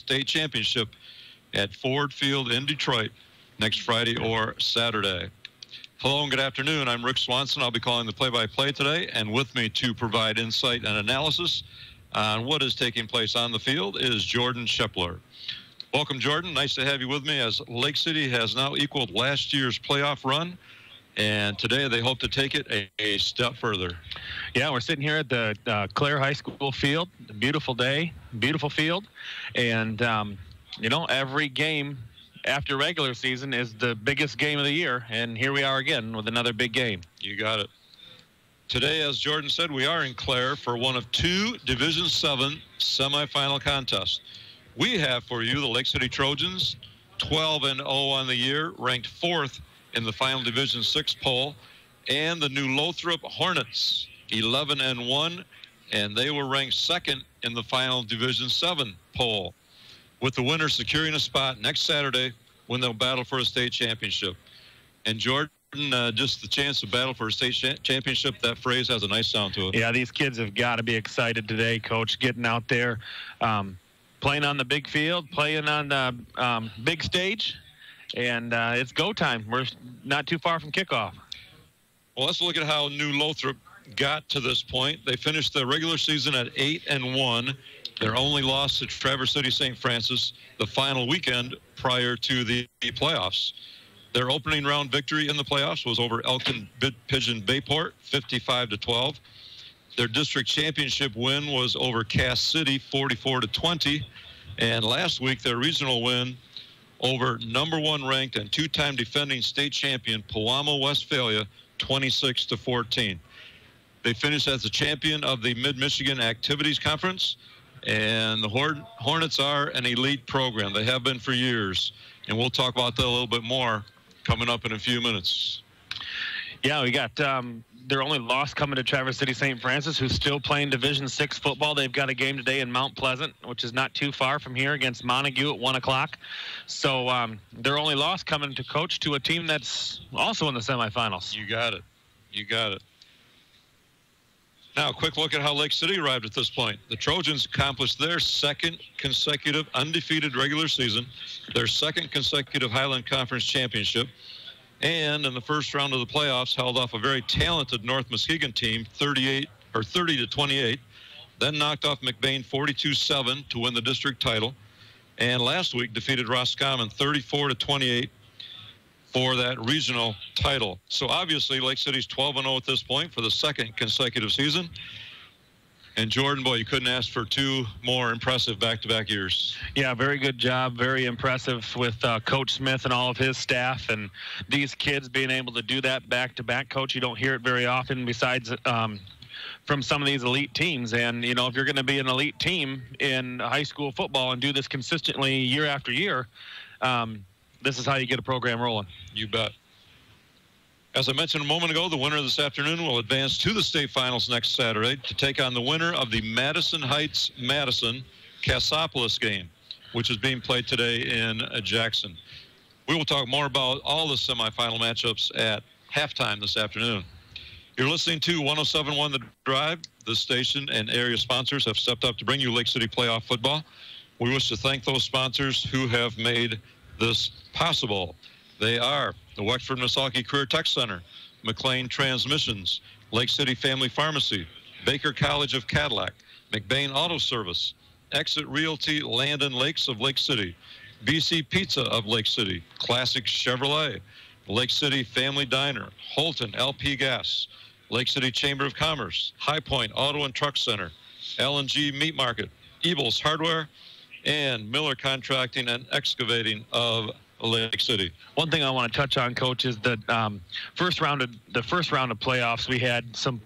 state championship at Ford Field in Detroit next Friday or Saturday. Hello and good afternoon. I'm Rick Swanson. I'll be calling the play-by-play today, and with me to provide insight and analysis on what is taking place on the field is Jordan Schepler. Welcome, Jordan. Nice to have you with me, as Lake City has now equaled last year's playoff run, and today they hope to take it a step further. Yeah, we're sitting here at the Clare High School field. A beautiful day, beautiful field, and you know, every game after regular season is the biggest game of the year, and here we are again with another big game. You got it. Today, as Jordan said, we are in Clare for one of two Division VII semifinal contests. We have for you the Lake City Trojans, 12-0 on the year, ranked 4th in the final Division VI poll, and the New Lothrop Hornets, 11-1, and they were ranked 2nd in the final Division VII poll, with the winner securing a spot next Saturday when they'll battle for a state championship. And Jordan, just the chance to battle for a state championship, that phrase has a nice sound to it. Yeah, these kids have got to be excited today, Coach, getting out there, playing on the big field, playing on the big stage, and it's go time. We're not too far from kickoff. Well, let's look at how New Lothrop got to this point. They finished the regular season at 8-1. Their only loss to Traverse City St. Francis the final weekend prior to the playoffs. Their opening round victory in the playoffs was over Elkin Pigeon Bayport, 55-12. Their district championship win was over Cass City, 44-20. And last week, their regional win over #1 ranked and two-time defending state champion Pewamo, Westphalia, 26-14. They finished as the champion of the Mid-Michigan Activities Conference. And the Hornets are an elite program. They have been for years. And we'll talk about that a little bit more coming up in a few minutes. Yeah, we got their only loss coming to Traverse City St. Francis, who's still playing Division VI football. They've got a game today in Mount Pleasant, which is not too far from here, against Montague at 1 o'clock. So their only loss coming to coach to a team that's also in the semifinals. You got it. You got it. Now, a quick look at how Lake City arrived at this point. The Trojans accomplished their second consecutive undefeated regular season, their second consecutive Highland Conference championship, and in the first round of the playoffs held off a very talented North Muskegon team 30-28, then knocked off McBain 42-7 to win the district title, and last week defeated Roscommon 34-28 for that regional title. So obviously Lake City's 12-0 at this point for the second consecutive season. And Jordan, boy, you couldn't ask for two more impressive back-to-back years. Yeah, very good job. Very impressive with Coach Smith and all of his staff. And these kids being able to do that back-to-back, Coach, you don't hear it very often besides from some of these elite teams. And, you know, if you're going to be an elite team in high school football and do this consistently year after year, this is how you get a program rolling. You bet. As I mentioned a moment ago, the winner this afternoon will advance to the state finals next Saturday to take on the winner of the Madison Heights-Madison Cassopolis game, which is being played today in Jackson. We will talk more about all the semifinal matchups at halftime this afternoon. You're listening to 107.1 The Drive. This station and area sponsors have stepped up to bring you Lake City playoff football. We wish to thank those sponsors who have made this possible. They are the Wexford Missaukee Career Tech Center, McLean Transmissions, Lake City Family Pharmacy, Baker College of Cadillac, McBain Auto Service, Exit Realty Land and Lakes of Lake City, BC Pizza of Lake City, Classic Chevrolet, Lake City Family Diner, Holton LP Gas, Lake City Chamber of Commerce, High Point Auto and Truck Center, L&G Meat Market, Ebel's Hardware, and Miller Contracting and Excavating of Lake City. One thing I want to touch on, Coach, is that the first round of playoffs, we had some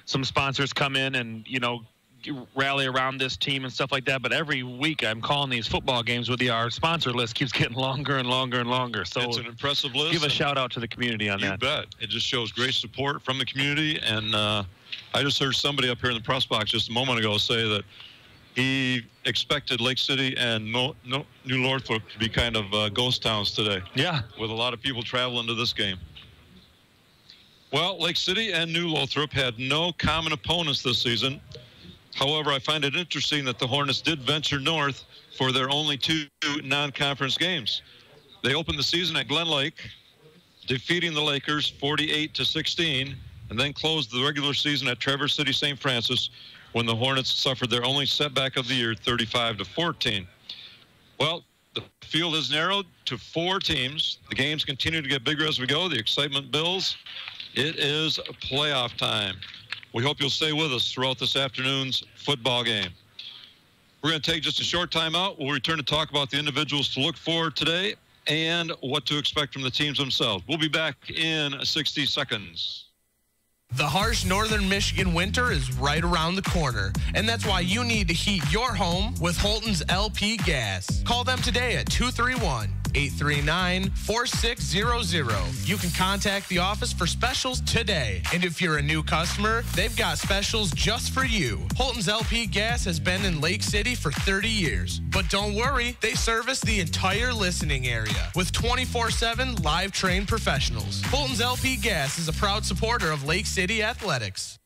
sponsors come in and, you know, rally around this team and stuff like that. But every week I'm calling these football games with our sponsor list keeps getting longer and longer and longer. So it's an impressive list. Give a shout out to the community on that. You bet. It just shows great support from the community. And I just heard somebody up here in the press box just a moment ago say that he expected Lake City and New Lothrop to be kind of ghost towns today. Yeah. With a lot of people traveling to this game. Well, Lake City and New Lothrop had no common opponents this season. However, I find it interesting that the Hornets did venture north for their only 2 non-conference games. They opened the season at Glen Lake, defeating the Lakers 48-16, and then closed the regular season at Traverse City St. Francis when the Hornets suffered their only setback of the year, 35-14. Well, the field is narrowed to 4 teams. The games continue to get bigger as we go. The excitement builds. It is playoff time. We hope you'll stay with us throughout this afternoon's football game. We're going to take just a short time out. We'll return to talk about the individuals to look for today and what to expect from the teams themselves. We'll be back in 60 seconds. The harsh northern Michigan winter is right around the corner, and that's why you need to heat your home with Holton's LP Gas. Call them today at 231-839-4600. You can contact the office for specials today, and if you're a new customer, they've got specials just for you. Holton's LP Gas has been in Lake City for 30 years, but don't worry, they service the entire listening area with 24/7 live trained professionals. Holton's LP Gas is a proud supporter of Lake City Athletics.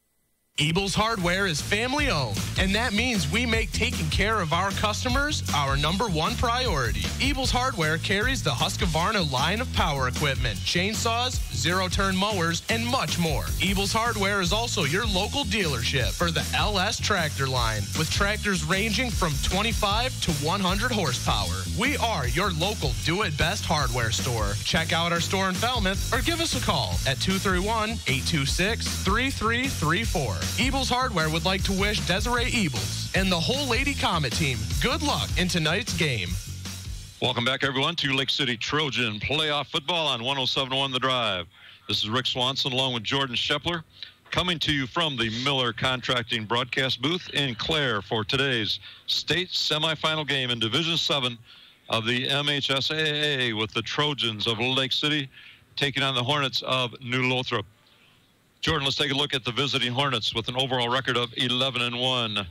Ebel's Hardware is family owned, and that means we make taking care of our customers our #1 priority. Ebel's Hardware carries the Husqvarna line of power equipment, chainsaws, zero-turn mowers, and much more. Ebel's Hardware is also your local dealership for the LS tractor line, with tractors ranging from 25 to 100 horsepower. We are your local do-it-best hardware store. Check out our store in Falmouth or give us a call at 231-826-3334. Ebel's Hardware would like to wish Desiree Ebels and the whole Lady Comet team good luck in tonight's game. Welcome back, everyone, to Lake City Trojan playoff football on 107.1 The Drive. This is Rick Swanson along with Jordan Shepler coming to you from the Miller Contracting broadcast booth in Clare for today's state semifinal game in Division 7 of the MHSAA with the Trojans of Lake City taking on the Hornets of New Lothrop. Jordan, let's take a look at the visiting Hornets with an overall record of 11-1.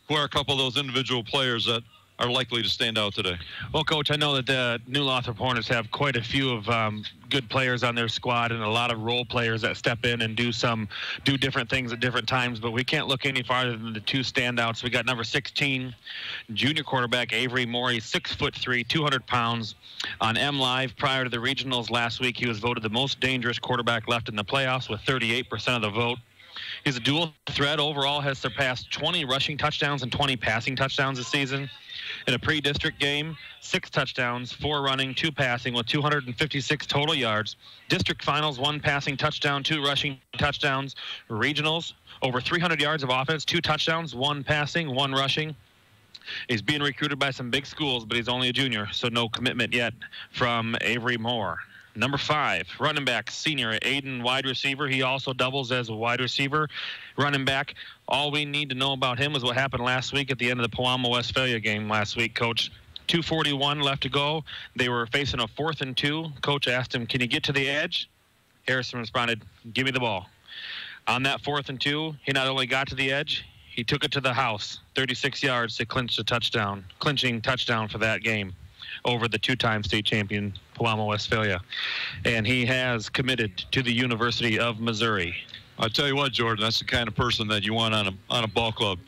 Who are a couple of those individual players that are likely to stand out today? Well, Coach, I know that the New Lothrop Hornets have quite a few of good players on their squad and a lot of role players that step in and do different things at different times, but we can't look any farther than the 2 standouts. We got number 16, junior quarterback Avery Moore. He's 6'3", 200 pounds. On M-Live prior to the regionals last week, he was voted the most dangerous quarterback left in the playoffs with 38% of the vote. He's a dual threat. Overall has surpassed 20 rushing touchdowns and 20 passing touchdowns this season. In a pre-district game, 6 touchdowns, 4 running, 2 passing with 256 total yards. District finals, 1 passing touchdown, 2 rushing touchdowns. Regionals, over 300 yards of offense, 2 touchdowns, 1 passing, 1 rushing. He's being recruited by some big schools, but he's only a junior, so no commitment yet from Avery Moore. Number 5, running back, senior Aiden, wide receiver. He also doubles as a wide receiver. Running back, all we need to know about him is what happened last week at the end of the Palama Westphalia game last week, Coach. 2:41 left to go. They were facing a 4th and 2. Coach asked him, can you get to the edge? Harrison responded, give me the ball. On that 4th and 2, he not only got to the edge, he took it to the house, 36 yards to clinch the touchdown, clinching touchdown for that game over the 2-time state champion Palama Westphalia. And he has committed to the University of Missouri. I'll tell you what, Jordan, that's the kind of person that you want on a ball club.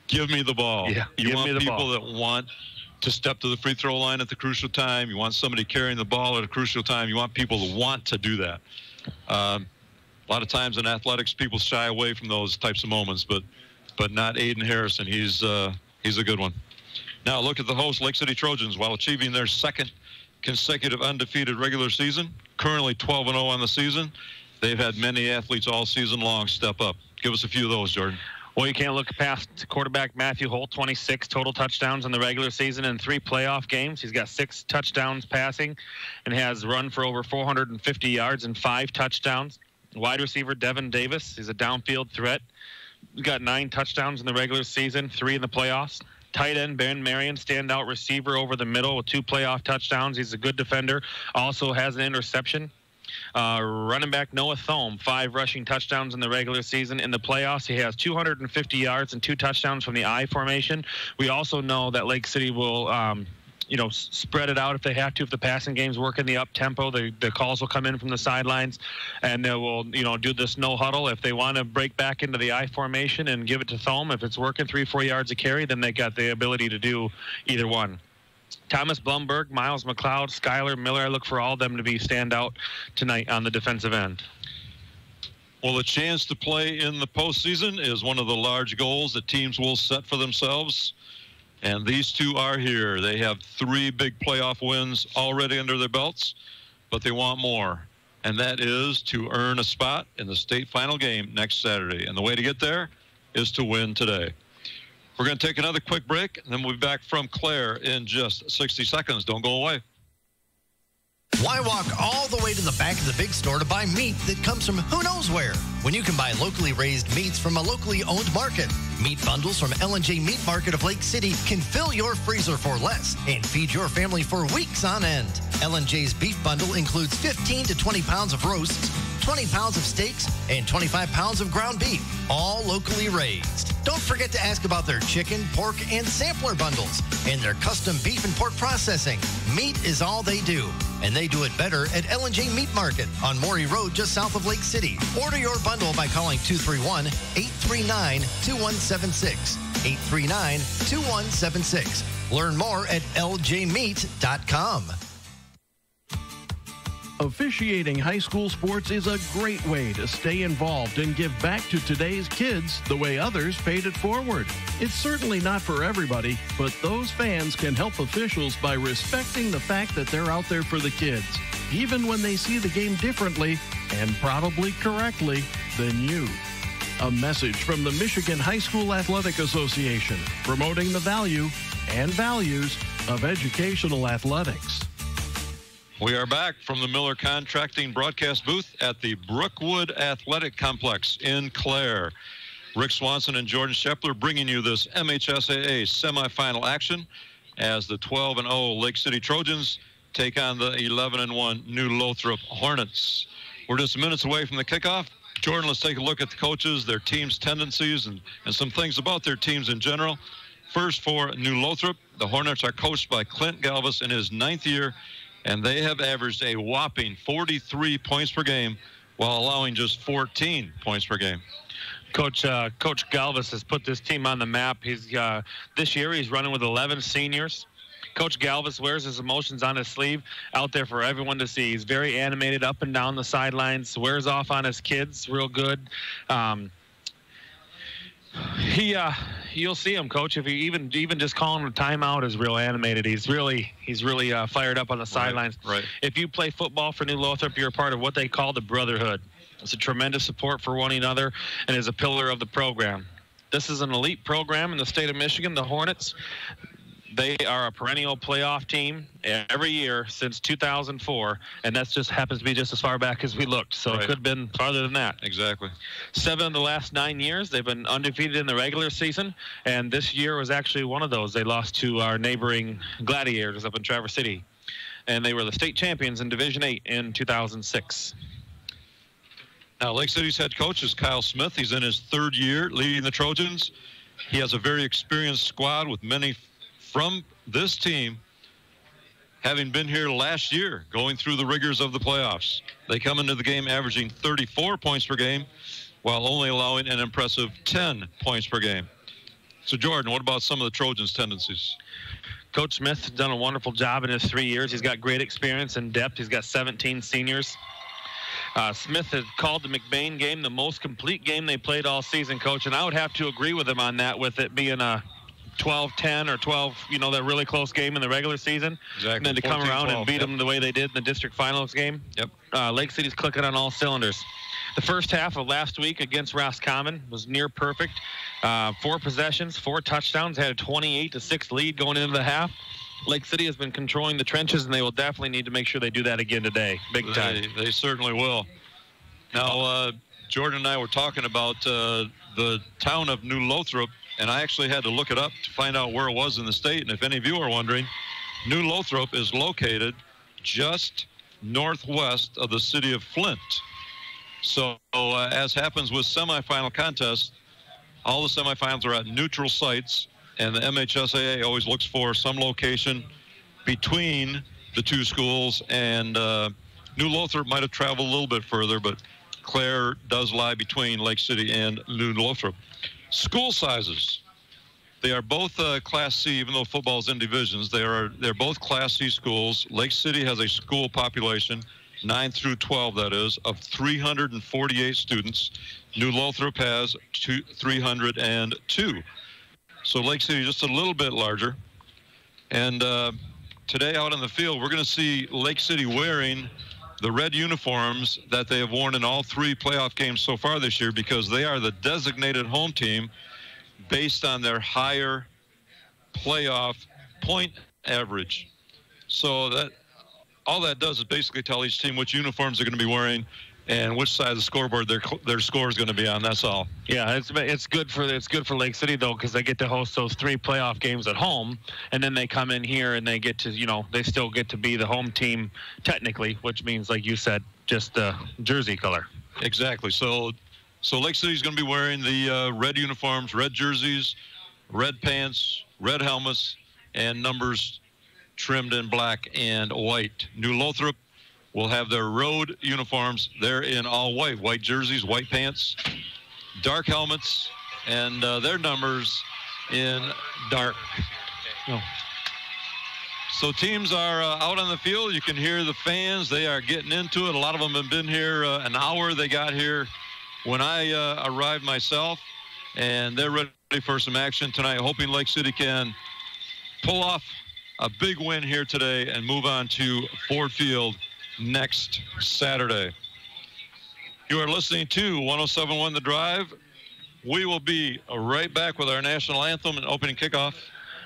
Give me the ball. Yeah, you want people ball. that want to step to the free throw line at the crucial time. You want somebody carrying the ball at a crucial time. You want people to want to do that. A lot of times in athletics, people shy away from those types of moments, but not Aiden Harrison. He's a good one. Now look at the host, Lake City Trojans, while achieving their 2nd consecutive undefeated regular season, currently 12-0 on the season. They've had many athletes all season long step up. Give us a few of those, Jordan. Well, you can't look past quarterback Matthew Holt, 26 total touchdowns in the regular season in 3 playoff games. He's got 6 touchdowns passing and has run for over 450 yards and 5 touchdowns. Wide receiver Devin Davis, he's a downfield threat. He's got 9 touchdowns in the regular season, 3 in the playoffs. Tight end Ben Marion, standout receiver over the middle with 2 playoff touchdowns. He's a good defender. Also has an interception. Running back Noah Thome, 5 rushing touchdowns in the regular season. In the playoffs, he has 250 yards and 2 touchdowns from the I formation. We also know that Lake City will spread it out if they have to. If the passing game's working the up tempo, the calls will come in from the sidelines, and they will, do this no huddle. If they want to break back into the I formation and give it to Thome, if it's working 3-4 yards a carry, then they got the ability to do either one. Thomas Blumberg, Miles McLeod, Skylar Miller, I look for all of them to be standout tonight on the defensive end. Well, a chance to play in the postseason is one of the large goals that teams will set for themselves. And these two are here. They have 3 big playoff wins already under their belts, but they want more. And that is to earn a spot in the state final game next Saturday. And the way to get there is to win today. We're going to take another quick break, and then we'll be back from Claire in just 60 seconds. Don't go away. Why walk all the way to the back of the big store to buy meat that comes from who knows where, when you can buy locally raised meats from a locally owned market? Meat bundles from L&J Meat Market of Lake City can fill your freezer for less and feed your family for weeks on end. L&J's beef bundle includes 15 to 20 pounds of roasts, 20 pounds of steaks, and 25 pounds of ground beef, all locally raised. Don't forget to ask about their chicken, pork, and sampler bundles and their custom beef and pork processing. Meat is all they do, and they do it better at L&J Meat Market on Morey Road just south of Lake City. Order your bundle by calling 231-839-2176. 839-2176. Learn more at ljmeat.com. Officiating high school sports is a great way to stay involved and give back to today's kids the way others paid it forward. It's certainly not for everybody, but those fans can help officials by respecting the fact that they're out there for the kids, even when they see the game differently and probably correctly than you. A message from the Michigan High School Athletic Association, promoting the value and values of educational athletics. We are back from the Miller Contracting broadcast booth at the Brookwood Athletic Complex in Clare. Rick Swanson and Jordan Shepler bringing you this MHSAA semifinal action as the 12-0 Lake City Trojans take on the 11-1 New Lothrop Hornets. We're just minutes away from the kickoff. Jordan, let's take a look at the coaches, their team's tendencies, and some things about their teams in general. First, for New Lothrop, the Hornets are coached by Clint Galvis in his 9th year, and they have averaged a whopping 43 points per game while allowing just 14 points per game. Coach Galvis has put this team on the map. He's this year he's running with 11 seniors. Coach Galvis wears his emotions on his sleeve out there for everyone to see. He's very animated up and down the sidelines, wears off on his kids real good. You'll see him, Coach. If he even just calling a timeout is real animated. He's really fired up on the sidelines. Right. If you play football for New Lothrop, you're a part of what they call the brotherhood. It's a tremendous support for one another and is a pillar of the program. This is an elite program in the state of Michigan, the Hornets. They are a perennial playoff team every year since 2004, and that just happens to be just as far back as we looked. So It could have been farther than that. Exactly. 7 of the last 9 years, they've been undefeated in the regular season, and this year was actually one of those. They lost to our neighboring Gladiators up in Traverse City, and they were the state champions in Division 8 in 2006. Now, Lake City's head coach is Kyle Smith. He's in his 3rd year leading the Trojans. He has a very experienced squad with many from this team having been here last year, going through the rigors of the playoffs. They come into the game averaging 34 points per game while only allowing an impressive 10 points per game. So, Jordan, what about some of the Trojans' tendencies? Coach Smith has done a wonderful job in his 3 years. He's got great experience and depth. He's got 17 seniors. Smith has called the McBain game the most complete game they played all season, Coach, and I would have to agree with him on that, with it being a 12-10 or 12, that really close game in the regular season. Exactly. And then to come around and beat them the way they did in the district finals game. Yep. Lake City's clicking on all cylinders. The first half of last week against Roscommon was near perfect. 4 possessions, 4 touchdowns, had a 28-6 lead going into the half. Lake City has been controlling the trenches, and they will definitely need to make sure they do that again today. Big time. They certainly will. Now, Jordan and I were talking about the town of New Lothrop, and I actually had to look it up to find out where it was in the state. And if any of you are wondering, New Lothrop is located just northwest of the city of Flint. So as happens with semifinal contests, all the semifinals are at neutral sites, and the MHSAA always looks for some location between the two schools, and New Lothrop might have traveled a little bit further, but Clare does lie between Lake City and New Lothrop. School sizes. They are both Class C, even though football is in divisions. They're both Class C schools. Lake City has a school population, 9 through 12, that is, of 348 students. New Lothrop has 302. So Lake City just a little bit larger. And today out on the field, we're going to see Lake City wearing the red uniforms that they have worn in all 3 playoff games so far this year, because they are the designated home team based on their higher playoff point average. So that all that does is basically tell each team which uniforms they're going to be wearing and which side of the scoreboard their score is going to be on. That's all. Yeah, it's good for Lake City though, because they get to host those 3 playoff games at home, and then they come in here and they get to, they still get to be the home team technically, which means, like you said, just the jersey color. Exactly. So Lake City's going to be wearing the red uniforms, red jerseys, red pants, red helmets, and numbers trimmed in black and white. New Lothrop will have their road uniforms. They're in all white. White jerseys, white pants, dark helmets, and their numbers in dark. Oh. So teams are out on the field. You can hear the fans. They are getting into it. A lot of them have been here an hour. They got here when I arrived myself, and they're ready for some action tonight, hoping Lake City can pull off a big win here today and move on to Ford Field next Saturday. You are listening to 107.1 The Drive. We will be right back with our national anthem and opening kickoff.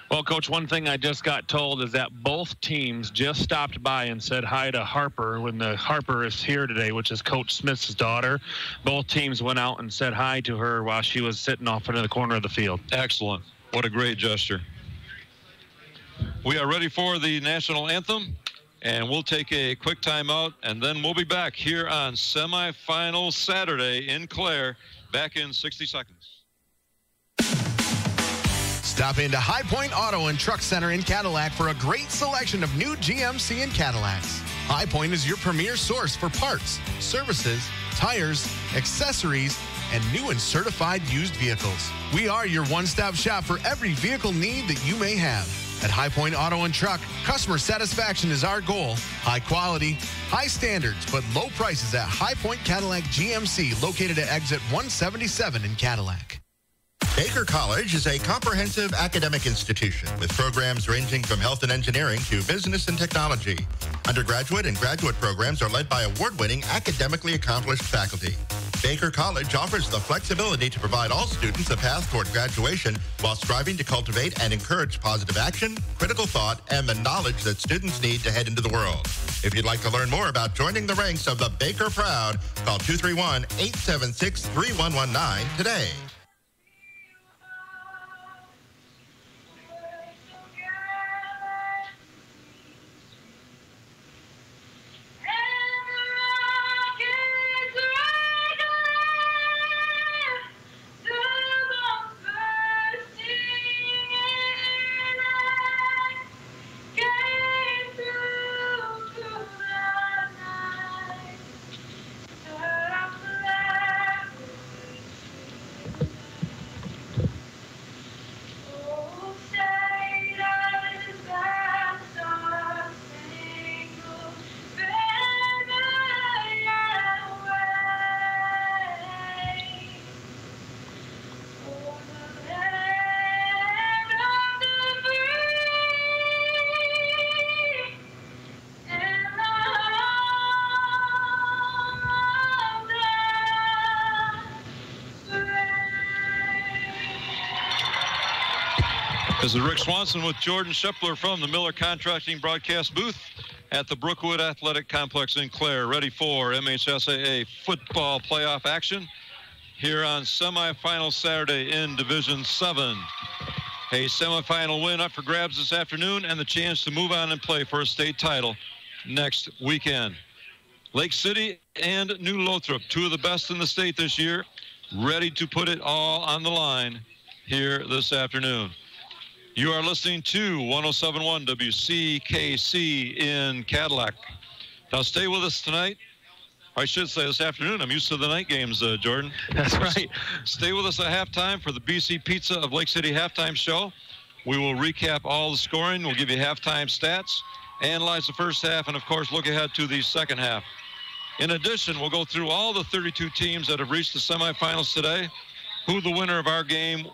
Well, Coach, one thing I just got told is that both teams just stopped by and said hi to Harper when Harper is here today, which is Coach Smith's daughter. Both teams went out and said hi to her while she was sitting off into the corner of the field. Excellent. What a great gesture. We are ready for the national anthem, and we'll take a quick timeout, and then we'll be back here on semifinal Saturday in Clare, back in 60 seconds. Stop into High Point Auto and Truck Center in Cadillac for a great selection of new GMC and Cadillacs. High Point is your premier source for parts, services, tires, accessories, and new and certified used vehicles. We are your one-stop shop for every vehicle need that you may have. At High Point Auto and Truck, customer satisfaction is our goal. High quality, high standards, but low prices at High Point Cadillac GMC, located at exit 177 in Cadillac. Baker College is a comprehensive academic institution with programs ranging from health and engineering to business and technology. Undergraduate and graduate programs are led by award-winning, academically accomplished faculty. Baker College offers the flexibility to provide all students a path toward graduation while striving to cultivate and encourage positive action, critical thought, and the knowledge that students need to head into the world. If you'd like to learn more about joining the ranks of the Baker Proud, call 231-876-3119 today. This is Rick Swanson with Jordan Shepler from the Miller Contracting broadcast booth at the Brookwood Athletic Complex in Clare, ready for MHSAA football playoff action here on semifinal Saturday in Division 7. A semifinal win up for grabs this afternoon and the chance to move on and play for a state title next weekend. Lake City and New Lothrop, two of the best in the state this year, ready to put it all on the line here this afternoon. You are listening to 107.1 WCKC in Cadillac. Now stay with us tonight. I should say this afternoon. I'm used to the night games, Jordan. That's right. Stay with us at halftime for the BC Pizza of Lake City halftime show. We will recap all the scoring. We'll give you halftime stats, analyze the first half, and, of course, look ahead to the second half. In addition, we'll go through all the 32 teams that have reached the semifinals today, who the winner of our game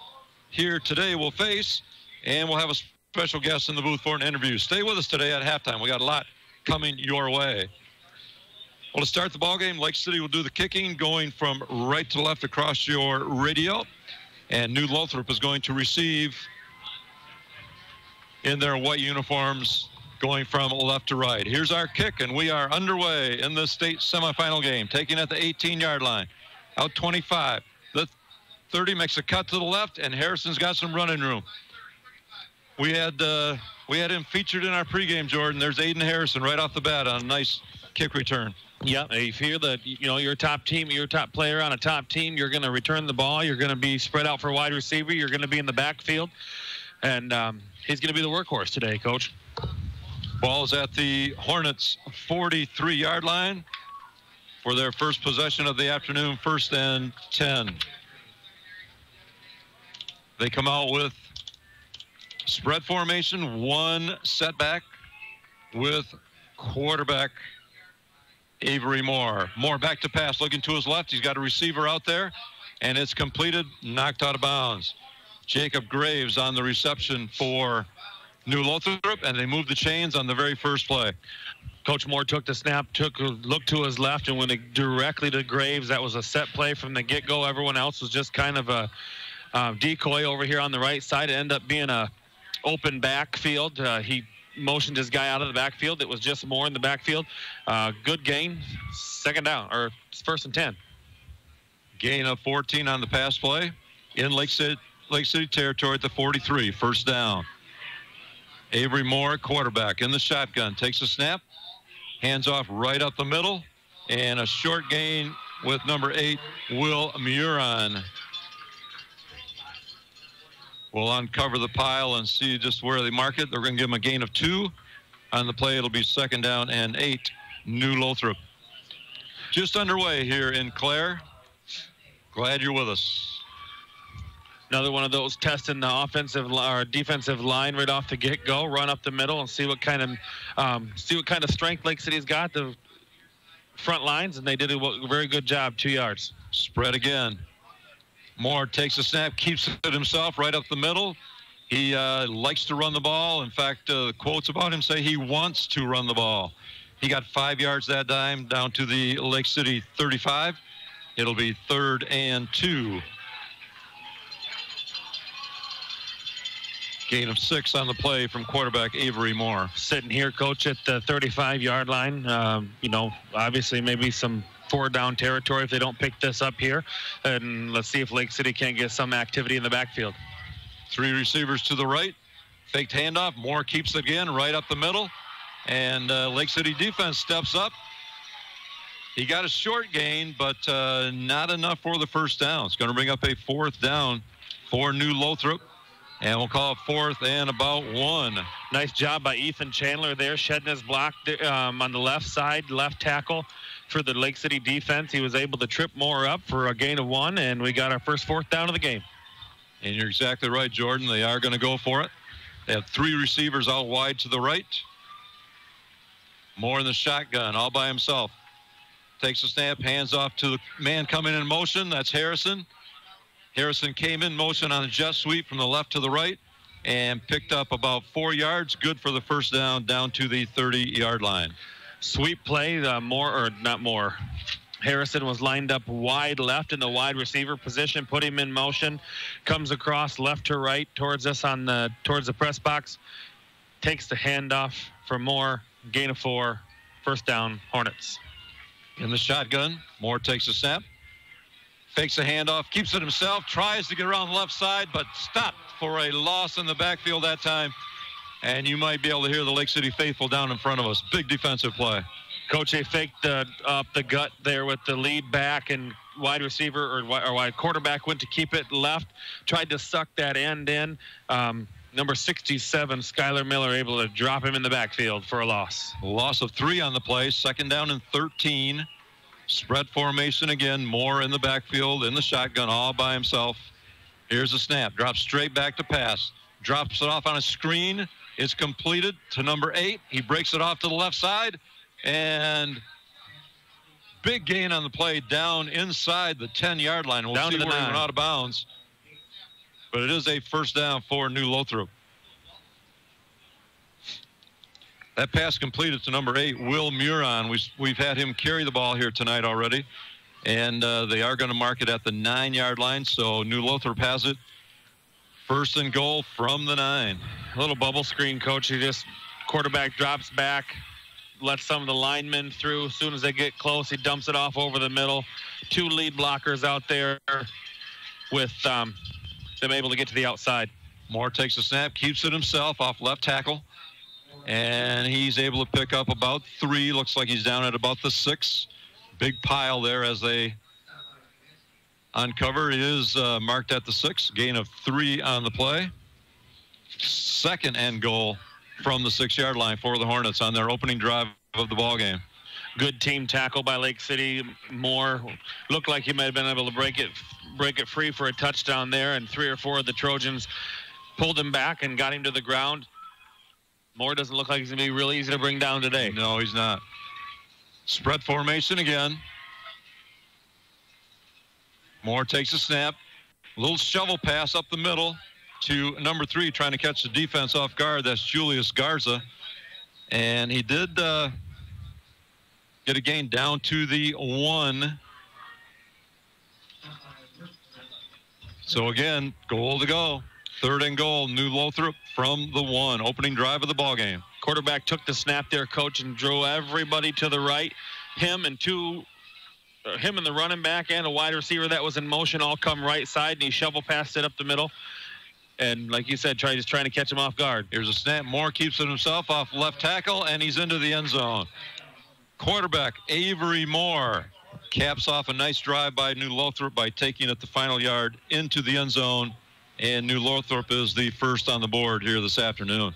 here today will face, and we'll have a special guest in the booth for an interview. Stay with us today at halftime. We got a lot coming your way. Well, to start the ballgame, Lake City will do the kicking, going from right to left across your radio, and New Lothrop is going to receive in their white uniforms, going from left to right. Here's our kick, and we are underway in the state semifinal game, taking at the 18-yard line. Out 25. The 30 makes a cut to the left, and Harrison's got some running room. We had him featured in our pregame, Jordan. There's Aiden Harrison right off the bat on a nice kick return. Yeah, if you're you're a top team, you're a top player on a top team, you're going to return the ball. You're going to be spread out for wide receiver. You're going to be in the backfield. And he's going to be the workhorse today, Coach. Ball is at the Hornets' 43-yard line for their first possession of the afternoon, 1st and 10. They come out with spread formation, one setback with quarterback Avery Moore. Moore back to pass, looking to his left. He's got a receiver out there, and it's completed, knocked out of bounds. Jacob Graves on the reception for New Lothrop, and they moved the chains on the very first play. Coach Moore took the snap, took a look to his left, and went directly to Graves. That was a set play from the get-go. Everyone else was just kind of a decoy over here on the right side. It ended up being a open backfield. He motioned his guy out of the backfield. It was just Moore in the backfield. Good gain. Second down, or 1st and 10. Gain of 14 on the pass play in Lake City territory at the 43. First down. Avery Moore, quarterback, in the shotgun. Takes a snap. Hands off right up the middle. And a short gain with number 8, Will Muron. We'll uncover the pile and see just where they mark it. They're going to give him a gain of 2. On the play, it'll be 2nd down and 8, New Lothrop. Just underway here in Clare. Glad you're with us. Another one of those testing the offensive or defensive line right off the get-go. Run up the middle and see what kind of strength Lake City's got. The front lines, and they did a very good job. 2 yards. Spread again. Moore takes a snap, keeps it himself right up the middle. He likes to run the ball. In fact, quotes about him say he wants to run the ball. He got 5 yards that time, down to the Lake City 35. It'll be 3rd and 2. Gain of 6 on the play from quarterback Avery Moore. Sitting here, Coach, at the 35-yard line. Obviously maybe some 4-down territory if they don't pick this up here. And let's see if Lake City can't get some activity in the backfield. 3 receivers to the right. Faked handoff. Moore keeps it again right up the middle. And Lake City defense steps up. He got a short gain, but not enough for the first down. It's going to bring up a 4th down for New Lothrop. And we'll call it 4th and about 1. Nice job by Ethan Chandler there, shedding his block on the left side, left tackle for the Lake City defense. He was able to trip Moore up for a gain of 1, and we got our first 4th down of the game. And you're exactly right, Jordan. They are going to go for it. They have 3 receivers out wide to the right. Moore in the shotgun, all by himself. Takes a snap, hands off to the man coming in motion. That's Harrison. Harrison came in motion on a jet sweep from the left to the right and picked up about 4 yards. Good for the first down to the 30-yard line. Sweep play, Harrison was lined up wide left in the wide receiver position, put him in motion, comes across left to right towards us towards the press box, takes the handoff for Moore, gain of 4, first down, Hornets. In the shotgun, Moore takes a snap. Fakes a handoff, keeps it himself, tries to get around the left side, but stopped for a loss in the backfield that time. And you might be able to hear the Lake City faithful down in front of us. Big defensive play. Coach, they faked up the gut there with the lead back, and wide receiver or wide quarterback went to keep it left, tried to suck that end in. number 67, Skylar Miller, able to drop him in the backfield for a loss. A loss of 3 on the play. 2nd down and 13. Spread formation again. Moore in the backfield in the shotgun all by himself. Here's a snap. Drops straight back to pass. Drops it off on a screen. It's completed to number 8. He breaks it off to the left side. And big gain on the play down inside the 10-yard line. We'll down see to the where he 9. went out of bounds. But it is a first down for New Lothrop. That pass completed to number 8, Will Muron. We've had him carry the ball here tonight already. And they are going to mark it at the 9-yard line. So New Lothrop has it. 1st and goal from the 9. A little bubble screen, Coach. Quarterback drops back, lets some of the linemen through. As soon as they get close, he dumps it off over the middle. 2 lead blockers out there with them able to get to the outside. Moore takes a snap, keeps it himself off left tackle. And he's able to pick up about 3. Looks like he's down at about the 6. Big pile there as they uncover. It is marked at the 6. Gain of 3 on the play. 2nd and goal from the 6-yard line for the Hornets on their opening drive of the ball game. Good team tackle by Lake City. Moore looked like he might have been able to break it free for a touchdown there, and 3 or 4 of the Trojans pulled him back and got him to the ground. Moore doesn't look like he's going to be really easy to bring down today. No, he's not. Spread formation again. Moore takes a snap. A little shovel pass up the middle to number 3, trying to catch the defense off guard. That's Julius Garza. And he did get a gain down to the 1. So again, goal to go. 3rd and goal, New Lothrop from the 1. Opening drive of the ball game. Quarterback took the snap there, Coach, and drew everybody to the right. Him and the running back and a wide receiver that was in motion all come right side, and he shovel passed it up the middle. And like you said, just trying to catch him off guard. Here's a snap. Moore keeps it himself off left tackle, and he's into the end zone. Quarterback Avery Moore caps off a nice drive by New Lothrop by taking it the final yard into the end zone. And New Lothrop is the first on the board here this afternoon.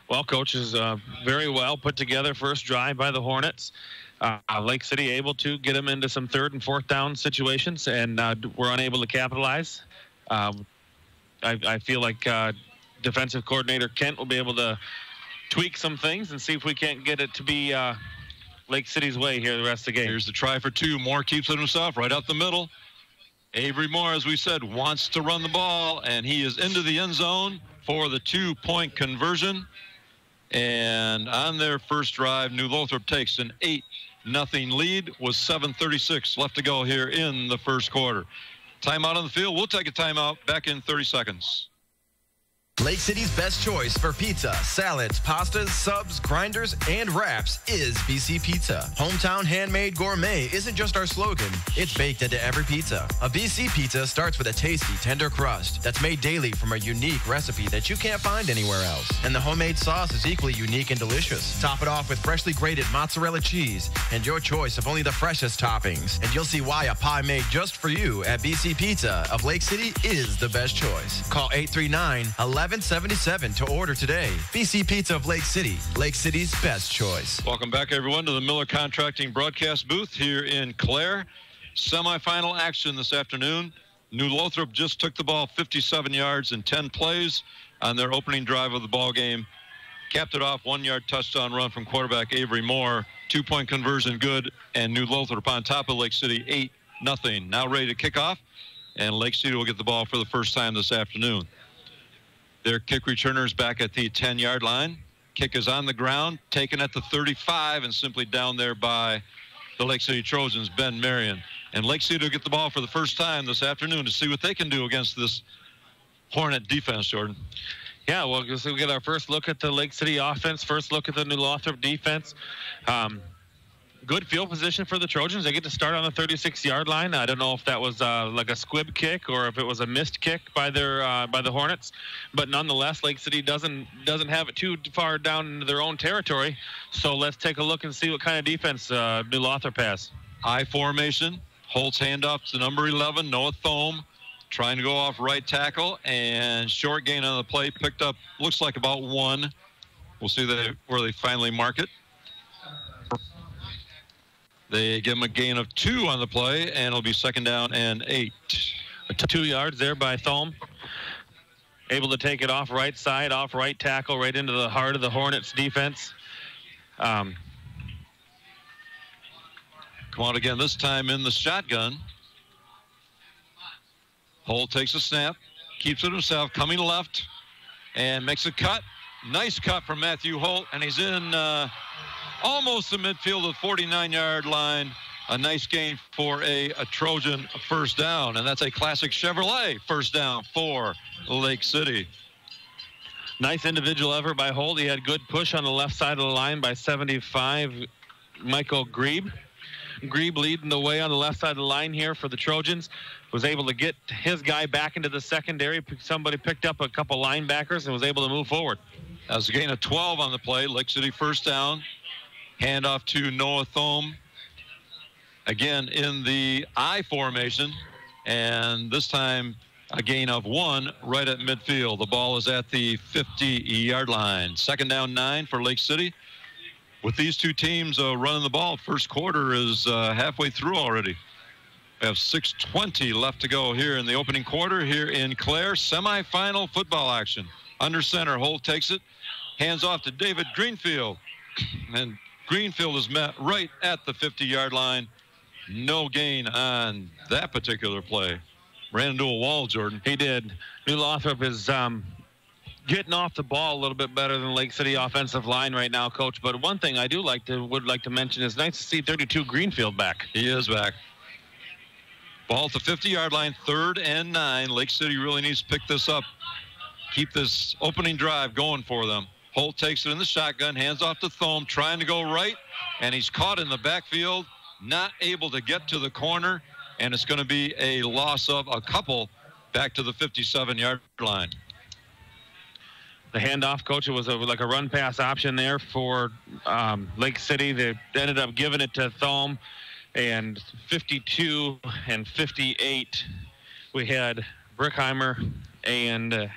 Well, Coach, is very well put together first drive by the Hornets. Lake City able to get them into some 3rd and 4th down situations, and we're unable to capitalize. I feel like defensive coordinator Kent will be able to tweak some things and see if we can't get it to be Lake City's way here the rest of the game. Here's the try for 2. Moore keeps it himself right up the middle. Avery Moore, as we said, wants to run the ball, and he is into the end zone for the 2-point conversion. And on their first drive, New Lothrop takes an 8-0 lead with 7:36 left to go here in the first quarter. Timeout on the field. We'll take a timeout. Back in 30 seconds. Lake City's best choice for pizza, salads, pastas, subs, grinders, and wraps is BC Pizza. Hometown handmade gourmet isn't just our slogan, it's baked into every pizza. A BC Pizza starts with a tasty, tender crust that's made daily from a unique recipe that you can't find anywhere else. And the homemade sauce is equally unique and delicious. Top it off with freshly grated mozzarella cheese and your choice of only the freshest toppings. And you'll see why a pie made just for you at BC Pizza of Lake City is the best choice. Call 839-1177 to order today. BC Pizza of Lake City, Lake City's best choice. Welcome back, everyone, to the Miller Contracting broadcast booth here in Clare. Semifinal action this afternoon. New Lothrop just took the ball 57 yards in 10 plays on their opening drive of the ball game. Capped it off, 1-yard touchdown run from quarterback Avery Moore. 2-point conversion good, and New Lothrop on top of Lake City, 8-0. Now ready to kick off, and Lake City will get the ball for the first time this afternoon. Their kick returner is back at the 10-yard line. Kick is on the ground, taken at the 35, and simply down there by the Lake City Trojans, Ben Marion. And Lake City will get the ball for the first time this afternoon to see what they can do against this Hornet defense, Jordan. Yeah, well, we get our first look at the Lake City offense, first look at the New Lothrop defense. Good field position for the Trojans. They get to start on the 36-yard line. I don't know if that was like a squib kick or if it was a missed kick by the Hornets, but nonetheless, Lake City doesn't have it too far down into their own territory. So let's take a look and see what kind of defense New Lothrop has. I formation. Holtz handoff to number 11, Noah Thome. trying to go off right tackle, and short gain on the play, picked up, looks like about 1. We'll see where they finally mark it. They give him a gain of 2 on the play, and it'll be 2nd down and 8. 2 yards there by Thome. Able to take it off right side, off right tackle, right into the heart of the Hornets defense. Come on again, this time in the shotgun. Holt takes a snap, keeps it himself, coming left, and makes a cut. Nice cut from Matthew Holt, and he's in almost the midfield of the 49-yard line. A nice gain for a Trojan first down, and that's a classic Chevrolet first down for Lake City. Nice individual effort by Holt. He had good push on the left side of the line by 75, Michael Grebe. Grebe leading the way on the left side of the line here for the Trojans. Was able to get his guy back into the secondary. Somebody picked up a couple linebackers and was able to move forward. That was a gain of 12 on the play. Lake City first down. Handoff to Noah Thome. Again in the I formation. And this time a gain of 1 right at midfield. The ball is at the 50-yard line. 2nd down 9 for Lake City. With these two teams running the ball, first quarter is halfway through already. We have 6:20 left to go here in the opening quarter here in Clare. Semifinal football action. Under center, Holt takes it. Hands off to David Greenfield. And Greenfield is met right at the 50-yard line. No gain on that particular play. Ran into a wall, Jordan. He did. New Lothrop is getting off the ball a little bit better than Lake City offensive line right now, Coach. But one thing I would like to mention is nice to see 32 Greenfield back. He is back. Ball at the 50-yard line, 3rd and 9. Lake City really needs to pick this up. Keep this opening drive going for them. Holt takes it in the shotgun, hands off to Thome, trying to go right, and he's caught in the backfield, not able to get to the corner, and it's going to be a loss of a couple back to the 57-yard line. The handoff, Coach, it was like a run-pass option there for Lake City. They ended up giving it to Thome, and 52 and 58, we had Brickheimer and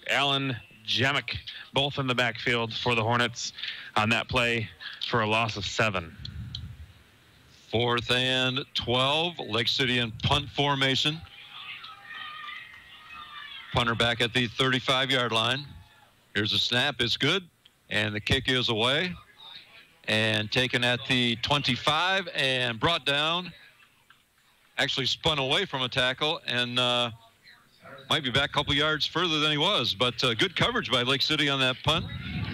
Alan Jemick, both in the backfield for the Hornets on that play for a loss of 7. 4th and 12. Lake City in punt formation. Punter back at the 35-yard line. Here's a snap. It's good. And the kick is away. And taken at the 25 and brought down. Actually spun away from a tackle and might be back a couple yards further than he was. But good coverage by Lake City on that punt.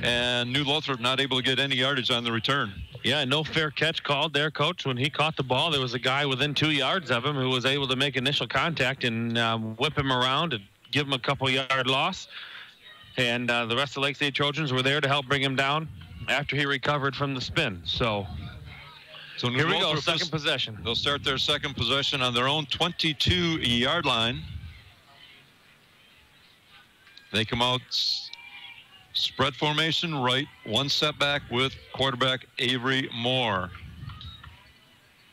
And New Lothrop not able to get any yardage on the return. Yeah, no fair catch called there, Coach. When he caught the ball, there was a guy within 2 yards of him who was able to make initial contact and whip him around and give him a couple-yard loss. And the rest of the Lake City Trojans were there to help bring him down after he recovered from the spin. So here we go, second possession. They'll start their second possession on their own 22-yard line. They come out spread formation right, one setback with quarterback Avery Moore.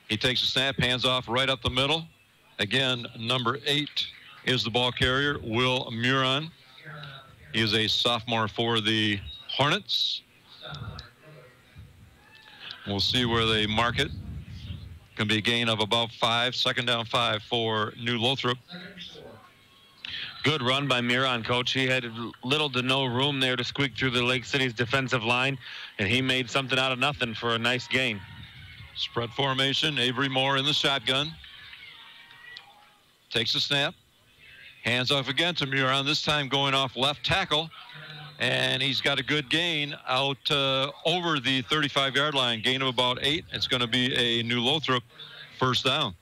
He takes a snap, hands off right up the middle. Again, number 8 is the ball carrier, Will Muron. He is a sophomore for the Hornets. We'll see where they mark it. Going to be a gain of about 5, 2nd down 5 for New Lothrop. Good run by Muron, Coach. He had little to no room there to squeak through the Lake City's defensive line, and he made something out of nothing for a nice gain. Spread formation, Avery Moore in the shotgun. Takes a snap. Hands off again to Muron, this time going off left tackle. And he's got a good gain out over the 35-yard line, gain of about 8. It's going to be a New Lothrop first down.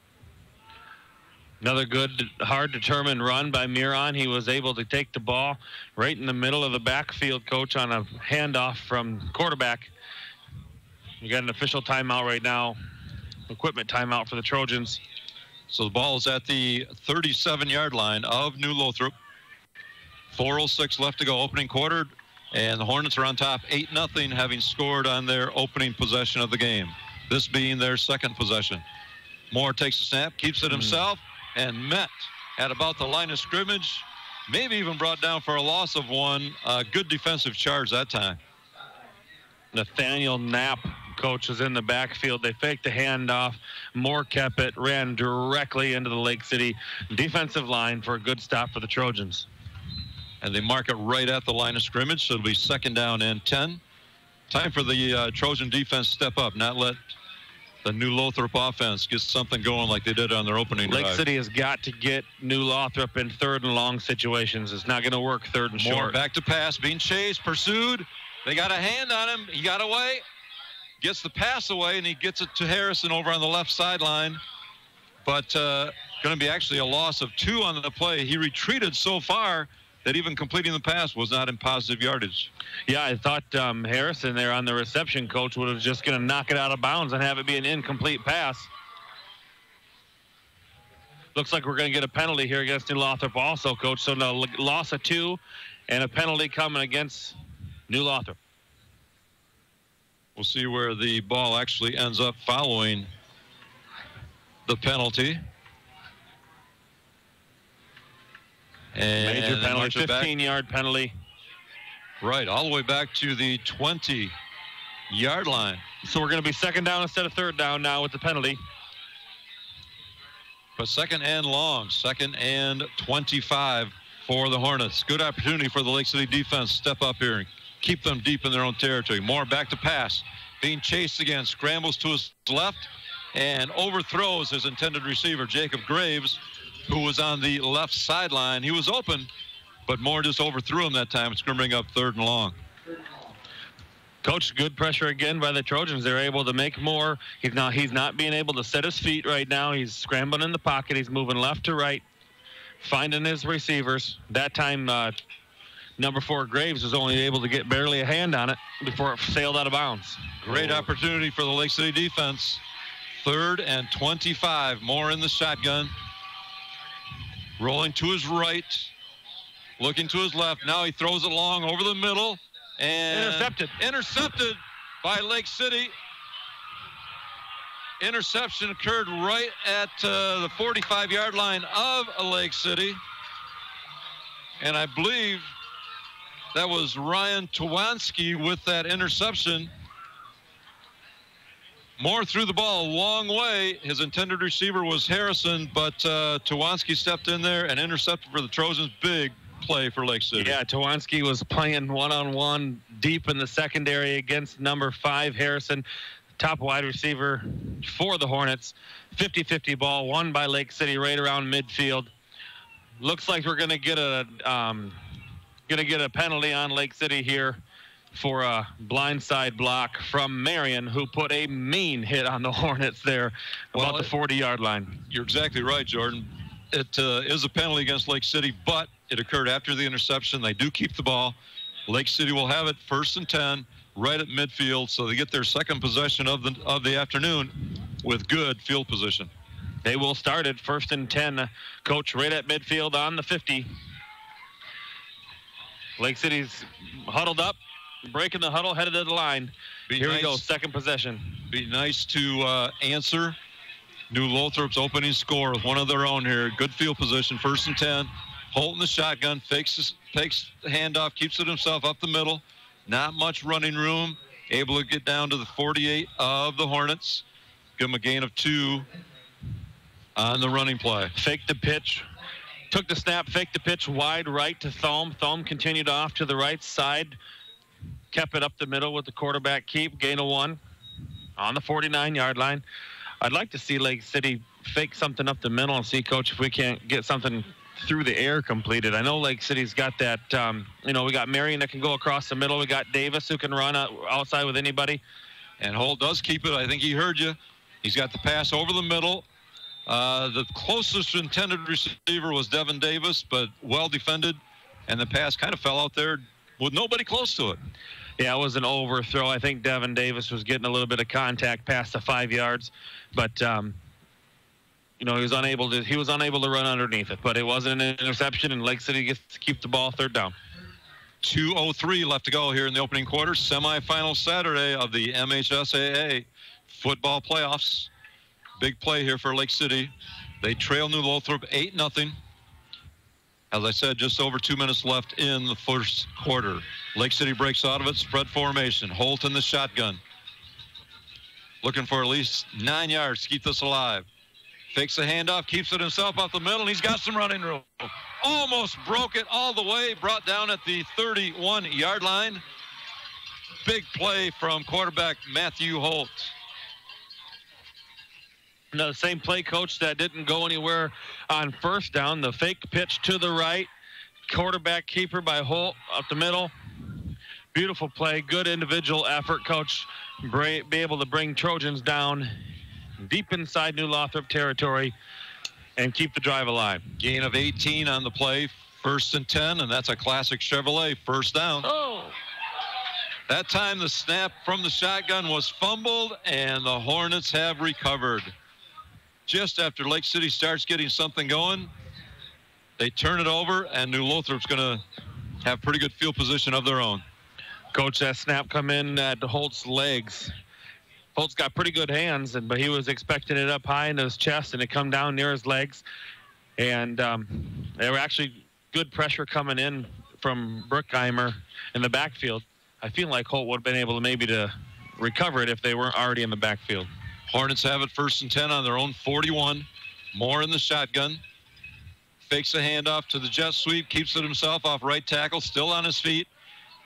Another good, hard-determined run by Muron. He was able to take the ball right in the middle of the backfield, Coach, on a handoff from quarterback. You got an official timeout right now, equipment timeout for the Trojans. So the ball is at the 37-yard line of New Lothrop. 4:06 left to go, opening quarter, and the Hornets are on top 8-0, having scored on their opening possession of the game, this being their second possession. Moore takes a snap, keeps it himself, and met at about the line of scrimmage, maybe even brought down for a loss of 1. Good defensive charge that time. Nathaniel Knapp, coach, is in the backfield. They faked the handoff. Moore kept it, ran directly into the Lake City defensive line for a good stop for the Trojans. And they mark it right at the line of scrimmage, so it'll be 2nd down and 10. Time for the Trojan defense to step up, not let the New Lothrop offense get something going like they did on their opening drive. Lake City has got to get New Lothrop in 3rd and long situations. It's not going to work 3rd and Moore short. Back to pass, being chased, pursued. They got a hand on him. He got away, gets the pass away, and he gets it to Harrison over on the left sideline. But going to be actually a loss of 2 on the play. He retreated so far that even completing the pass was not in positive yardage. Yeah, I thought Harrison there on the reception coach would have just going to knock it out of bounds and have it be an incomplete pass. Looks like we're going to get a penalty here against New Lothrop also, coach. So no, loss of 2 and a penalty coming against New Lothrop. We'll see where the ball actually ends up following the penalty. And major penalty, 15-yard penalty. Right, all the way back to the 20-yard line. So we're going to be 2nd down instead of 3rd down now with the penalty. But 2nd and long, 2nd and 25 for the Hornets. Good opportunity for the Lake City defense to step up here and keep them deep in their own territory. Moore back to pass, being chased again, scrambles to his left and overthrows his intended receiver, Jacob Graves, who was on the left sideline. He was open, but Moore just overthrew him that time. It's going to bring up 3rd and long. Coach, good pressure again by the Trojans. They're able to make more. He's not being able to set his feet right now. He's scrambling in the pocket. He's moving left to right, finding his receivers. That time, number 4 Graves was only able to get barely a hand on it before it sailed out of bounds. Great opportunity for the Lake City defense. 3rd and 25. Moore in the shotgun. Rolling to his right, looking to his left. Now he throws it long over the middle. And intercepted by Lake City. Interception occurred right at the 45-yard line of Lake City. And I believe that was Ryan Tawanski with that interception. Moore threw the ball a long way. His intended receiver was Harrison, but Tawanski stepped in there and intercepted for the Trojans. Big play for Lake City. Yeah, Tawanski was playing one-on-one deep in the secondary against number 5 Harrison, top wide receiver for the Hornets. 50-50 ball won by Lake City right around midfield. Looks like we're going to get a penalty on Lake City here for a blindside block from Marion, who put a mean hit on the Hornets there about the 40-yard line. You're exactly right, Jordan. It is a penalty against Lake City, but it occurred after the interception. They do keep the ball. Lake City will have it 1st and 10 right at midfield, so they get their 2nd possession of the afternoon with good field position. They will start at 1st and 10, coach, right at midfield on the 50. Lake City's huddled up, breaking the huddle, headed to the line. Here we go, 2nd possession. Be nice to answer New Lothrop's opening score with one of their own here. Good field position, 1st and 10. Holt in the shotgun, takes the handoff, keeps it himself up the middle. Not much running room. Able to get down to the 48 of the Hornets. Give him a gain of 2 on the running play. Faked the pitch. Took the snap, faked the pitch wide right to Thome. Thome continued off to the right side. Kept it up the middle with the quarterback keep. Gain of 1 on the 49-yard line. I'd like to see Lake City fake something up the middle and see, Coach, if we can't get something through the air completed. I know Lake City's got that, we got Marion that can go across the middle. We got Davis who can run outside with anybody. And Holt does keep it. I think he heard you. He's got the pass over the middle. The closest intended receiver was Devin Davis, but well defended. And the pass kind of fell out there with nobody close to it. Yeah, it was an overthrow. I think Devin Davis was getting a little bit of contact past the 5 yards, but he was unable to run underneath it. But it wasn't an interception, and Lake City gets to keep the ball 3rd down. 2:03 left to go here in the opening quarter. Semifinal Saturday of the MHSAA football playoffs. Big play here for Lake City. They trail New Lothrop 8-0. As I said, just over 2 minutes left in the first quarter. Lake City breaks out of it, spread formation. Holt in the shotgun. Looking for at least 9 yards to keep this alive. Fakes the handoff, keeps it himself up the middle, and he's got some running room. Almost broke it all the way, brought down at the 31-yard line. Big play from quarterback Matthew Holt. The same play, Coach, that didn't go anywhere on first down. The fake pitch to the right. Quarterback keeper by Holt up the middle. Beautiful play. Good individual effort, Coach. Be able to bring Trojans down deep inside New Lothrop territory and keep the drive alive. Gain of 18 on the play. 1st and 10, and that's a classic Chevrolet first down. Oh! That time the snap from the shotgun was fumbled, and the Hornets have recovered. Just after Lake City starts getting something going, they turn it over, and New Lothrop's going to have pretty good field position of their own. Coach, that snap come in at Holt's legs. Holt's got pretty good hands, but he was expecting it up high in his chest, and it come down near his legs. And there were actually good pressure coming in from Bruckheimer in the backfield. I feel like Holt would have been able to maybe to recover it if they weren't already in the backfield. Hornets have it 1st and 10 on their own 41. Moore in the shotgun. Fakes a handoff to the jet sweep, keeps it himself off right tackle, still on his feet.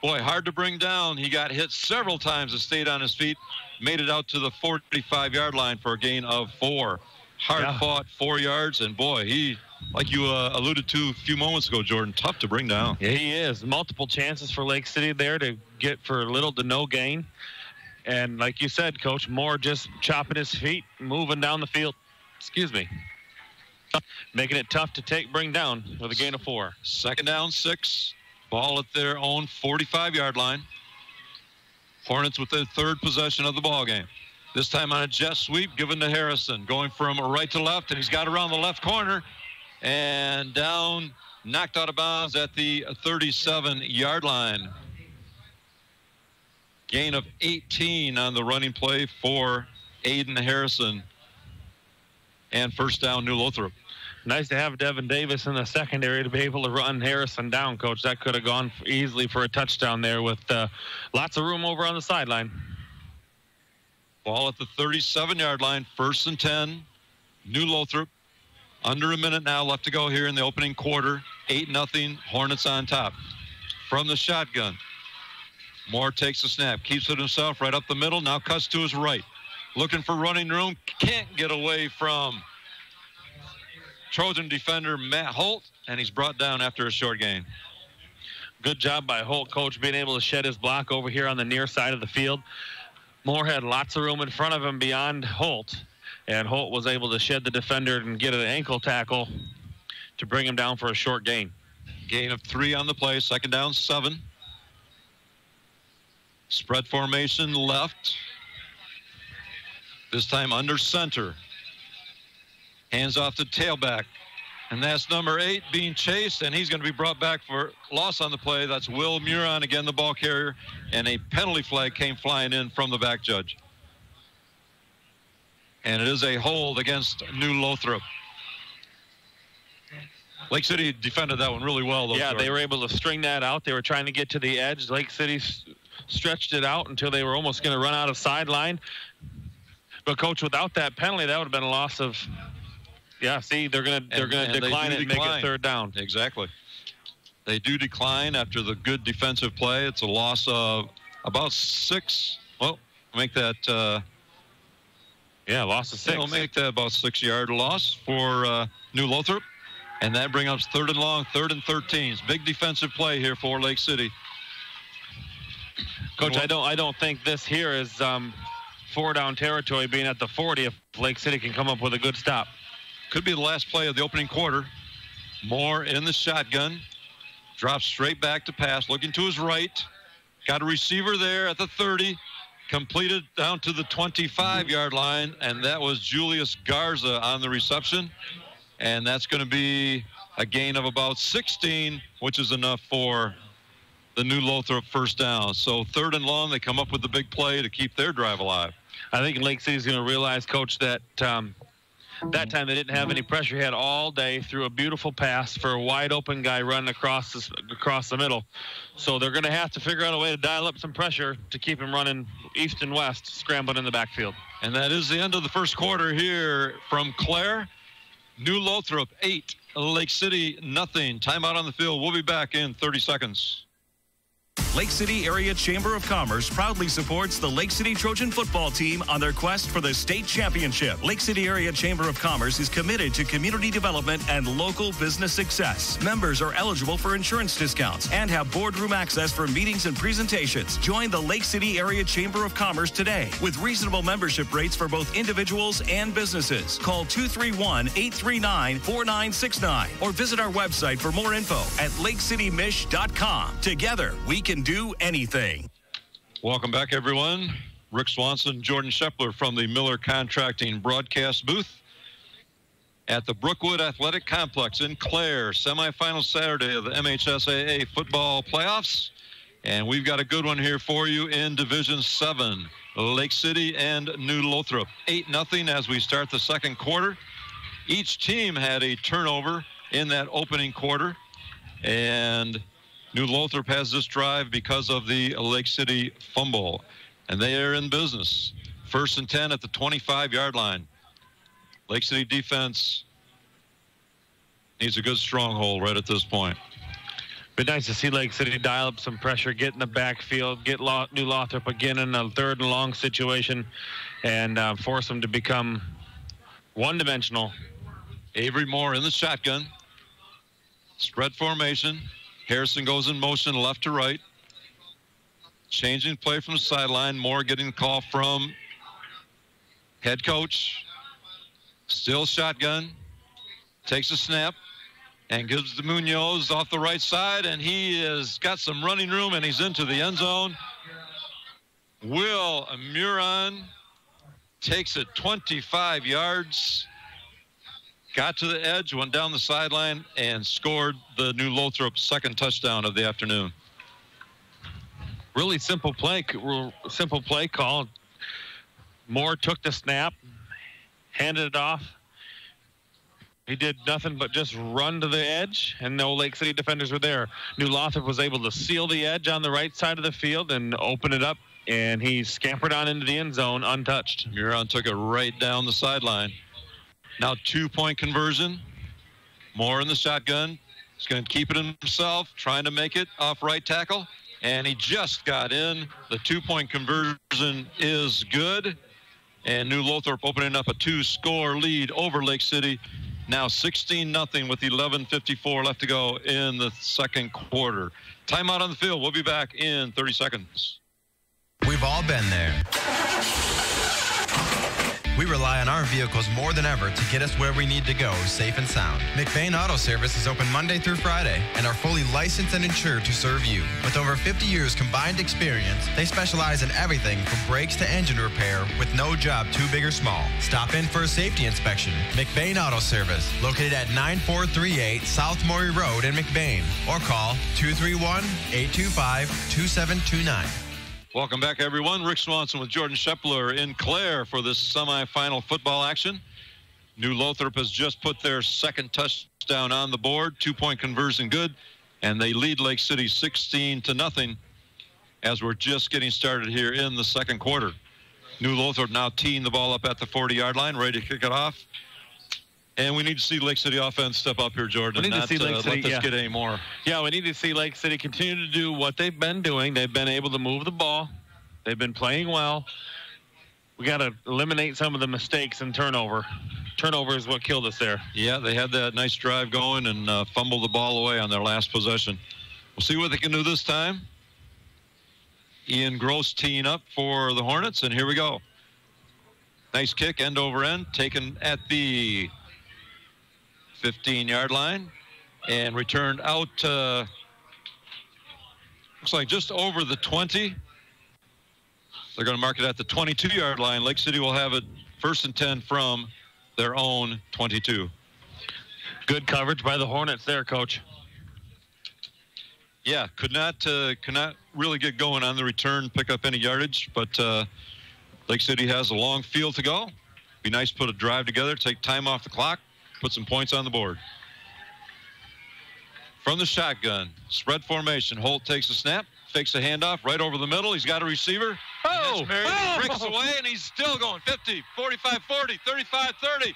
Boy, hard to bring down. He got hit several times and stayed on his feet. Made it out to the 45-yard line for a gain of 4. Hard fought 4 yards, and boy, he, like you alluded to a few moments ago, Jordan, tough to bring down. Yeah, he is. Multiple chances for Lake City there to get for little to no gain. And like you said, Coach, Moore just chopping his feet, moving down the field. Excuse me. Making it tough to bring down with a gain of 4. 2nd down, 6. Ball at their own 45-yard line. Hornets with their 3rd possession of the ball game. This time on a jet sweep given to Harrison. Going from right to left, and he's got around the left corner. And down, knocked out of bounds at the 37-yard line. Gain of 18 on the running play for Aiden Harrison. And 1st down, New Lothrop. Nice to have Devin Davis in the secondary to be able to run Harrison down, Coach. That could have gone easily for a touchdown there with lots of room over on the sideline. Ball at the 37-yard line, 1st and 10. New Lothrop. Under a minute now left to go here in the opening quarter. 8-0, Hornets on top. From the shotgun. Moore takes the snap, keeps it himself right up the middle, now cuts to his right. Looking for running room, can't get away from Trojan defender Matt Holt, and he's brought down after a short gain. Good job by Holt, Coach, being able to shed his block over here on the near side of the field. Moore had lots of room in front of him beyond Holt, and Holt was able to shed the defender and get an ankle tackle to bring him down for a short gain. Gain of 3 on the play, 2nd down, 7. Spread formation left. This time under center. Hands off to tailback. And that's number 8 being chased, and he's going to be brought back for loss on the play. That's Will Muron, again the ball carrier, and a penalty flag came flying in from the back judge. And it is a hold against New Lothrop. Lake City defended that one really well, though. Yeah, they were able to string that out. They were trying to get to the edge. Lake City stretched it out until they were almost going to run out of sideline. But, Coach, without that penalty, that would have been a loss of... Yeah, see, they're going to decline it and make it 3rd down. Exactly. They do decline after the good defensive play. It's a loss of about 6. Well, make that... loss of 6. We'll make that about 6-yard loss for New Lothrop. And that brings us 3rd and long, 3rd and 13. Big defensive play here for Lake City. Coach, I don't think this here is 4-down territory being at the 40 if Lake City can come up with a good stop. Could be the last play of the opening quarter. Moore in the shotgun. Drops straight back to pass, looking to his right. Got a receiver there at the 30. Completed down to the 25-yard line, and that was Julius Garza on the reception. And that's going to be a gain of about 16, which is enough for the New Lothrop 1st down. So 3rd and long, they come up with the big play to keep their drive alive. I think Lake City's going to realize, Coach, that That time they didn't have any pressure. He had all day, threw a beautiful pass for a wide open guy running across the middle. So they're going to have to figure out a way to dial up some pressure to keep him running east and west, scrambling in the backfield. And that is the end of the first quarter here from Clare. New Lothrop 8, Lake City nothing. Timeout on the field. We'll be back in 30 seconds. Lake City Area Chamber of Commerce proudly supports the Lake City Trojan football team on their quest for the state championship. Lake City Area Chamber of Commerce is committed to community development and local business success. Members are eligible for insurance discounts and have boardroom access for meetings and presentations. Join the Lake City Area Chamber of Commerce today with reasonable membership rates for both individuals and businesses. Call 231-839-4969 or visit our website for more info at lakecitymish.com. Together, we can do anything. Welcome back, everyone. Rick Swanson, Jordan Shepler from the Miller Contracting broadcast booth at the Brookwood Athletic Complex in Clare. Semifinal Saturday of the MHSAA football playoffs. And we've got a good one here for you in Division 7. Lake City and New Lothrop. 8-0 as we start the second quarter. Each team had a turnover in that opening quarter. And New Lothrop has this drive because of the Lake City fumble, and they are in business. 1st and 10 at the 25-yard line. Lake City defense needs a good stronghold right at this point. Be nice to see Lake City dial up some pressure, get in the backfield, get New Lothrop again in a 3rd and long situation, and force them to become one-dimensional. Avery Moore in the shotgun. Spread formation. Harrison goes in motion left to right. Changing play from the sideline. Moore getting the call from head coach. Still shotgun. Takes a snap and gives to Munoz off the right side, and he has got some running room, and he's into the end zone. Will Muron takes it 25 yards. Got to the edge, went down the sideline, and scored the New Lothrop second touchdown of the afternoon. Really simple play call. Moore took the snap, handed it off. He did nothing but just run to the edge, and no Lake City defenders were there. New Lothrop was able to seal the edge on the right side of the field and open it up, and he scampered on into the end zone untouched. Muron took it right down the sideline. Now 2-point conversion. Moore in the shotgun. He's going to keep it himself, trying to make it off right tackle. And he just got in. The 2-point conversion is good. And New Lothrop opening up a 2-score lead over Lake City. Now 16-0 with 11:54 left to go in the second quarter. Timeout on the field. We'll be back in 30 seconds. We've all been there. We rely on our vehicles more than ever to get us where we need to go, safe and sound. McBain Auto Service is open Monday through Friday and are fully licensed and insured to serve you. With over 50 years combined experience, they specialize in everything from brakes to engine repair with no job too big or small. Stop in for a safety inspection. McBain Auto Service, located at 9438 South Maury Road in McBain, or call 231-825-2729. Welcome back, everyone. Rick Swanson with Jordan Shepler in Clare for this semifinal football action. New Lothrop has just put their second touchdown on the board. 2-point conversion good, and they lead Lake City 16-0 as we're just getting started here in the second quarter. New Lothrop now teeing the ball up at the 40-yard line, ready to kick it off. And we need to see Lake City offense step up here, Jordan. We need to see Lake City, let this get any more. Yeah, we need to see Lake City continue to do what they've been doing. They've been able to move the ball. They've been playing well. We got to eliminate some of the mistakes and turnover. Turnover is what killed us there. Yeah, they had that nice drive going and fumbled the ball away on their last possession. We'll see what they can do this time. Ian Gross teeing up for the Hornets, and here we go. Nice kick, end over end, taken at the 15-yard line and returned out, looks like just over the 20. They're going to mark it at the 22-yard line. Lake City will have it 1st and 10 from their own 22. Good coverage by the Hornets there, Coach. Yeah, could not really get going on the return, pick up any yardage, but Lake City has a long field to go. Be nice to put a drive together, take time off the clock, put some points on the board. From the shotgun, spread formation. Holt takes a snap, fakes a handoff right over the middle. He's got a receiver. Oh! He breaks away, and he's still going. 50, 45, 40, 35, 30.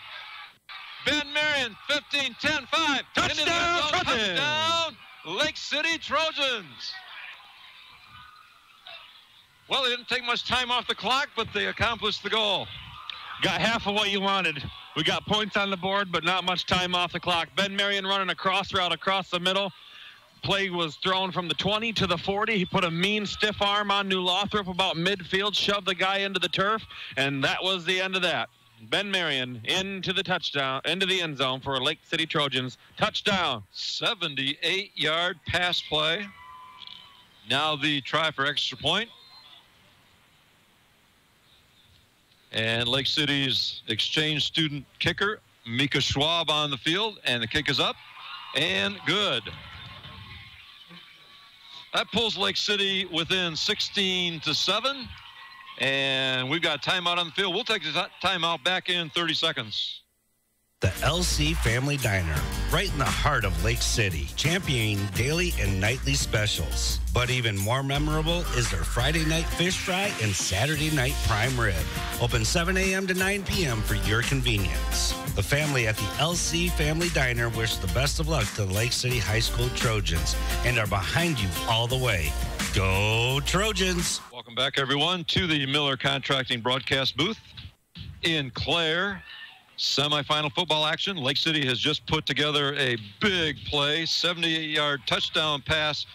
Ben Marion, 15, 10, 5. Touchdown, touchdown, Lake City Trojans. Well, they didn't take much time off the clock, but they accomplished the goal. Got half of what you wanted. We got points on the board, but not much time off the clock. Ben Marion running a cross route across the middle. Play was thrown from the 20 to the 40. He put a mean stiff arm on New Lothrop about midfield, shoved the guy into the turf, and that was the end of that. Ben Marion into the touchdown, into the end zone for Lake City Trojans. Touchdown. 78-yard pass play. Now the try for extra point. And Lake City's exchange student kicker, Mika Schwab, on the field, and the kick is up and good. That pulls Lake City within 16-7, and we've got timeout on the field. We'll take the timeout back in 30 seconds. The LC Family Diner, right in the heart of Lake City, championing daily and nightly specials. But even more memorable is their Friday night fish fry and Saturday night prime rib. Open 7 a.m. to 9 p.m. for your convenience. The family at the LC Family Diner wish the best of luck to the Lake City High School Trojans and are behind you all the way. Go Trojans! Welcome back, everyone, to the Miller Contracting broadcast booth in Clare. Semifinal football action. Lake City has just put together a big play, 78-yard touchdown pass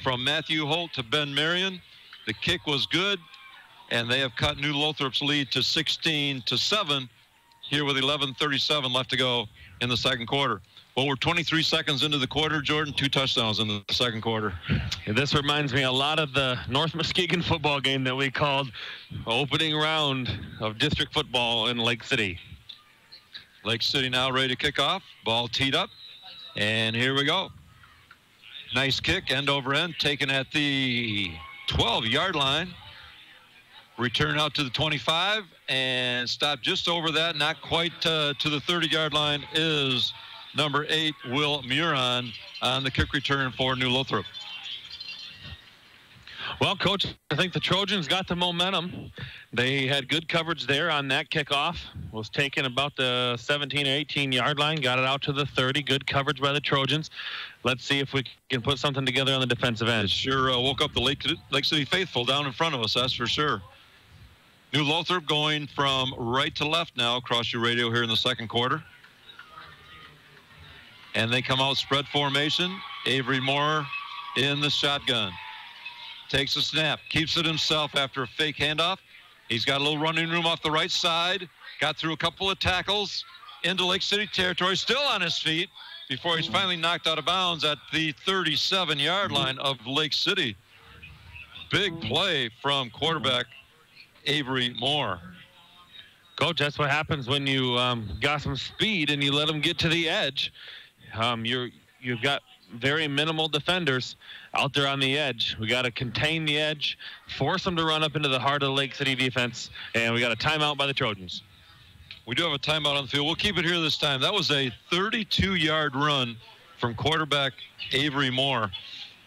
from Matthew Holt to Ben Marion. The kick was good, and they have cut New Lothrop's lead to 16-7 here with 11:37 left to go in the second quarter. Well, we're 23 seconds into the quarter, Jordan. 2 touchdowns in the second quarter. This reminds me a lot of the North Muskegon football game that we called opening round of district football in Lake City. Lake City now ready to kick off. Ball teed up, and here we go. Nice kick, end over end, taken at the 12-yard line. Return out to the 25, and stop just over that, not quite to the 30-yard line, is number 8, Will Muron, on the kick return for New Lothrop. Well, Coach, I think the Trojans got the momentum. They had good coverage there on that kickoff. Was taken about the 17 or 18-yard line, got it out to the 30. Good coverage by the Trojans. Let's see if we can put something together on the defensive end. It sure woke up the Lake City faithful down in front of us, that's for sure. New Lothrop going from right to left now across your radio here in the second quarter. And they come out spread formation. Avery Moore in the shotgun. Takes a snap, keeps it himself after a fake handoff. He's got a little running room off the right side. Got through a couple of tackles into Lake City territory, still on his feet before he's finally knocked out of bounds at the 37-yard line of Lake City. Big play from quarterback Avery Moore. Coach, that's what happens when you got some speed and you let them get to the edge. You've got very minimal defenders out there on the edge. We got to contain the edge, force them to run up into the heart of the Lake City defense, and we got a timeout by the Trojans. We do have a timeout on the field. We'll keep it here this time. That was a 32-yard run from quarterback Avery Moore.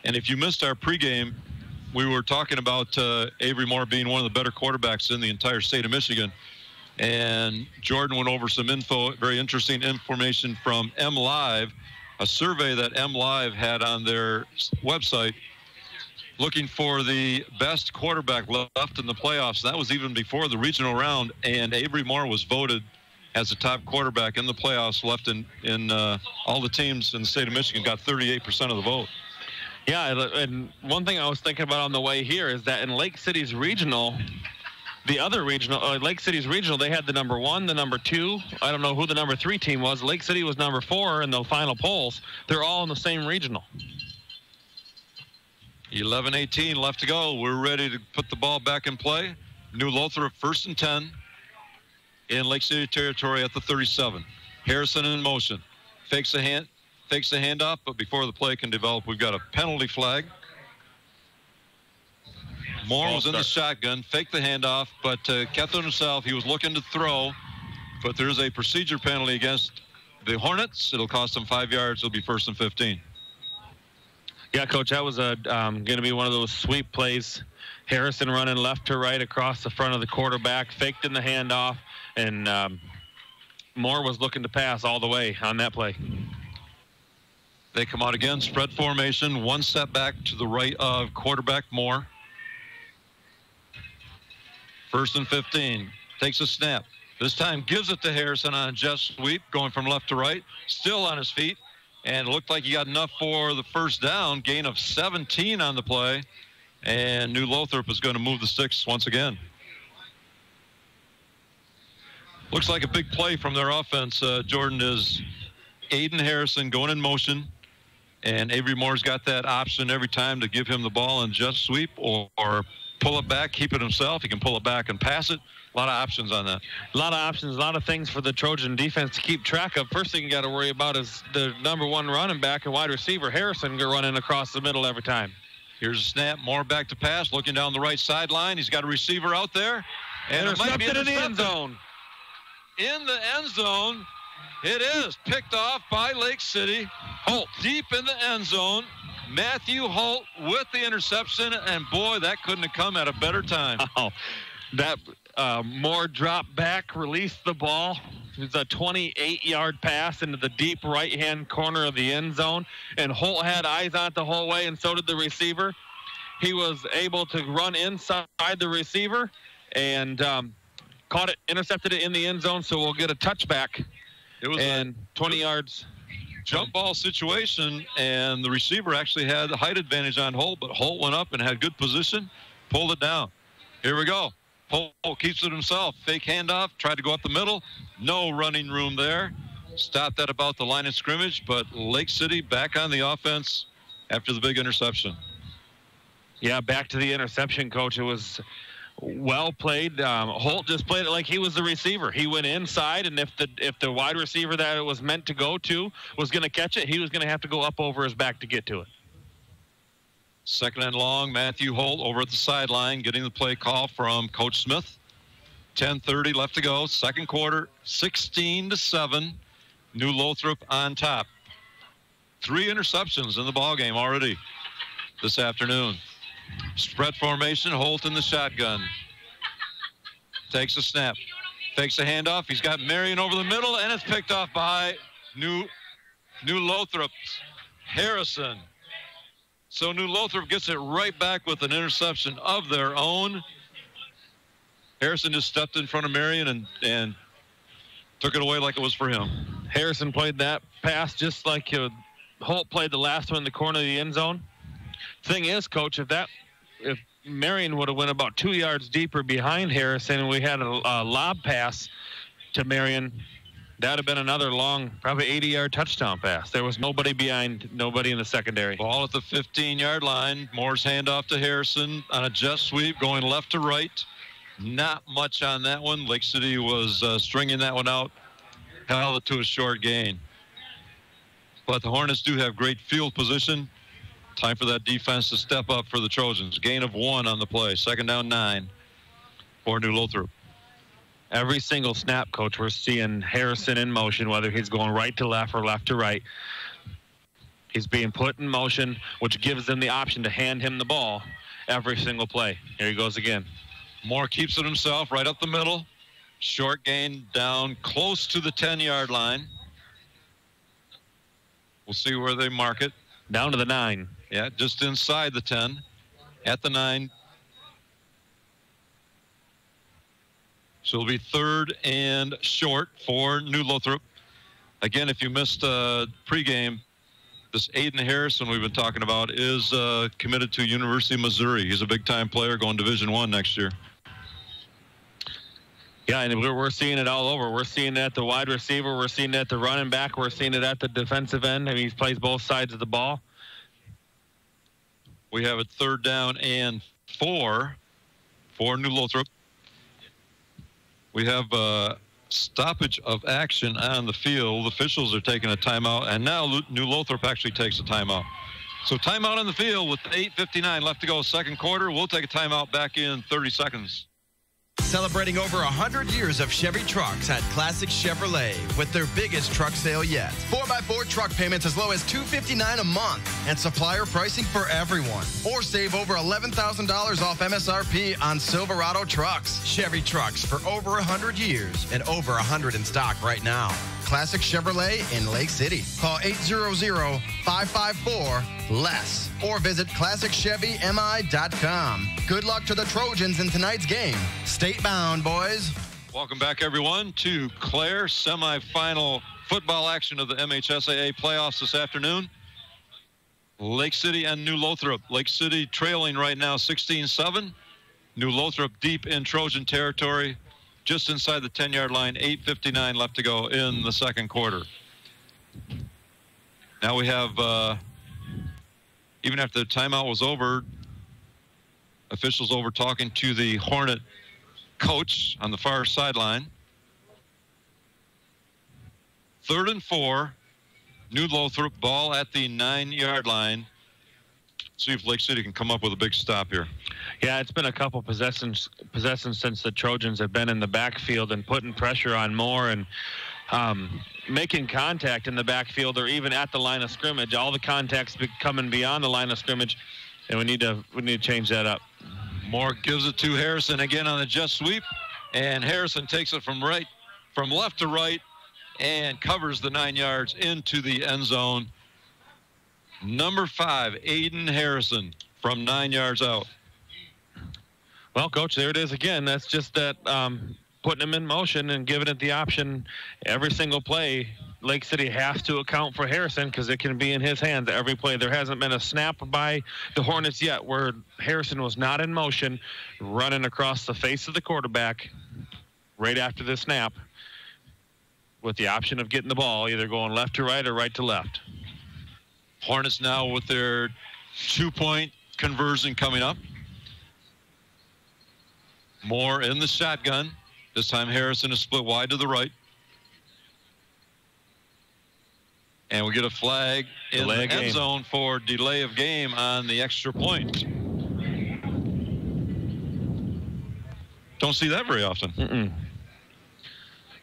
And if you missed our pregame, we were talking about Avery Moore being one of the better quarterbacks in the entire state of Michigan. And Jordan went over some info, very interesting information from MLive, a survey that MLive had on their website looking for the best quarterback left in the playoffs. That was even before the regional round, and Avery Moore was voted as the top quarterback in the playoffs left in all the teams in the state of Michigan, got 38% of the vote. Yeah, and one thing I was thinking about on the way here is that in Lake City's regional, the other regional, Lake City's regional, they had the number 1, the number 2. I don't know who the number 3 team was. Lake City was number 4 in the final polls. They're all in the same regional. 11:18 left to go. We're ready to put the ball back in play. New Lothrop 1st and 10 in Lake City territory at the 37. Harrison in motion. Fakes the handoff, but before the play can develop, we've got a penalty flag. Moore was in the shotgun, faked the handoff, but kept on himself. He was looking to throw, but there's a procedure penalty against the Hornets. It'll cost them 5 yards. It'll be 1st and 15. Yeah, Coach, that was going to be one of those sweep plays. Harrison running left to right across the front of the quarterback, faked in the handoff, and Moore was looking to pass all the way on that play. They come out again, spread formation, one step back to the right of quarterback Moore. 1st and 15. Takes a snap. This time gives it to Harrison on a jet sweep, going from left to right, still on his feet, and it looked like he got enough for the first down, gain of 17 on the play, and New Lothrop is going to move the sticks once again. Looks like a big play from their offense, Jordan, is Aiden Harrison going in motion, and Avery Moore's got that option every time to give him the ball and jet sweep or pull it back, keep it himself. He can pull it back and pass it. A lot of options on that. A lot of options, a lot of things for the Trojan defense to keep track of. First thing you got to worry about is the #1 running back and wide receiver, Harrison, running across the middle every time. Here's a snap. Moore back to pass, looking down the right sideline. He's got a receiver out there. And it might be in the end zone. In the end zone, it is picked off by Lake City. Holt deep in the end zone. Matthew Holt with the interception, and boy, that couldn't have come at a better time. Oh, that Moore dropped back, released the ball. It's a 28-yard pass into the deep right-hand corner of the end zone, and Holt had eyes on it the whole way, and so did the receiver. He was able to run inside the receiver and caught it, intercepted it in the end zone, so we'll get a touchback. It was and 20 yards. Jump ball situation, and the receiver actually had the height advantage on Holt, but Holt went up and had good position, pulled it down. Here we go. Holt keeps it himself. Fake handoff, tried to go up the middle. No running room there. Stopped at about the line of scrimmage, but Lake City back on the offense after the big interception. Yeah, back to the interception, Coach. It was well played. Holt just played it like he was the receiver. He went inside, and if the wide receiver that it was meant to go to was going to catch it, he was going to have to go up over his back to get to it. 2nd and long, Matthew Holt over at the sideline, getting the play call from Coach Smith. 10:30 left to go, second quarter, 16-7. New Lothrop on top. 3 interceptions in the ballgame already this afternoon. Spread formation, Holt in the shotgun. Takes a snap. Takes a handoff. He's got Marion over the middle, and it's picked off by New Lothrop's Harrison. So New Lothrop gets it right back with an interception of their own. Harrison just stepped in front of Marion and took it away like it was for him. Harrison played that pass just like Holt played the last one in the corner of the end zone. Thing is, Coach, if Marion would have went about 2 yards deeper behind Harrison and we had a lob pass to Marion, that would have been another long, probably 80-yard touchdown pass. There was nobody behind, nobody in the secondary. Ball at the 15-yard line. Moore's handoff to Harrison on a jet sweep going left to right. Not much on that one. Lake City was stringing that one out, held it to a short gain. But the Hornets do have great field position. Time for that defense to step up for the Trojans. Gain of 1 on the play. 2nd down 9 for New Lothrop. Every single snap, Coach, we're seeing Harrison in motion, whether he's going right to left or left to right. He's being put in motion, which gives them the option to hand him the ball every single play. Here he goes again. Moore keeps it himself right up the middle. Short gain down close to the 10-yard line. We'll see where they mark it. Down to the 9. Yeah, just inside the 10, at the 9. So it'll be 3rd and short for New Lothrop. Again, if you missed pregame, this Aiden Harrison we've been talking about is committed to University of Missouri. He's a big-time player going Division I next year. Yeah, and we're seeing it all over. We're seeing it at the wide receiver. We're seeing it at the running back. We're seeing it at the defensive end. I mean, he plays both sides of the ball. We have it 3rd down and 4 for New Lothrop. We have a stoppage of action on the field. Officials are taking a timeout, and now New Lothrop actually takes a timeout. So timeout on the field with 8:59 left to go, second quarter. We'll take a timeout back in 30 seconds. Celebrating over 100 years of Chevy trucks at Classic Chevrolet with their biggest truck sale yet. 4x4 truck payments as low as $259 a month and supplier pricing for everyone. Or save over $11,000 off MSRP on Silverado trucks. Chevy trucks for over 100 years and over 100 in stock right now. Classic Chevrolet in Lake City. Call 800-554-LESS or visit ClassicChevyMI.com. Good luck to the Trojans in tonight's game. State bound, boys. Welcome back, everyone, to Clare semifinal football action of the MHSAA playoffs this afternoon. Lake City and New Lothrop. Lake City trailing right now 16-7. New Lothrop deep in Trojan territory, just inside the 10-yard line, 8:59 left to go in the second quarter. Now we have, even after the timeout was over, officials over talking to the Hornet coach on the far sideline. 3rd and 4, New Lothrop, ball at the 9-yard line. See if Lake City can come up with a big stop here. Yeah, it's been a couple possessions since the Trojans have been in the backfield and putting pressure on Moore and making contact in the backfield or even at the line of scrimmage. All the contacts coming beyond the line of scrimmage, and we need to change that up. Moore gives it to Harrison again on the jet sweep, and Harrison takes it from left to right and covers the 9 yards into the end zone. Number 5, Aiden Harrison from 9 yards out. Well, Coach, there it is again. That's just that putting him in motion and giving it the option every single play. Lake City has to account for Harrison because it can be in his hands every play. There hasn't been a snap by the Hornets yet where Harrison was not in motion, running across the face of the quarterback right after the snap with the option of getting the ball, either going left to right or right to left. Hornets now with their 2-point conversion coming up. Moore in the shotgun. This time Harrison is split wide to the right. And we get a flag in the end zone for delay of game on the extra point. Don't see that very often.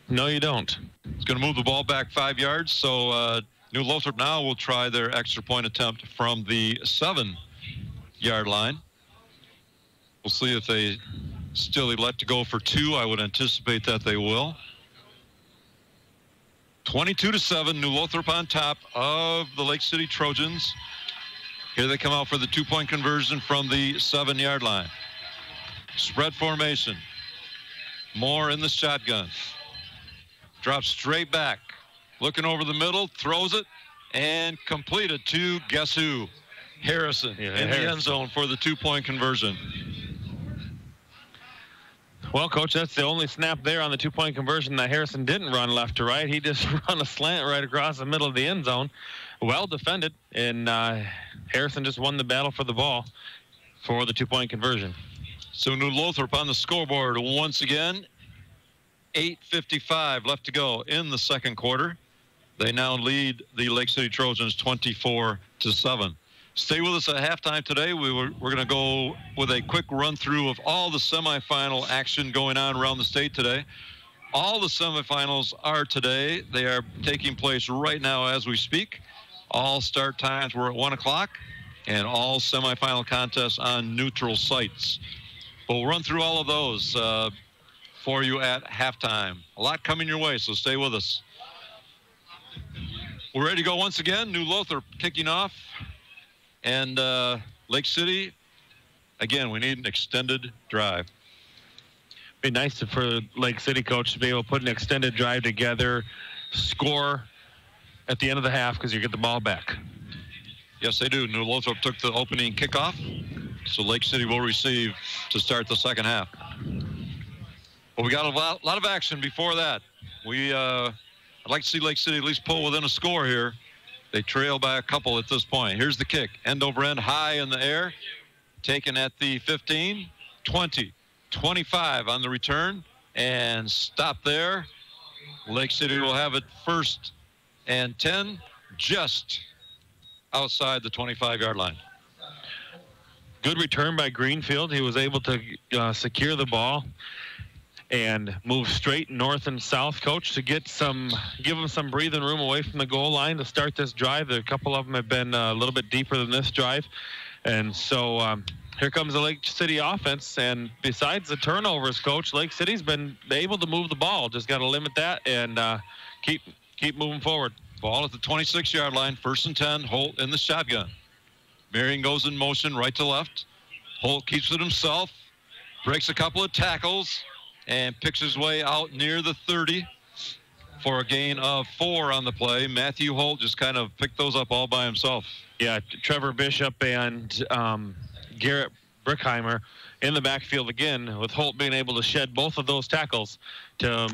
No, you don't. It's going to move the ball back 5 yards. So New Lothrop now will try their extra point attempt from the 7-yard line. We'll see if they still elect to go for 2. I would anticipate that they will. 22-7, New Lothrop on top of the Lake City Trojans. Here they come out for the 2-point conversion from the 7-yard line. Spread formation. Moore in the shotgun. Drops straight back. Looking over the middle, throws it, and completed to guess who? Harrison in the end zone for the 2-point conversion. Well, Coach, that's the only snap there on the 2-point conversion that Harrison didn't run left to right. He just run a slant right across the middle of the end zone. Well defended, and Harrison just won the battle for the ball for the 2-point conversion. So New Lothrop on the scoreboard once again. 8:55 left to go in the second quarter. They now lead the Lake City Trojans 24-7. Stay with us at halftime today. We're going to go with a quick run through of all the semifinal action going on around the state today. All the semifinals are today. They are taking place right now as we speak. All start times were at 1 o'clock, and all semifinal contests on neutral sites. We'll run through all of those for you at halftime. A lot coming your way, so stay with us. We're ready to go once again. New Lothrop kicking off. And Lake City, again, we need an extended drive. Be nice for Lake City, Coach, to be able to put an extended drive together, score at the end of the half because you get the ball back. Yes, they do. New Lothrop took the opening kickoff, so Lake City will receive to start the second half. Well, we got a lot of action before that. I'd like to see Lake City at least pull within a score here. They trail by a couple at this point. Here's the kick. End over end, high in the air. Taken at the 15, 20, 25 on the return. And stop there. Lake City will have it 1st and 10, just outside the 25-yard line. Good return by Greenfield. He was able to secure the ball. and move straight north and south, Coach, to give them some breathing room away from the goal line to start this drive. A couple of them have been a little bit deeper than this drive. And so here comes the Lake City offense. And besides the turnovers, Coach, Lake City's been able to move the ball. Just got to limit that and keep moving forward. Ball at the 26-yard line, 1st and 10, Holt in the shotgun. Marion goes in motion right to left. Holt keeps it himself, breaks a couple of tackles, and picks his way out near the 30 for a gain of 4 on the play. Matthew Holt just kind of picked those up all by himself. Yeah, Trevor Bishop and Garrett Brickheimer in the backfield again, with Holt being able to shed both of those tackles to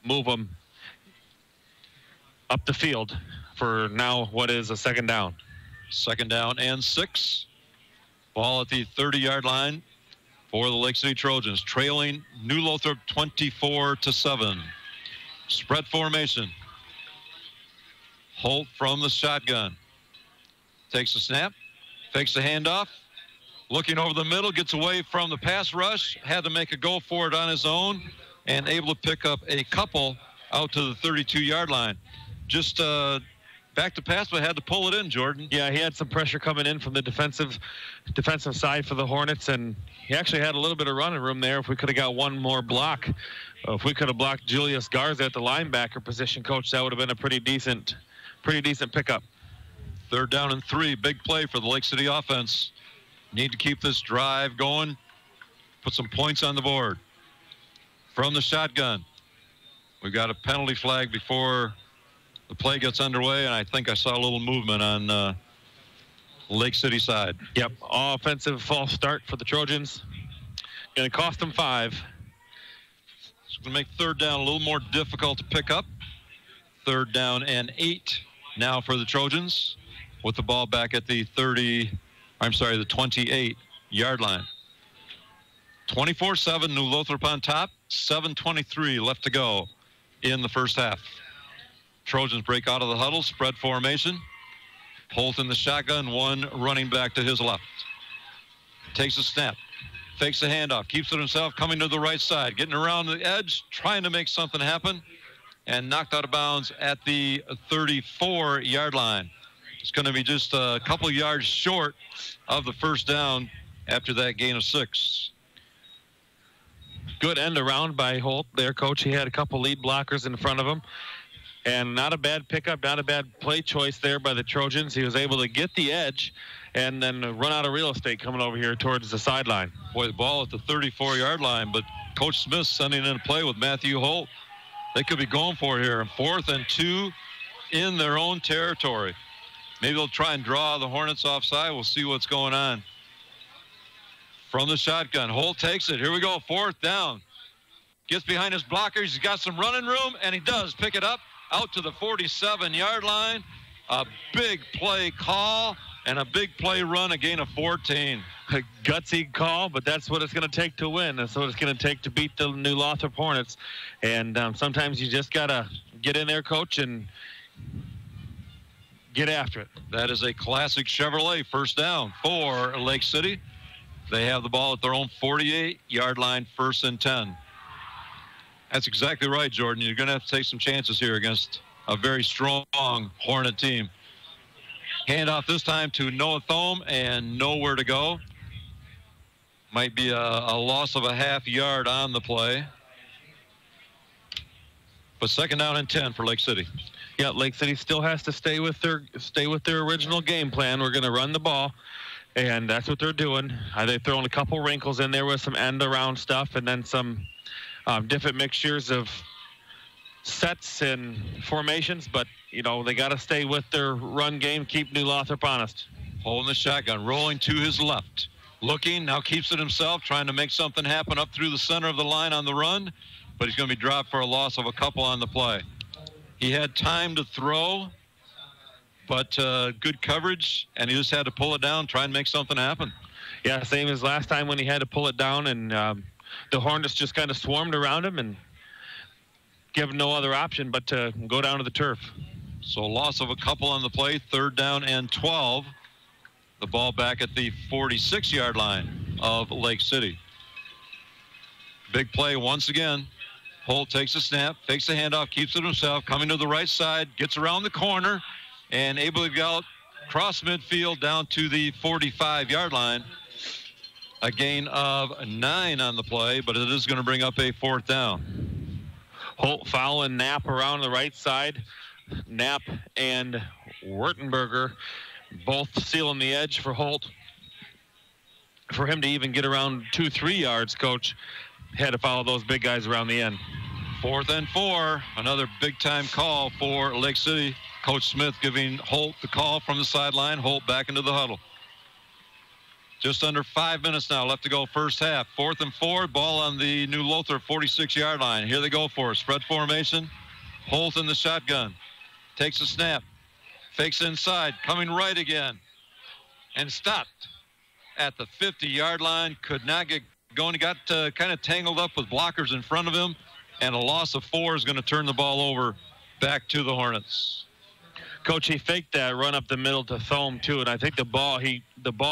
move them up the field for now what is a 2nd down. 2nd down and 6. Ball at the 30-yard line for the Lake City Trojans, trailing New Lothrop 24-7. Spread formation. Holt from the shotgun. Takes the snap, fakes the handoff, looking over the middle, gets away from the pass rush, had to make a go for it on his own, and able to pick up a couple out to the 32-yard line. Just back to pass, but had to pull it in, Jordan. Yeah, he had some pressure coming in from the defensive side for the Hornets, and he actually had a little bit of running room there. If we could have got one more block, if we could have blocked Julius Garza at the linebacker position, Coach, that would have been a pretty decent pickup. 3rd down and 3, big play for the Lake City offense. Need to keep this drive going, put some points on the board. From the shotgun, we've got a penalty flag before the play gets underway, and I think I saw a little movement on Lake City side. Yep, offensive false start for the Trojans. Going to cost them 5. It's going to make 3rd down a little more difficult to pick up. 3rd down and 8 now for the Trojans, with the ball back at the 28-yard line. 24-7, New Lothrop on top. 7:23 left to go in the first half. Trojans break out of the huddle, spread formation. Holt in the shotgun, one running back to his left. Takes a snap, fakes the handoff, keeps it himself, coming to the right side, getting around the edge, trying to make something happen, and knocked out of bounds at the 34-yard line. It's going to be just a couple yards short of the 1st down after that gain of 6. Good end around by Holt there, Coach. He had a couple lead blockers in front of him. And not a bad pickup, not a bad play choice there by the Trojans. He was able to get the edge and then run out of real estate coming over here towards the sideline. Boy, the ball at the 34-yard line, but Coach Smith sending in a play with Matthew Holt. They could be going for it here. 4th and 2 in their own territory. Maybe they'll try and draw the Hornets offside. We'll see what's going on. From the shotgun, Holt takes it. Here we go, 4th down. Gets behind his blockers. He's got some running room, and he does pick it up out to the 47-yard line. A big play call and a big play run, a gain of 14. A gutsy call, but that's what it's going to take to win. That's what it's going to take to beat the New Lothrop Hornets. And sometimes you just got to get in there, Coach, and get after it. That is a classic Chevrolet 1st down for Lake City. They have the ball at their own 48-yard line, 1st and 10. That's exactly right, Jordan. You're going to have to take some chances here against a very strong Hornet team. Handoff this time to Noah Thome, and nowhere to go. Might be a loss of a half yard on the play. But 2nd down and 10 for Lake City. Yeah, Lake City still has to stay with their original game plan. We're going to run the ball, and that's what they're doing. They've thrown a couple wrinkles in there with some end around stuff, and then some different mixtures of sets and formations, but they got to stay with their run game, keep New Lothrop honest. Holding the shotgun, rolling to his left, looking, now keeps it himself, trying to make something happen up through the center of the line on the run, but he's going to be dropped for a loss of a couple on the play. He had time to throw, but good coverage, and he just had to pull it down, try and make something happen. Yeah, same as last time when he had to pull it down, and the Hornets just kind of swarmed around him and give him no other option but to go down to the turf. So loss of a couple on the play, 3rd down and 12. The ball back at the 46-yard line of Lake City. Big play once again Holt takes a snap, fakes the handoff, keeps it himself, coming to the right side, gets around the corner, and able to go out cross midfield down to the 45-yard line. A gain of 9 on the play, but it is going to bring up a 4th down. Holt following Knapp around the right side. Knapp and Wurtenberger both sealing the edge for Holt. For him to even get around 2-3 yards, Coach had to follow those big guys around the end. 4th and 4, another big-time call for Lake City. Coach Smith giving Holt the call from the sideline. Holt back into the huddle. Just under 5 minutes now left to go first half. 4th and 4, ball on the New Lothrop 46-yard line. Here they go for it. Spread formation. Holt in the shotgun. Takes a snap. Fakes inside. Coming right again. And stopped at the 50-yard line. Could not get going. He got kind of tangled up with blockers in front of him. And a loss of 4 is going to turn the ball over back to the Hornets. Coach, he faked that run up the middle to Thome too, and I think the ball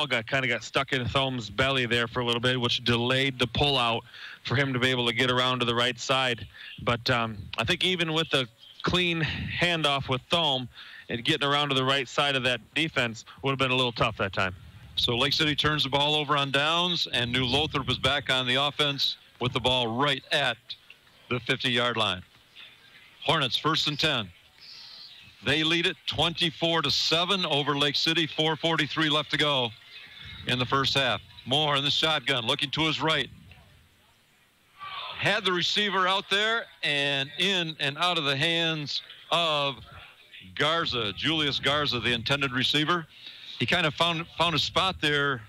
got stuck in Thome's belly there for a little bit, which delayed the pullout for him to be able to get around to the right side. But I think even with the clean handoff with Thome and getting around to the right side of that defense would have been a little tough that time. So Lake City turns the ball over on downs, and New Lothrop is back on the offense with the ball right at the 50-yard line. Hornets 1st and 10. They lead it 24-7 over Lake City. 4:43 left to go in the first half. Moore in the shotgun, looking to his right. Had the receiver out there and in and out of the hands of Garza, Julius Garza, the intended receiver. He kind of found a spot there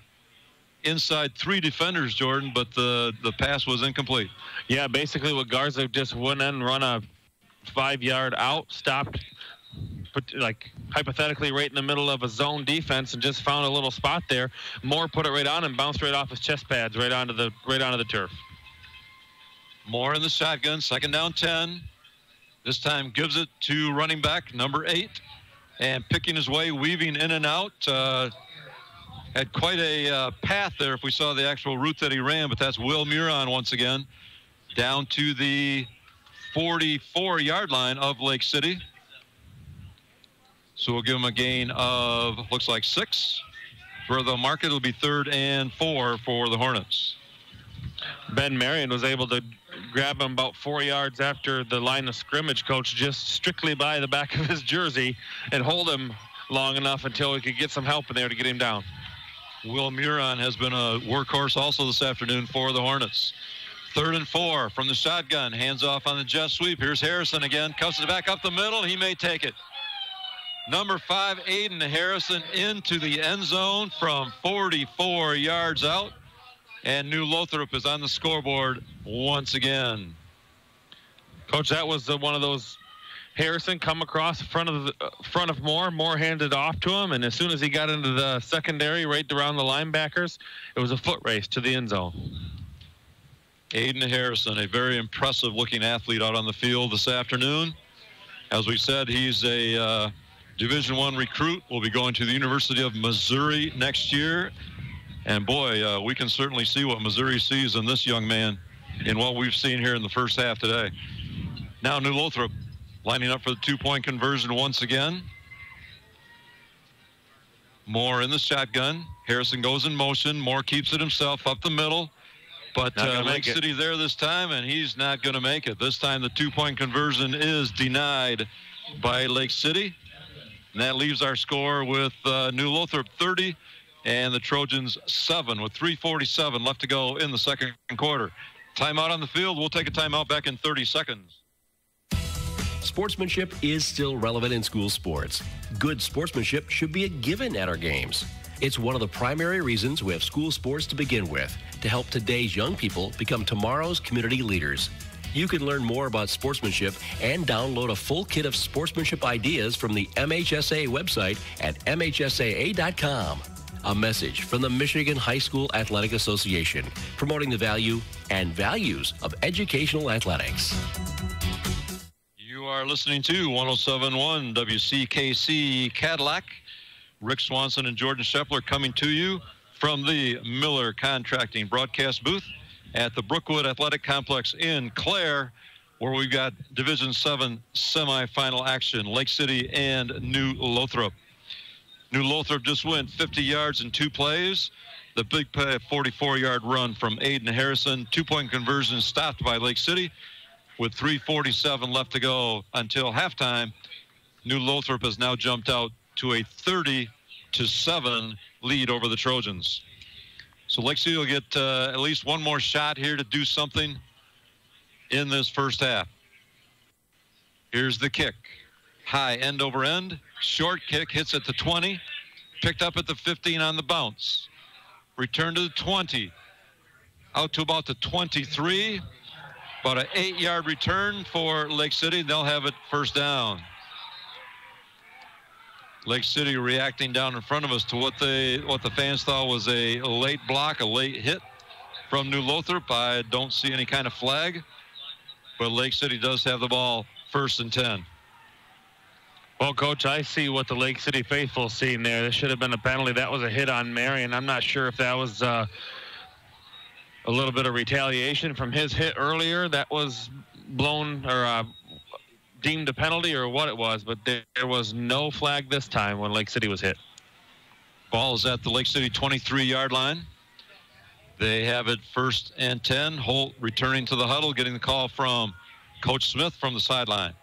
inside 3 defenders, Jordan, but the pass was incomplete. Yeah, basically what Garza just went in and run a 5-yard out, stopped, put like hypothetically right in the middle of a zone defense and just found a little spot there. Moore put it right on and bounced right off his chest pads right onto the turf. Moore in the shotgun, 2nd down 10. This time gives it to running back number 8, and picking his way, weaving in and out. Had quite a path there if we saw the actual route that he ran, but that's Will Muron once again down to the 44-yard line of Lake City. So we'll give him a gain of, looks like 6. For the market, it'll be 3rd and 4 for the Hornets. Ben Marion was able to grab him about 4 yards after the line of scrimmage, Coach, just strictly by the back of his jersey and hold him long enough until we could get some help in there to get him down. Will Muron has been a workhorse also this afternoon for the Hornets. 3rd and 4 from the shotgun. Hands off on the jet sweep. Here's Harrison again. Cuts it back up the middle. He may take it. Number 5, Aiden Harrison into the end zone from 44 yards out. And New Lothrop is on the scoreboard once again. Coach, that was one of those. Harrison come across front of Moore. Moore handed off to him, and as soon as he got into the secondary right around the linebackers, it was a foot race to the end zone. Aiden Harrison, a very impressive-looking athlete out on the field this afternoon. As we said, he's a Division I recruit. Will be going to the University of Missouri next year. And, boy, we can certainly see what Missouri sees in this young man in what we've seen here in the first half today. Now New Lothrop lining up for the 2-point conversion once again. Moore in the shotgun. Harrison goes in motion. Moore keeps it himself up the middle. But Lake City there this time, and he's not going to make it. This time the 2-point conversion is denied by Lake City. And that leaves our score with New Lothrop 30 and the Trojans 7 with 3:47 left to go in the second quarter. Timeout on the field. We'll take a timeout back in 30 seconds. Sportsmanship is still relevant in school sports. Good sportsmanship should be a given at our games. It's one of the primary reasons we have school sports to begin with, to help today's young people become tomorrow's community leaders. You can learn more about sportsmanship and download a full kit of sportsmanship ideas from the MHSA website at MHSAA.com. A message from the Michigan High School Athletic Association, promoting the value and values of educational athletics. You are listening to 107.1 WCKC Cadillac. Rick Swanson and Jordan Scheffler coming to you from the Miller Contracting broadcast booth at the Brookwood Athletic Complex in Clare. where we've got Division 7 semifinal action, Lake City and New Lothrop. New Lothrop just went 50 yards in 2 plays. The big play, 44-yard run from Aiden Harrison. 2-point conversion stopped by Lake City with 3:47 left to go until halftime. New Lothrop has now jumped out to a 30-7 lead over the Trojans. So Lake City will get at least one more shot here to do something in this first half. Here's the kick. High, end over end. Short kick, hits at the 20. Picked up at the 15 on the bounce. Return to the 20. Out to about the 23. About an 8-yard return for Lake City. They'll have it first down. Lake City reacting down in front of us to what the fans thought was a late block, a late hit from New Lothrop. I don't see any kind of flag, but Lake City does have the ball, 1st and 10. Well, Coach, I see what the Lake City faithful seen there. This should have been a penalty. That was a hit on Marion. I'm not sure if that was a little bit of retaliation from his hit earlier that was blown or deemed a penalty or what it was, but there was no flag this time when Lake City was hit. Ball is at the Lake City 23-yard line. They have it 1st and 10. Holt returning to the huddle, getting the call from Coach Smith from the sideline.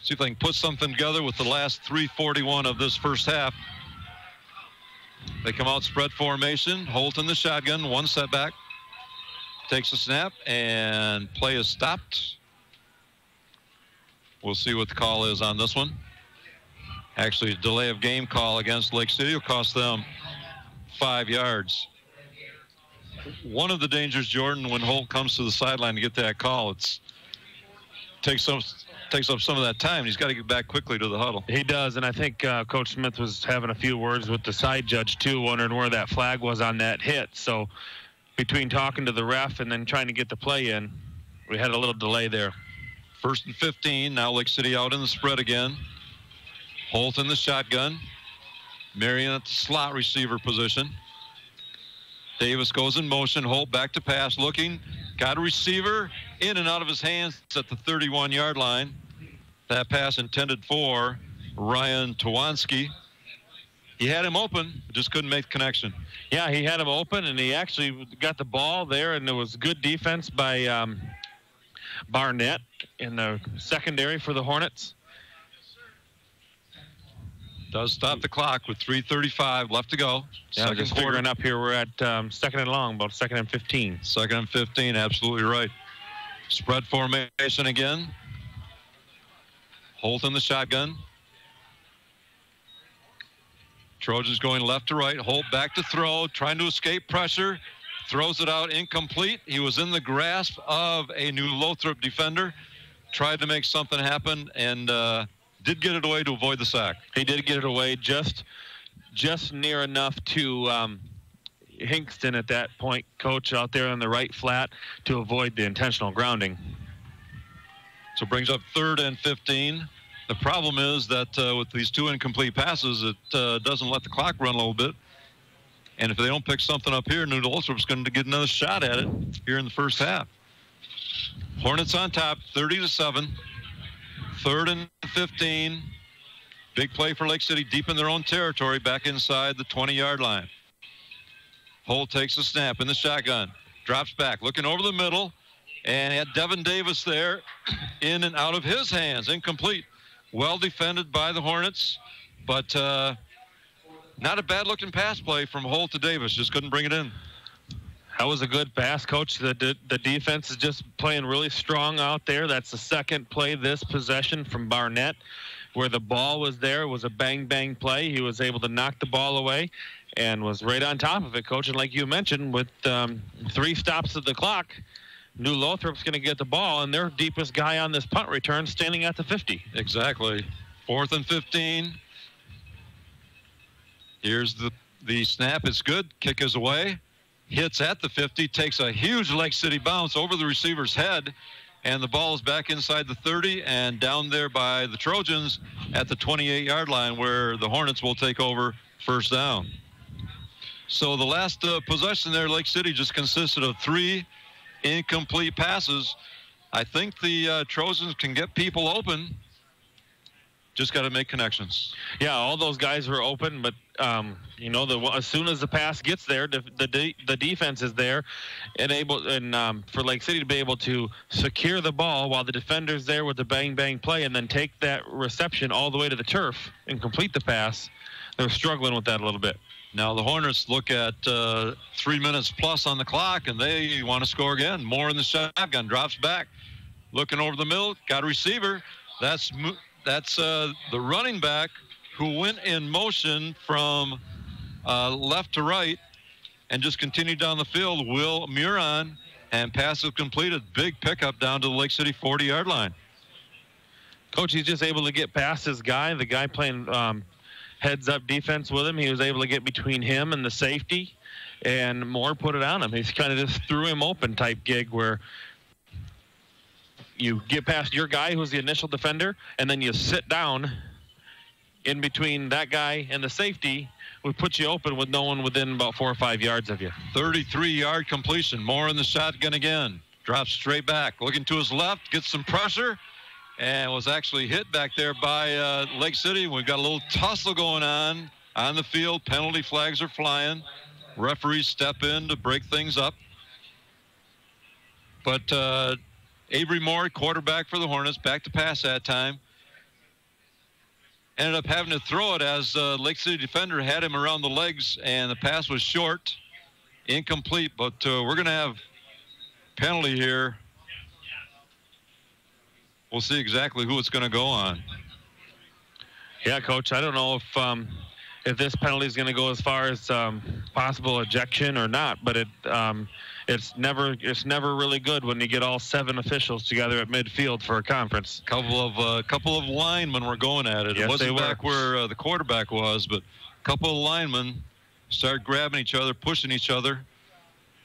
See if I can put something together with the last 3:41 of this first half. They come out spread formation. Holt in the shotgun, 1 setback. Takes a snap, and play is stopped. We'll see what the call is on this one. Actually, a delay of game call against Lake City will cost them 5 yards. One of the dangers, Jordan, when Holt comes to the sideline to get that call, it takes up some of that time. He's got to get back quickly to the huddle. He does, and I think Coach Smith was having a few words with the side judge, too, wondering where that flag was on that hit. So between talking to the ref and then trying to get the play in, we had a little delay there. 1st and 15. Now Lake City out in the spread again. Holt in the shotgun. Marion at the slot receiver position. Davis goes in motion. Holt back to pass, looking. Got a receiver in and out of his hands at the 31-yard line. That pass intended for Ryan Tawanski. He had him open, just couldn't make the connection. Yeah, he had him open, and he actually got the ball there, and there was good defense by Barnett in the secondary for the Hornets. Does stop the clock with 3:35 left to go. Yeah, just figuring up here, we're at 2nd and long, about 2nd and 15. 2nd and 15, absolutely right. Spread formation again. Holt in the shotgun. Trojans going left to right. Holt back to throw, trying to escape pressure. Throws it out, incomplete. He was in the grasp of a New Lothrop defender. Tried to make something happen, and did get it away to avoid the sack. He did get it away just near enough to Hinkston at that point, Coach, out there on the right flat to avoid the intentional grounding. So brings up 3rd and 15. The problem is that with these 2 incomplete passes, it doesn't let the clock run a little bit. And if they don't pick something up here, New Lothrop's going to get another shot at it here in the first half. Hornets on top, 30-7. 3rd and 15. Big play for Lake City, deep in their own territory, back inside the 20-yard line. Holt takes a snap in the shotgun, drops back, looking over the middle, and had Devin Davis there, in and out of his hands, incomplete. Well defended by the Hornets, but not a bad-looking pass play from Holt to Davis, just couldn't bring it in. That was a good pass, Coach. The defense is just playing really strong out there. That's the 2nd play this possession from Barnett, where the ball was there. It was a bang-bang play. He was able to knock the ball away and was right on top of it, Coach. And like you mentioned, with 3 stops of the clock, New Lothrop's going to get the ball, and their deepest guy on this punt return standing at the 50. Exactly. 4th and 15. Here's the snap. It's good. Kick is away. Hits at the 50, takes a huge Lake City bounce over the receiver's head, and the ball is back inside the 30 and down there by the Trojans at the 28-yard line, where the Hornets will take over first down. So the last possession there, Lake City, just consisted of 3 incomplete passes I think the Trojans can get people open. Just got to make connections. Yeah, all those guys were open, but as soon as the pass gets there, the defense is there, and for Lake City to be able to secure the ball while the defender's there with the bang play, and then take that reception all the way to the turf and complete the pass. They're struggling with that a little bit. Now the Hornets look at 3 minutes plus on the clock, and they want to score again. Moore in the shotgun, drops back, looking over the middle, got a receiver. That's the running back who went in motion from left to right and just continued down the field, Will Muron, and pass is completed. Big pickup down to the Lake City 40-yard line. Coach, he's just able to get past his guy. The guy playing heads-up defense with him, he was able to get between him and the safety, and Moore put it on him. He's kind of just threw him open type gig where you get past your guy who's the initial defender, and then you sit down in between that guy and the safety, would put you open with no one within about 4 or 5 yards of you. 33-yard completion. Moore in the shotgun again. Drops straight back. Looking to his left. Gets some pressure. And was actually hit back there by Lake City. We've got a little tussle going on the field. Penalty flags are flying. Referees step in to break things up. But Avery Moore, quarterback for the Hornets, back to pass that time. Ended up having to throw it as Lake City defender had him around the legs, and the pass was short, incomplete. But we're going to have penalty here. We'll see exactly who it's going to go on. Yeah, Coach, I don't know if this penalty is going to go as far as possible ejection or not, but it's never really good when you get all 7 officials together at midfield for a conference. Couple of linemen were going at it. Yes, it wasn't back where the quarterback was, but a couple of linemen started grabbing each other, pushing each other,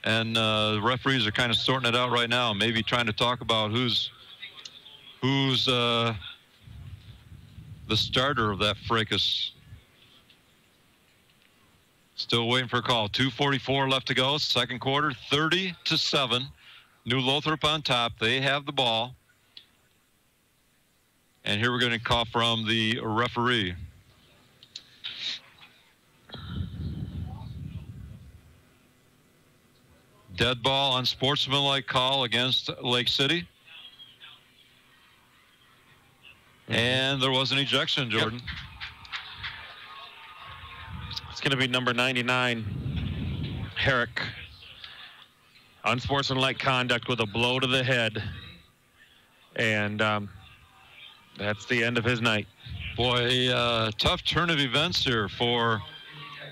and the referees are kind of sorting it out right now, maybe trying to talk about who's the starter of that fracas. Still waiting for a call. 2:44 left to go. Second quarter, 30-7. New Lothrop on top. They have the ball. And here we're going to call from the referee. Dead ball, unsportsmanlike call against Lake City. And there was an ejection, Jordan. Yep. It's going to be number 99, Herrick. Unsportsmanlike conduct with a blow to the head. And that's the end of his night. Boy, tough turn of events here for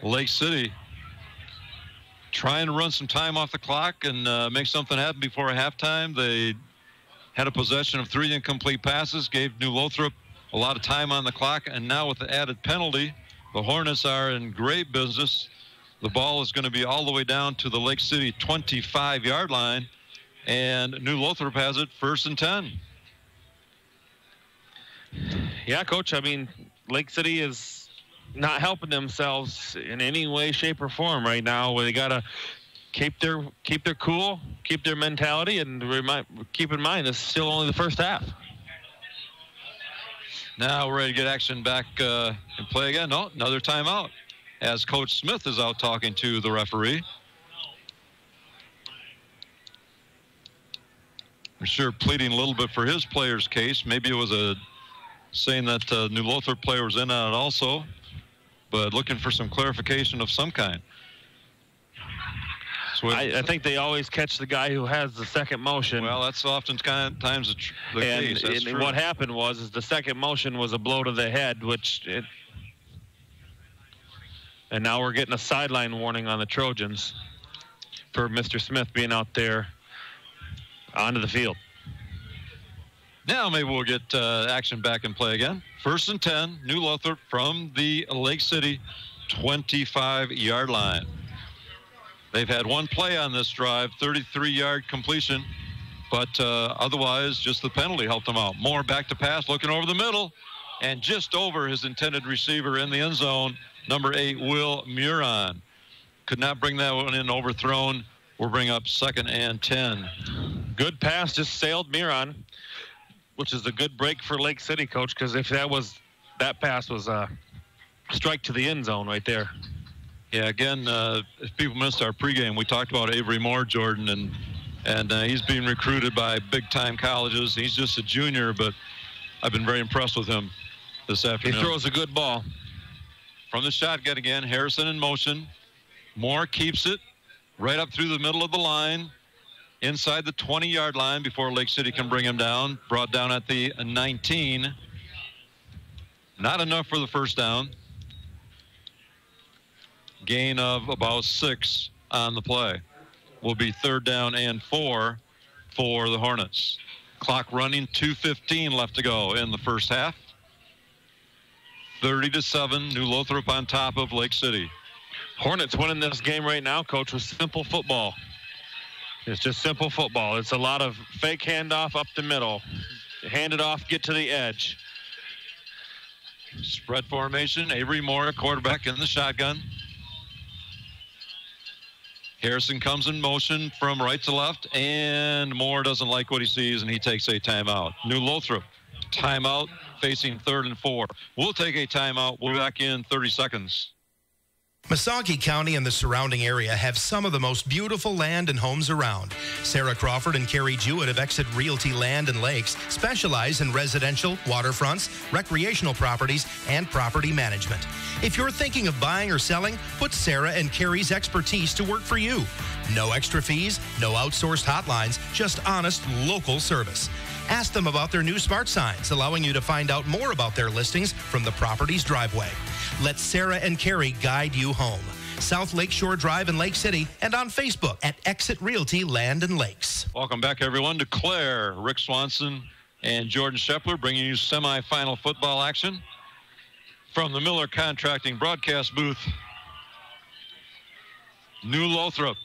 Lake City. Trying to run some time off the clock and make something happen before halftime. They had a possession of 3 incomplete passes, gave New Lothrop a lot of time on the clock, and now with the added penalty, the Hornets are in great business. The ball is going to be all the way down to the Lake City 25-yard line, and New Lothrop has it 1st and 10. Yeah, Coach, I mean, Lake City is not helping themselves in any way, shape, or form right now. They got to keep their cool, keep their mentality, and keep in mind this is still only the first half. Now we're ready to get action back and play again. No, another timeout as Coach Smith is out talking to the referee. I'm sure pleading a little bit for his player's case. Maybe it was saying that New Lothrop player was in on it also, but looking for some clarification of some kind. I think they always catch the guy who has the second motion. Well, that's oftentimes the case. And what happened was the second motion was a blow to the head, and now we're getting a sideline warning on the Trojans for Mr. Smith being out there onto the field. Now maybe we'll get action back in play again. 1st and 10, New Lothrop from the Lake City 25-yard line. They've had one play on this drive, 33-yard completion, but otherwise just the penalty helped them out. Moore back to pass, looking over the middle, and just over his intended receiver in the end zone, number 8, Will Muron. Could not bring that one in, overthrown. We'll bring up 2nd and 10. Good pass, just sailed Miron, which is a good break for Lake City, Coach, because if that pass was a strike to the end zone right there. Yeah, again, if people missed our pregame, we talked about Avery Moore, Jordan, and he's being recruited by big-time colleges. He's just a junior, but I've been very impressed with him this afternoon. He throws a good ball. From the shotgun again, Harrison in motion. Moore keeps it right up through the middle of the line, inside the 20-yard line before Lake City can bring him down. Brought down at the 19. Not enough for the first down. Gain of about 6 on the play. Will be 3rd down and 4 for the Hornets. Clock running, 2:15 left to go in the first half. 30-7, New Lothrop on top of Lake City. Hornets winning this game right now, Coach, with simple football. It's just simple football. It's a lot of fake handoff up the middle. Hand it off, get to the edge. Spread formation, Avery Moore, quarterback in the shotgun. Harrison comes in motion from right to left, and Moore doesn't like what he sees, and he takes a timeout. New Lothrop, timeout, facing 3rd and 4. We'll take a timeout. We'll be back in 30 seconds. Missaukee County and the surrounding area have some of the most beautiful land and homes around. Sarah Crawford and Carrie Jewett of Exit Realty Land and Lakes specialize in residential, waterfronts, recreational properties, and property management. If you're thinking of buying or selling, put Sarah and Carrie's expertise to work for you. No extra fees, no outsourced hotlines, just honest local service. Ask them about their new smart signs, allowing you to find out more about their listings from the property's driveway. Let Sarah and Carrie guide you home. South Lakeshore Drive in Lake City and on Facebook at Exit Realty Land and Lakes. Welcome back, everyone, to Claire. Rick Swanson and Jordan Shepler bringing you semifinal football action from the Miller Contracting broadcast booth. New Lothrop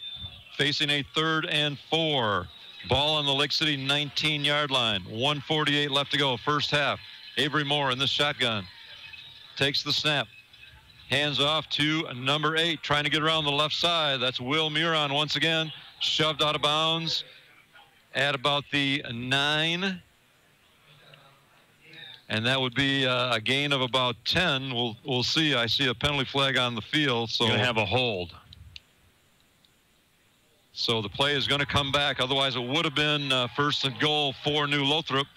facing a 3rd and 4. Ball on the Lake City 19-yard line. 1:48 left to go, first half. Avery Moore in the shotgun. Takes the snap. Hands off to number 8, trying to get around the left side. That's Will Muron once again. Shoved out of bounds at about the 9. And that would be a gain of about 10. We'll see. I see a penalty flag on the field. So going to have a hold. So the play is going to come back. Otherwise, it would have been 1st and goal for New Lothrop.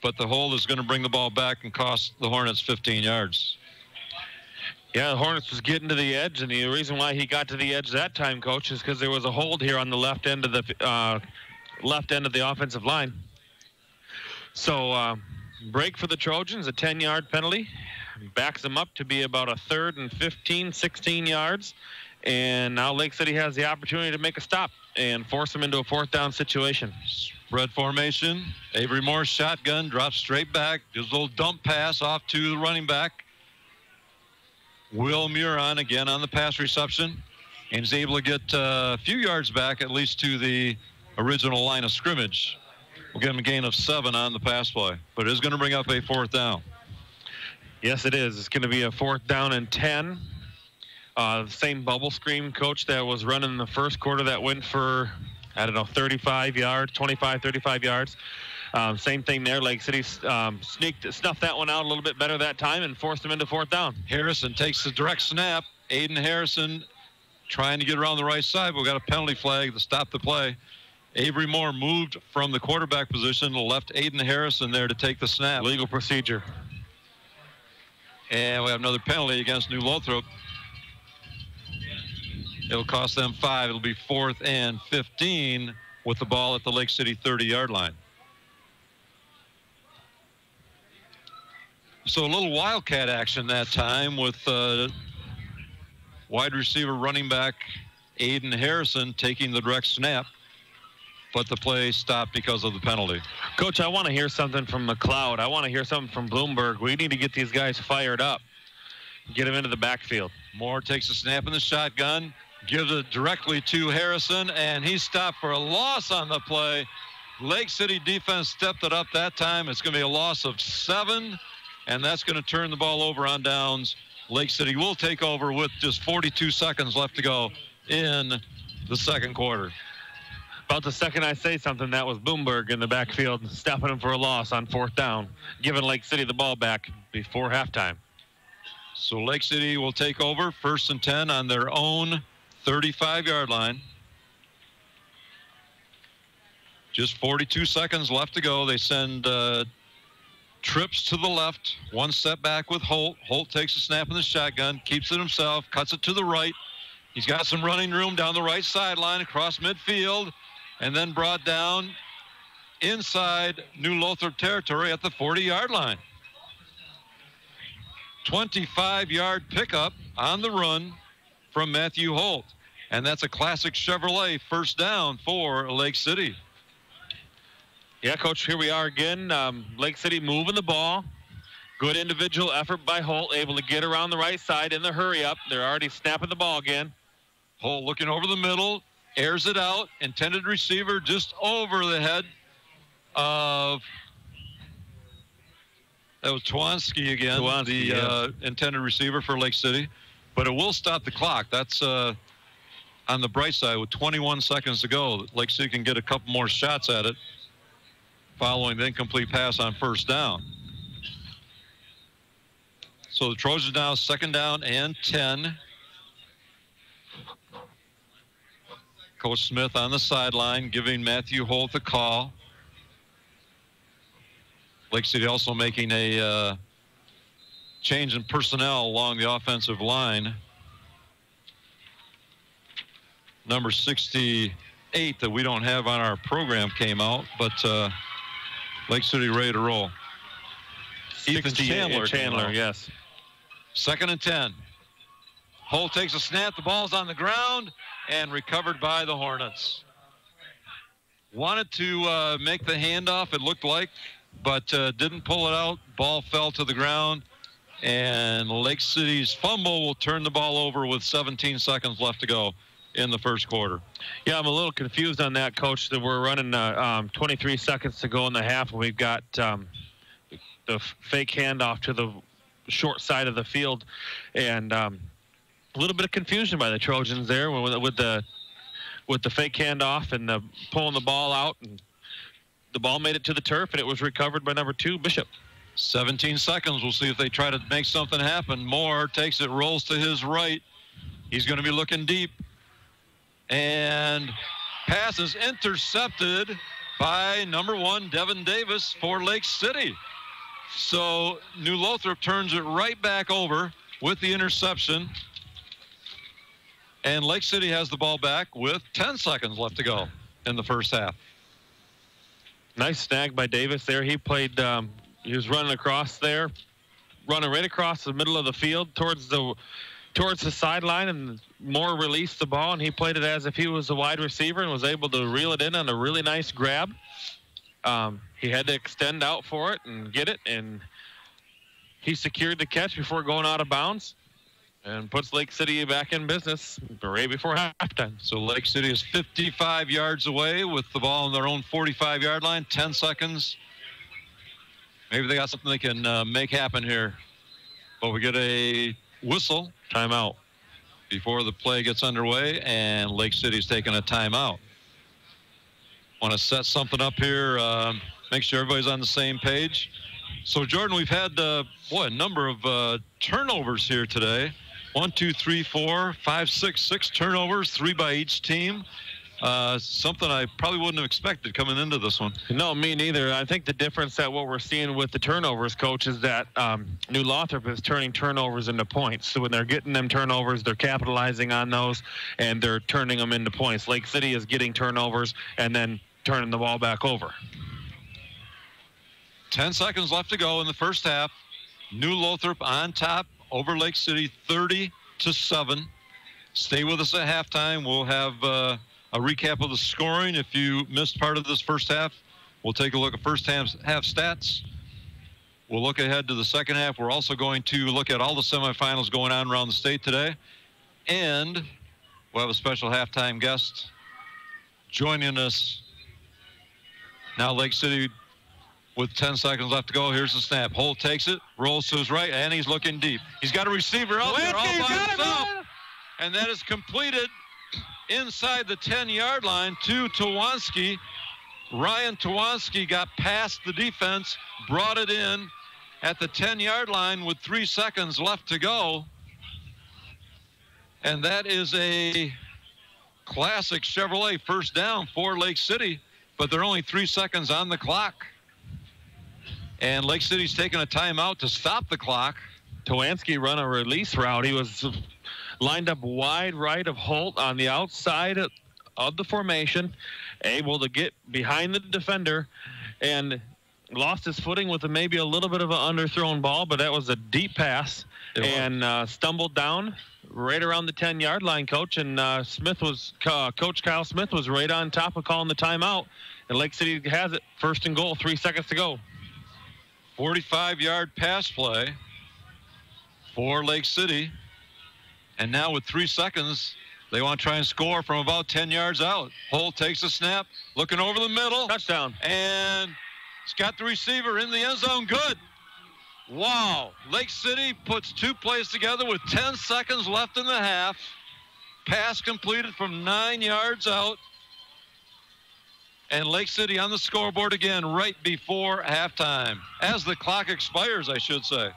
But the hold is going to bring the ball back and cost the Hornets 15 yards. Yeah, the Hornets was getting to the edge, and the reason why he got to the edge that time, Coach, is because there was a hold here on the left end of the offensive line. So break for the Trojans, a 10-yard penalty. Backs them up to be about a 3rd and 15, 16 yards. And now Lake City has the opportunity to make a stop and force them into a 4th down situation. Spread formation. Avery Moore shotgun, drops straight back. Just a little dump pass off to the running back. Will Muron again on the pass reception. And is able to get a few yards back, at least to the original line of scrimmage. We'll give him a gain of 7 on the pass play. But it is going to bring up a 4th down. Yes, it is. It's going to be a 4th down and 10. The same bubble screen, Coach, that was running in the first quarter that went for, 35 yards, 25, 35 yards. Same thing there. Lake City snuffed that one out a little bit better that time and forced them into 4th down. Harrison takes the direct snap. Aiden Harrison trying to get around the right side. We've got a penalty flag to stop the play. Avery Moore moved from the quarterback position, left Aiden Harrison there to take the snap. Legal procedure. And we have another penalty against New Lothrop. It'll cost them 5. It'll be 4th and 15 with the ball at the Lake City 30-yard line. So a little wildcat action that time with wide receiver running back Aiden Harrison taking the direct snap, but the play stopped because of the penalty. Coach, I want to hear something from McLeod. I want to hear something from Bloomberg. We need to get these guys fired up. Get them into the backfield. Moore takes a snap in the shotgun. Gives it directly to Harrison, and he's stopped for a loss on the play. Lake City defense stepped it up that time. It's going to be a loss of 7, and that's going to turn the ball over on downs. Lake City will take over with just 42 seconds left to go in the second quarter. About the second I say something, that was Boomberg in the backfield, stopping him for a loss on 4th down, giving Lake City the ball back before halftime. So Lake City will take over 1st and 10 on their own 35-yard line. Just 42 seconds left to go. They send trips to the left, 1 step back with Holt. Holt takes a snap in the shotgun, keeps it himself, cuts it to the right. He's got some running room down the right sideline across midfield, and then brought down inside New Lothrop territory at the 40-yard line. 25-yard pickup on the run from Matthew Holt. And that's a classic Chevrolet 1st down for Lake City. Yeah, Coach, here we are again. Lake City moving the ball. Good individual effort by Holt, able to get around the right side in the hurry up. They're already snapping the ball again. Holt looking over the middle, airs it out. Intended receiver just over the head of, that was Twansky again, the intended receiver for Lake City. But it will stop the clock. That's on the bright side with 21 seconds to go. Lake City can get a couple more shots at it following the incomplete pass on 1st down. So the Trojans now 2nd down and 10. Coach Smith on the sideline giving Matthew Holt the call. Lake City also making a change in personnel along the offensive line. Number 68 that we don't have on our program came out, but Lake City ready to roll. Ethan Chandler, yes. 2nd and 10. Holt takes a snap. The ball's on the ground and recovered by the Hornets. Wanted to make the handoff, it looked like, but didn't pull it out. Ball fell to the ground, and Lake City's fumble will turn the ball over with 17 seconds left to go in the 1st quarter. Yeah, I'm a little confused on that, Coach, that we're running 23 seconds to go in the half. We've got the fake handoff to the short side of the field, and a little bit of confusion by the Trojans there with the fake handoff and the pulling the ball out, and the ball made it to the turf, and it was recovered by number 2, Bishop. 17 seconds. We'll see if they try to make something happen. Moore takes it, rolls to his right. He's going to be looking deep. And pass is intercepted by number 1, Devin Davis for Lake City. So New Lothrop turns it right back over with the interception. And Lake City has the ball back with 10 seconds left to go in the 1st half. Nice snag by Davis there. He played, he was running across there, running right across the middle of the field towards the sideline, and Moore released the ball, and he played it as if he was a wide receiver and was able to reel it in on a really nice grab. He had to extend out for it and get it, and he secured the catch before going out of bounds and puts Lake City back in business right before halftime. So Lake City is 55 yards away with the ball on their own 45-yard line, 10 seconds. Maybe they got something they can make happen here. But we get a whistle, timeout, before the play gets underway, and Lake City's taking a timeout. Want to set something up here, make sure everybody's on the same page. So, Jordan, we've had, a number of turnovers here today. 1, 2, 3, 4, 5, 6 turnovers, 3 by each team. Something I probably wouldn't have expected coming into this one. No, me neither. I think the difference that what we're seeing with the turnovers, Coach, is that New Lothrop is turning turnovers into points. So when they're getting them turnovers, they're capitalizing on those, and they're turning them into points. Lake City is getting turnovers and then turning the ball back over. 10 seconds left to go in the 1st half. New Lothrop on top over Lake City, 30-7. Stay with us at halftime. We'll have a recap of the scoring. If you missed part of this 1st half, we'll take a look at first half stats. We'll look ahead to the 2nd half. We're also going to look at all the semifinals going on around the state today. And we'll have a special halftime guest joining us. Now Lake City with 10 seconds left to go. Here's the snap. Holt takes it, rolls to his right, and he's looking deep. He's got a receiver out there all by himself. And that is completed inside the 10-yard line to Tawanski. Ryan Tawanski got past the defense, brought it in at the 10-yard line with 3 seconds left to go. And that is a classic Chevrolet first down for Lake City, but they're only 3 seconds on the clock. And Lake City's taking a timeout to stop the clock. Tawanski run a release route. He was lined up wide right of Holt on the outside of the formation, able to get behind the defender, and lost his footing with maybe a little bit of an underthrown ball, but that was a deep pass, and stumbled down right around the 10-yard line, Coach. And Coach Kyle Smith was right on top of calling the timeout, and Lake City has it. 1st and goal, 3 seconds to go. 45-yard pass play for Lake City. And now with 3 seconds, they want to try and score from about 10 yards out. Holt takes a snap, looking over the middle. Touchdown. And it's got the receiver in the end zone. Good. Wow. Lake City puts 2 plays together with 10 seconds left in the half. Pass completed from 9 yards out. And Lake City on the scoreboard again right before halftime. As the clock expires, I should say.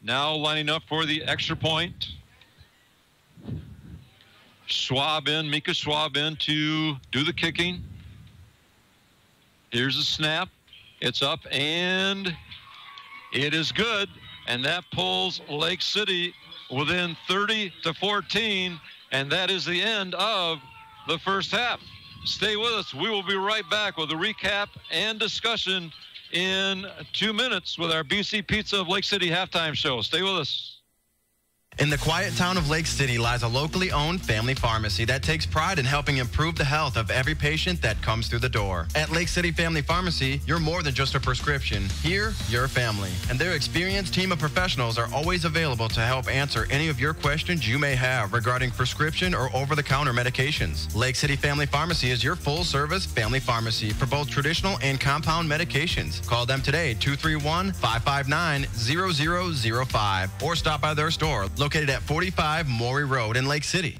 Now lining up for the extra point. Mika Schwab in to do the kicking. Here's a snap. It's up and it is good. And that pulls Lake City within 30-14. And that is the end of the first half. Stay with us. We will be right back with a recap and discussion in 2 minutes with our BC Pizza of Lake City halftime show. Stay with us. In the quiet town of Lake City lies a locally owned family pharmacy that takes pride in helping improve the health of every patient that comes through the door. At Lake City Family Pharmacy, you're more than just a prescription. Here, you're a family. And their experienced team of professionals are always available to help answer any of your questions you may have regarding prescription or over-the-counter medications. Lake City Family Pharmacy is your full-service family pharmacy for both traditional and compound medications. Call them today, 231-559-0005, or stop by their store, located at 45 Maury Road in Lake City.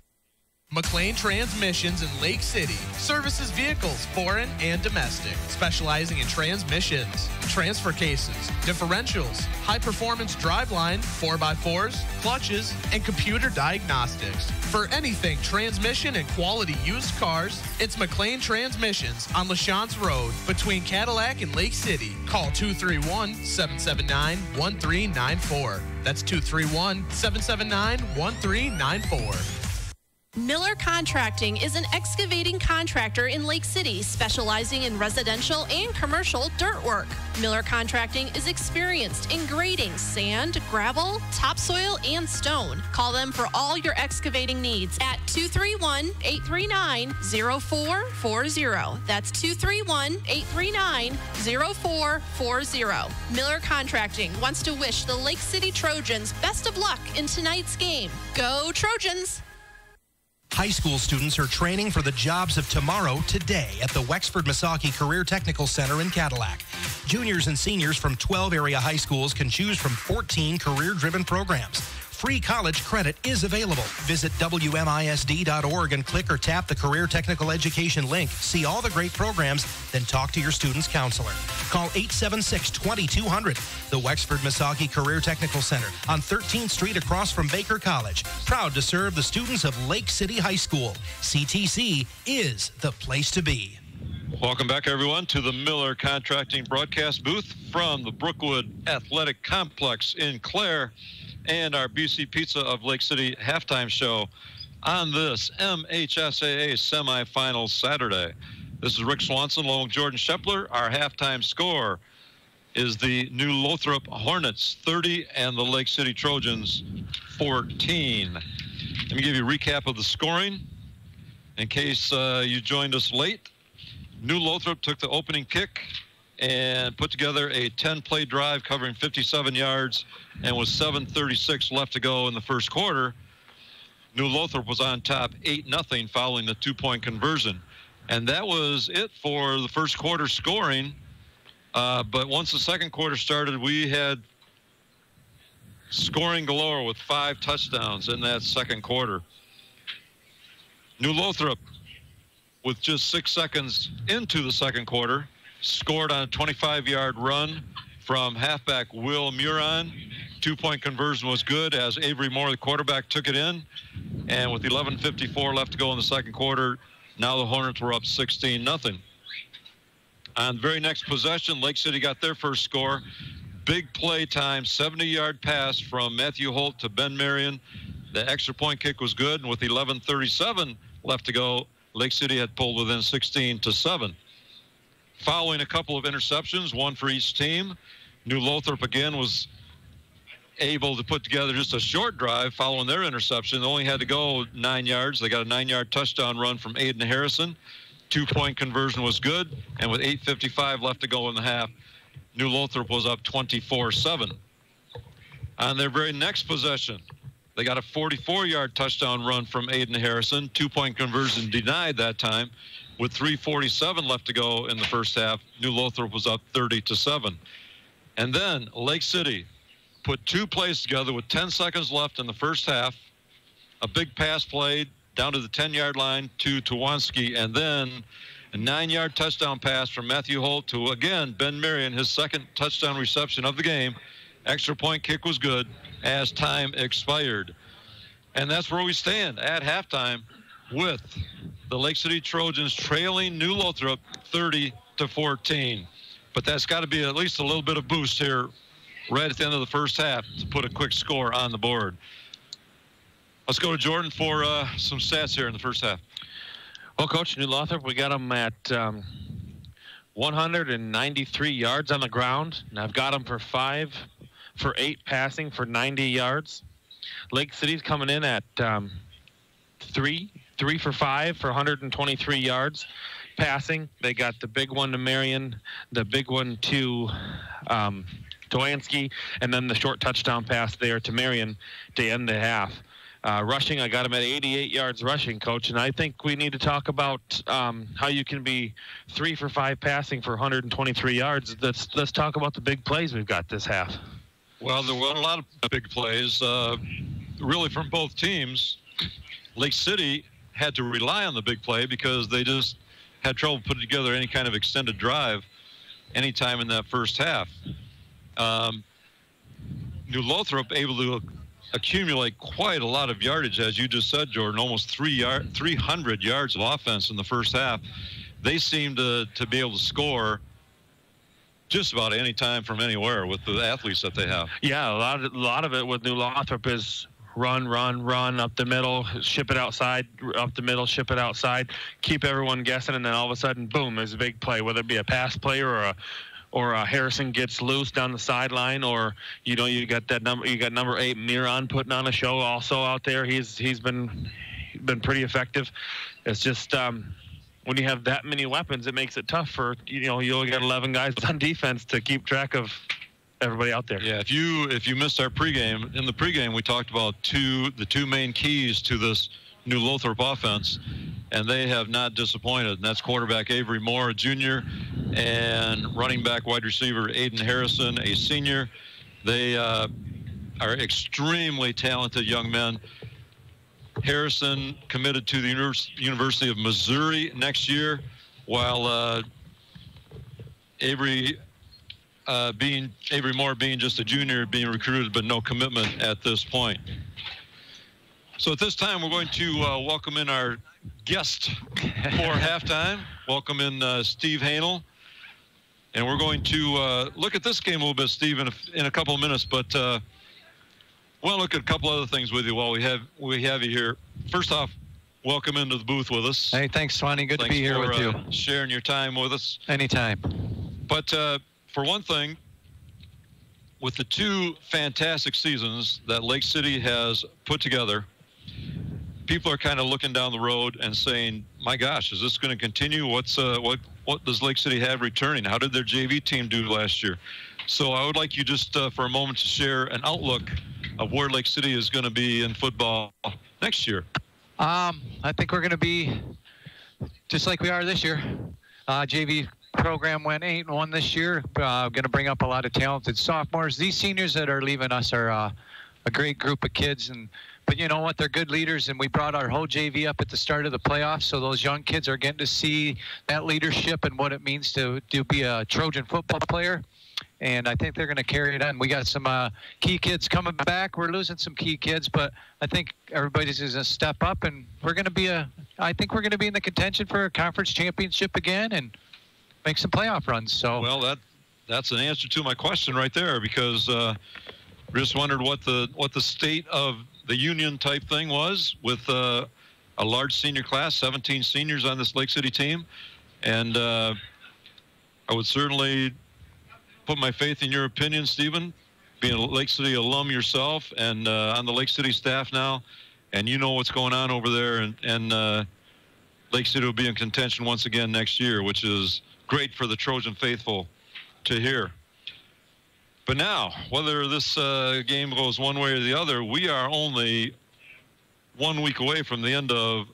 McLean Transmissions in Lake City services vehicles, foreign and domestic, specializing in transmissions, transfer cases, differentials, high-performance driveline, 4x4s, clutches, and computer diagnostics. For anything transmission and quality used cars, it's McLean Transmissions on LaChance Road between Cadillac and Lake City. Call 231-779-1394. That's 231-779-1394. Miller Contracting is an excavating contractor in Lake City, specializing in residential and commercial dirt work. Miller Contracting is experienced in grading sand, gravel, topsoil, and stone. Call them for all your excavating needs at 231-839-0440. That's 231-839-0440. Miller Contracting wants to wish the Lake City Trojans best of luck in tonight's game. Go Trojans! High school students are training for the jobs of tomorrow today at the Wexford-Missaukee Career Technical Center in Cadillac. Juniors and seniors from 12 area high schools can choose from 14 career-driven programs. Free college credit is available. Visit WMISD.org and click or tap the Career Technical Education link. See all the great programs, then talk to your student's counselor. Call 876-2200. The Wexford-Missaukee Career Technical Center on 13th Street across from Baker College. Proud to serve the students of Lake City High School. CTC is the place to be. Welcome back, everyone, to the Miller Contracting broadcast booth from the Brookwood Athletic Complex in Clare, and our BC Pizza of Lake City halftime show on this MHSAA semifinals Saturday. This is Rick Swanson along with Jordan Shepler. Our halftime score is the New Lothrop Hornets 30 and the Lake City Trojans 14. Let me give you a recap of the scoring in case you joined us late. New Lothrop took the opening kick and put together a 10-play drive covering 57 yards, and with 7:36 left to go in the first quarter, New Lothrop was on top 8-0 following the two-point conversion. And that was it for the first quarter scoring. But once the second quarter started, we had scoring galore with 5 touchdowns in that second quarter. New Lothrop, with just 6 seconds into the second quarter, scored on a 25-yard run from halfback Will Muron. 2-point conversion was good as Avery Moore, the quarterback, took it in. And with 11:54 left to go in the second quarter, now the Hornets were up 16-0. On the very next possession, Lake City got their first score. Big play time, 70-yard pass from Matthew Holt to Ben Marion. The extra point kick was good, and with 11:37 left to go, Lake City had pulled within 16-7. Following a couple of interceptions, one for each team, New Lothrop again was able to put together just a short drive following their interception. They only had to go 9 yards. They got a 9-yard touchdown run from Aiden Harrison. 2-point conversion was good, and with 8:55 left to go in the half, New Lothrop was up 24-7. On their very next possession, they got a 44-yard touchdown run from Aiden Harrison. 2-point conversion denied that time. With 3:47 left to go in the first half, New Lothrop was up 30-7. And then Lake City put 2 plays together with 10 seconds left in the first half. A big pass play down to the 10-yard line to Tuwanski, and then a 9-yard touchdown pass from Matthew Holt to, again, Ben Marion, his second touchdown reception of the game. Extra point kick was good as time expired. And that's where we stand at halftime with the Lake City Trojans trailing New Lothrop 30-14. But that's got to be at least a little bit of boost here right at the end of the first half to put a quick score on the board. Let's go to Jordan for some stats here in the first half. Well, Coach, New Lothrop, we got them at 193 yards on the ground, and I've got them for 8 passing for 90 yards. Lake City's coming in at 3 for 5 for 123 yards passing. They got the big one to Marion, the big one to Tuwanski, and then the short touchdown pass there to Marion to end the half. Rushing, I got him at 88 yards rushing, Coach, and I think we need to talk about how you can be 3 for 5 passing for 123 yards. Let's talk about the big plays we've got this half. Well, there were a lot of big plays, really from both teams. Lake City had to rely on the big play because they just had trouble putting together any kind of extended drive anytime in that first half. New Lothrop able to accumulate quite a lot of yardage, as you just said, Jordan, almost 300 yards of offense in the first half. They seem to be able to score just about any time from anywhere with the athletes that they have. Yeah, a lot of it with New Lothrop is run up the middle, ship it outside, up the middle, ship it outside, keep everyone guessing, and then all of a sudden, boom, there's a big play, whether it be a pass play or Harrison gets loose down the sideline, or you got number 8 Miron putting on a show also out there. He's been pretty effective. It's just when you have that many weapons, it makes it tough for you only got 11 guys on defense to keep track of everybody out there. Yeah, if you missed our pregame, in the pregame we talked about the two main keys to this New Lothrop offense, and they have not disappointed. And that's quarterback Avery Moore, a junior, and running back wide receiver Aiden Harrison, a senior. They are extremely talented young men. Harrison committed to the University of Missouri next year, while Avery Moore being just a junior, being recruited, but no commitment at this point. So at this time, we're going to welcome in our guest for halftime. Welcome in Steve Hanel. And we're going to look at this game a little bit, Steve, in a couple of minutes. But I want to look at a couple other things with you while we have you here. First off, welcome into the booth with us. Hey, thanks, Swanee. Good to be here with you. Sharing your time with us. Anytime. But for one thing, with the 2 fantastic seasons that Lake City has put together, people are kind of looking down the road and saying, my gosh, is this going to continue? What does Lake City have returning? How did their JV team do last year? So I would like you just for a moment to share an outlook of where Lake City is going to be in football next year. I think we're going to be just like we are this year. JV program went 8-1 this year. Going to bring up a lot of talented sophomores. These seniors that are leaving us are a great group of kids. But you know what? They're good leaders, and we brought our whole JV up at the start of the playoffs, so those young kids are getting to see that leadership and what it means to be a Trojan football player. And I think they're going to carry it on. We got some key kids coming back. We're losing some key kids, but I think everybody's going to step up, and we're going to be I think we're going to be in the contention for a conference championship again and make some playoff runs. So well, that's an answer to my question right there, because we just wondered what the state of the union type thing was with a large senior class, 17 seniors on this Lake City team, and I would certainly put my faith in your opinion, Stephen, being a Lake City alum yourself and on the Lake City staff now, and you know what's going on over there, and Lake City will be in contention once again next year, which is great for the Trojan faithful to hear. But now, whether this game goes one way or the other, we are only 1 week away from the end of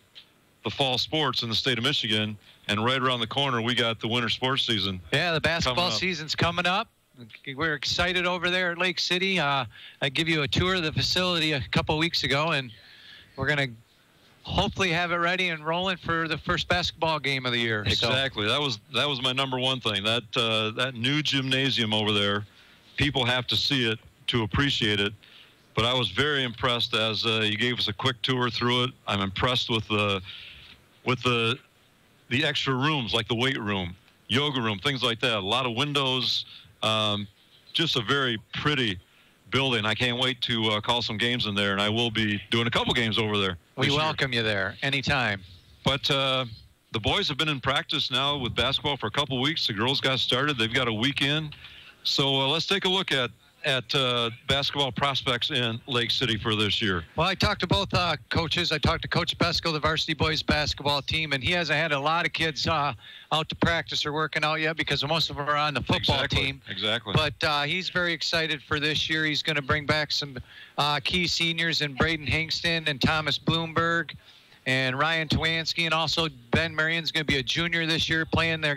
the fall sports in the state of Michigan, and right around the corner, we got the winter sports season. Yeah, the basketball season's coming up. We're excited over there at Lake City. I give you a tour of the facility a couple weeks ago, and we're going to hopefully have it ready and rolling for the first basketball game of the year. Exactly. So. That was my number one thing. That new gymnasium over there, people have to see it to appreciate it. But I was very impressed as you gave us a quick tour through it. I'm impressed with the extra rooms, like the weight room, yoga room, things like that. A lot of windows, just a very pretty building. I can't wait to call some games in there, and I will be doing a couple games over there. We welcome you there anytime. But the boys have been in practice now with basketball for a couple weeks. The girls got started. They've got a weekend. So let's take a look at basketball prospects in Lake City for this year. Well, I talked to both coaches. I talked to Coach Besko, the varsity boys basketball team, and he hasn't had a lot of kids out to practice or working out yet because most of them are on the football team. Exactly. But he's very excited for this year. He's going to bring back some key seniors in Braden Hingston and Thomas Bloomberg and Ryan Twansky, and also Ben Marion's going to be a junior this year playing. He's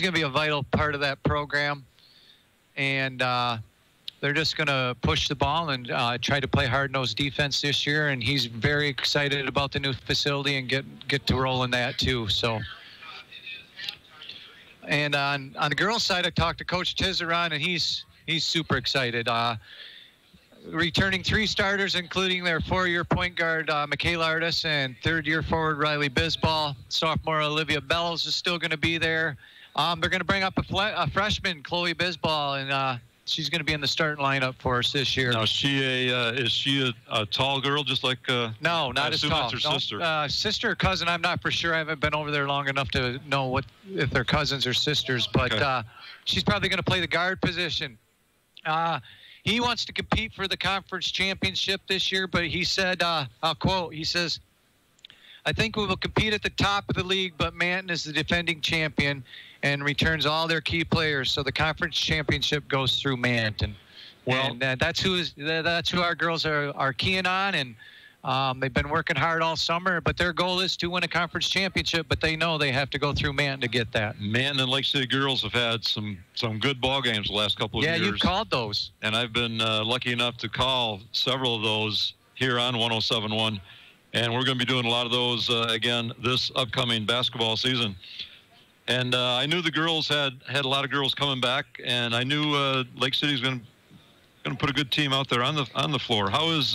going to be a vital part of that program. And they're just going to push the ball and try to play hard-nosed defense this year. And he's very excited about the new facility and get to roll in that too. So, and on the girls' side, I talked to Coach Tizeron, and he's super excited. Returning 3 starters, including their 4-year point guard Michaela Artis and 3rd-year forward Riley Bisball. Sophomore Olivia Bellows is still going to be there. They're going to bring up a freshman, Chloe Bisball, and she's going to be in the starting lineup for us this year. Now, is she a tall girl, just like? No, not as tall. That's her sister. Sister or cousin, I'm not for sure. I haven't been over there long enough to know if they're cousins or sisters. But okay. She's probably going to play the guard position. He wants to compete for the conference championship this year, but he said, I'll quote, he says, "I think we will compete at the top of the league, but Manton is the defending champion and returns all their key players. So the conference championship goes through Manton." Well, and that's who our girls are keying on, and they've been working hard all summer. But their goal is to win a conference championship. But they know they have to go through Manton to get that. Manton and Lake City girls have had some good ball games the last couple of years. Yeah, you called those, and I've been lucky enough to call several of those here on 107.1. And we're going to be doing a lot of those again this upcoming basketball season. And I knew the girls had a lot of girls coming back, and I knew Lake City's going to put a good team out there on the floor. How is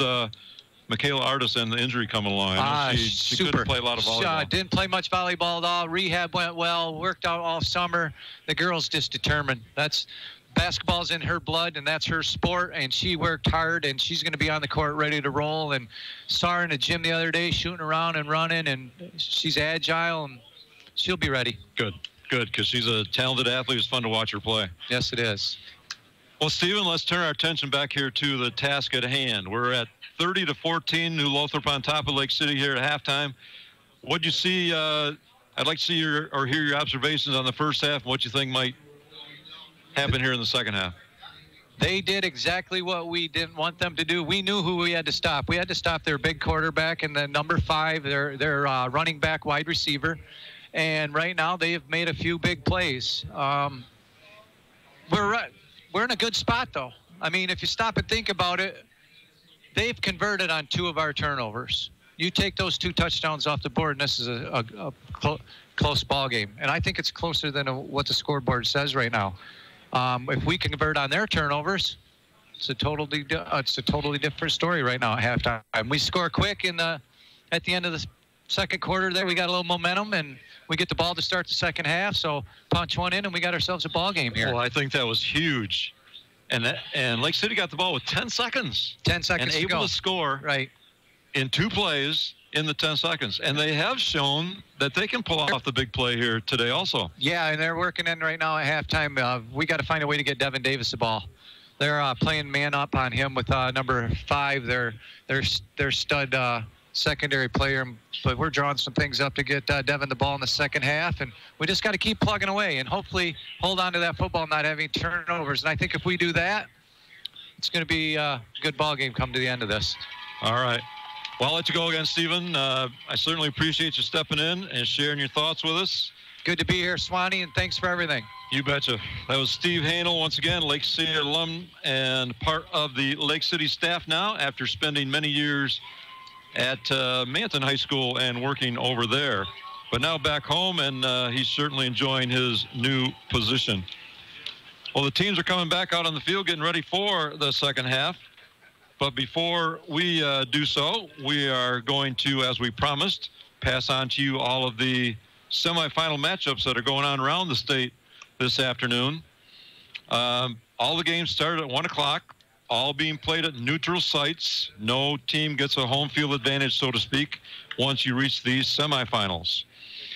Michaela Artis and the injury coming along? I know she couldn't play a lot of volleyball. Didn't play much volleyball at all. Rehab went well. Worked out all summer. The girl's just determined. Basketball's in her blood, and that's her sport, and she worked hard, and she's going to be on the court ready to roll. And saw her in the gym the other day shooting around and running, and she's agile, and she'll be ready. Good, because she's a talented athlete. It's fun to watch her play. Yes, it is. Well, Stephen, let's turn our attention back here to the task at hand. We're at 30-14, New Lothrop on top of Lake City here at halftime. What'd you see? I'd like to see hear your observations on the first half and what you think might happen here in the second half. They did exactly what we didn't want them to do. We knew who we had to stop. We had to stop their big quarterback and then number 5, their running back wide receiver. And right now they have made a few big plays. We're in a good spot, though. I mean, if you stop and think about it, they've converted on 2 of our turnovers. You take those 2 touchdowns off the board, and this is a close ball game. And I think it's closer than what the scoreboard says right now. If we convert on their turnovers, it's a totally different story right now at halftime. We score quick at the end of the second quarter there. We got a little momentum, and we get the ball to start the second half. So punch one in, and we got ourselves a ball game here. Well, I think that was huge. And Lake City got the ball with 10 seconds. 10 seconds and to go. able to score right in 2 plays in the 10 seconds. And they have shown that they can pull off the big play here today also. Yeah, and they're working in right now at halftime. We got to find a way to get Devin Davis the ball. They're playing man up on him with number 5, their stud secondary player. But we're drawing some things up to get Devin the ball in the second half. And we just got to keep plugging away and hopefully hold on to that football, not having turnovers. And I think if we do that, it's going to be a good ball game come to the end of this. All right. Well, I'll let you go again, Stephen. I certainly appreciate you stepping in and sharing your thoughts with us. Good to be here, Swanee, and thanks for everything. You betcha. That was Steve Hanel, once again, Lake City alum and part of the Lake City staff now after spending many years at Manton High School and working over there. But now back home, and he's certainly enjoying his new position. Well, the teams are coming back out on the field, getting ready for the second half. But before we do so, we are going to, as we promised, pass on to you all of the semifinal matchups that are going on around the state this afternoon. All the games started at 1 o'clock, all being played at neutral sites. No team gets a home field advantage, so to speak, once you reach these semifinals.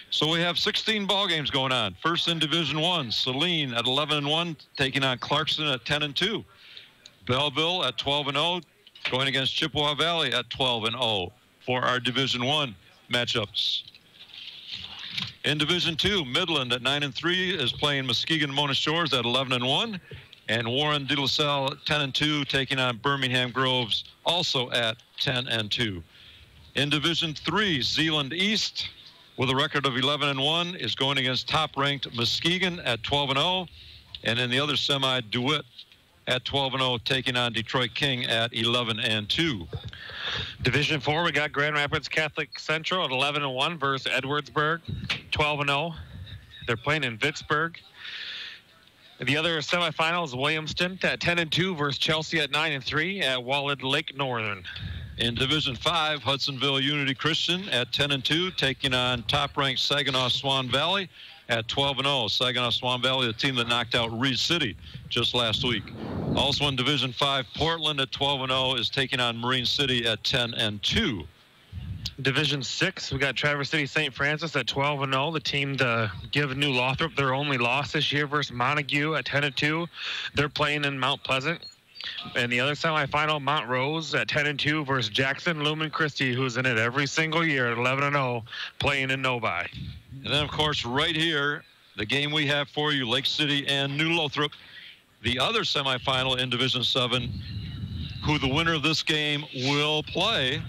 So we have 16 ball games going on. First in Division I, Saline at 11-1, taking on Clarkson at 10-2. Belleville at 12-0, going against Chippewa Valley at 12-0 for our Division I matchups. In Division II, Midland at 9-3 is playing Muskegon Mona Shores at 11-1, and Warren De La Salle at 10-2, taking on Birmingham Groves also at 10-2. In Division III, Zeeland East, with a record of 11-1, is going against top-ranked Muskegon at 12-0, and in the other semi, DeWitt at 12-0, taking on Detroit King at 11-2. Division 4, we got Grand Rapids Catholic Central at 11-1 versus Edwardsburg, 12-0. They're playing in Vicksburg. The other semifinals, Williamston at 10-2 versus Chelsea at 9-3 at Walled Lake Northern. In Division 5, Hudsonville Unity Christian at 10-2, taking on top-ranked Saginaw Swan Valley at 12-0. Saginaw Swan Valley, the team that knocked out Reed City just last week. Also in Division 5, Portland at 12-0 is taking on Marine City at 10-2. Division 6, we got Traverse City St. Francis at 12-0, the team to give New Lothrop their only loss this year versus Montague at 10-2. They're playing in Mount Pleasant. And the other semifinal, Montrose at 10-2 versus Jackson Lumen Christi, who's in it every single year at 11-0, playing in Novi. And then, of course, right here, the game we have for you, Lake City and New Lothrop. The other semifinal in Division 7, who the winner of this game will play.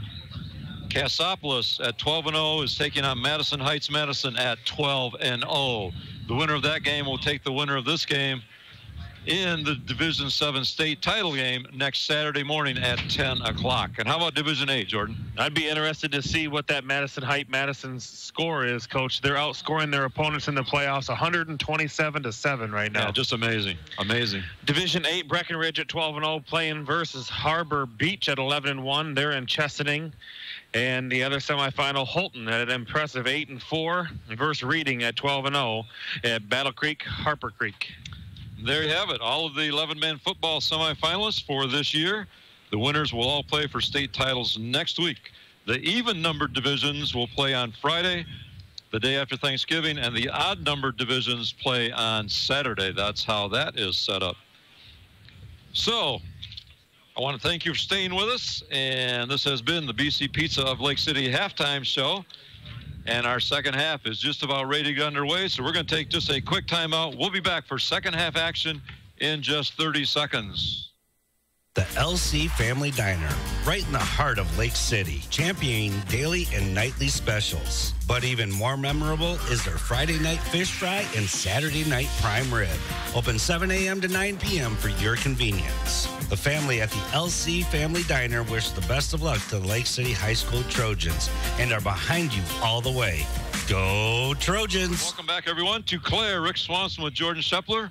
Cassopolis at 12-0 is taking on Madison Heights Madison at 12-0. The winner of that game will take the winner of this game in the Division 7 state title game next Saturday morning at 10 o'clock. And how about Division 8, Jordan? I'd be interested to see what that Madison Heights Madison's score is, Coach. They're outscoring their opponents in the playoffs 127-7 right now. Yeah, just amazing. Amazing. Division 8, Breckenridge at 12-0 playing versus Harbor Beach at 11-1. They're in Chesaning. And the other semifinal, Holton at an impressive 8-4 versus Reading at 12-0 at Battle Creek, Harper Creek. There you have it. All of the 11-man football semifinalists for this year. The winners will all play for state titles next week. The even-numbered divisions will play on Friday, the day after Thanksgiving, and the odd-numbered divisions play on Saturday. That's how that is set up. So, I want to thank you for staying with us, and this has been the BC Pizza of Lake City halftime show. And our second half is just about ready to get underway, so we're going to take just a quick timeout. We'll be back for second half action in just 30 seconds. The LC Family Diner, right in the heart of Lake City, championing daily and nightly specials. But even more memorable is their Friday night fish fry and Saturday night prime rib. Open 7 a.m. to 9 p.m. for your convenience. The family at the LC Family Diner wish the best of luck to the Lake City High School Trojans and are behind you all the way. Go Trojans! Welcome back, everyone, to Claire. Rick Swanson with Jordan Shepler.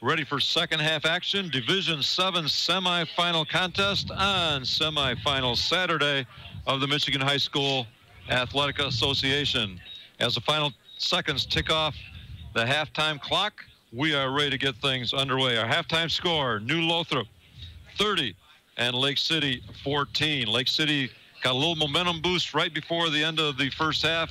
Ready for second half action. Division 7 semifinal contest on semifinal Saturday of the Michigan High School Athletic Association. As the final seconds tick off the halftime clock, we are ready to get things underway. Our halftime score, New Lothrop 30 and Lake City 14. Lake City got a little momentum boost right before the end of the first half,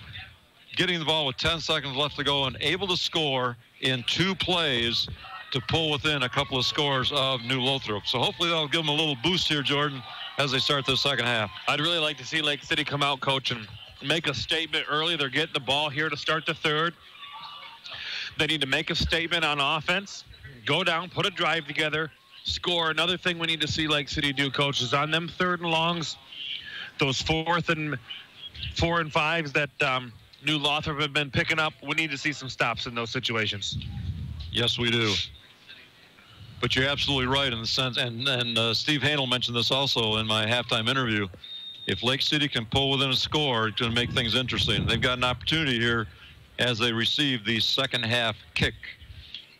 getting the ball with 10 seconds left to go and able to score in 2 plays to pull within a couple of scores of New Lothrop. So hopefully that'll give them a little boost here, Jordan, as they start the second half. I'd really like to see Lake City come out, Coach, and make a statement early. They're getting the ball here to start the third. They need to make a statement on offense, go down, put a drive together, score. Another thing we need to see Lake City do, Coach, is on them third and longs, those 4th and 4 and 5s that New Lothrop have been picking up. We need to see some stops in those situations. Yes, we do. But you're absolutely right in the sense, and Steve Hanel mentioned this also in my halftime interview. If Lake City can pull within a score, it's going to make things interesting. They've got an opportunity here as they receive the second half kick.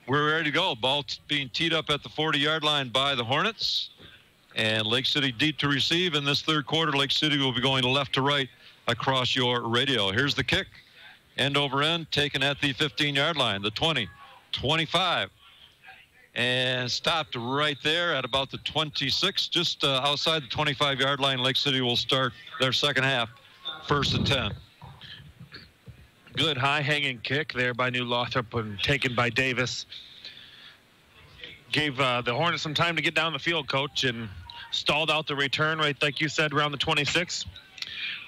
We're ready to go. Ball being teed up at the 40-yard line by the Hornets. And Lake City deep to receive. In this third quarter, Lake City will be going left to right across your radio. Here's the kick. End over end, taken at the 15-yard line, the 20, 25. And stopped right there at about the 26, just outside the 25-yard line. Lake City will start their second half, 1st and 10. Good high-hanging kick there by New Lothrop and taken by Davis. Gave the Hornets some time to get down the field, Coach, and stalled out the return right like you said, around the 26.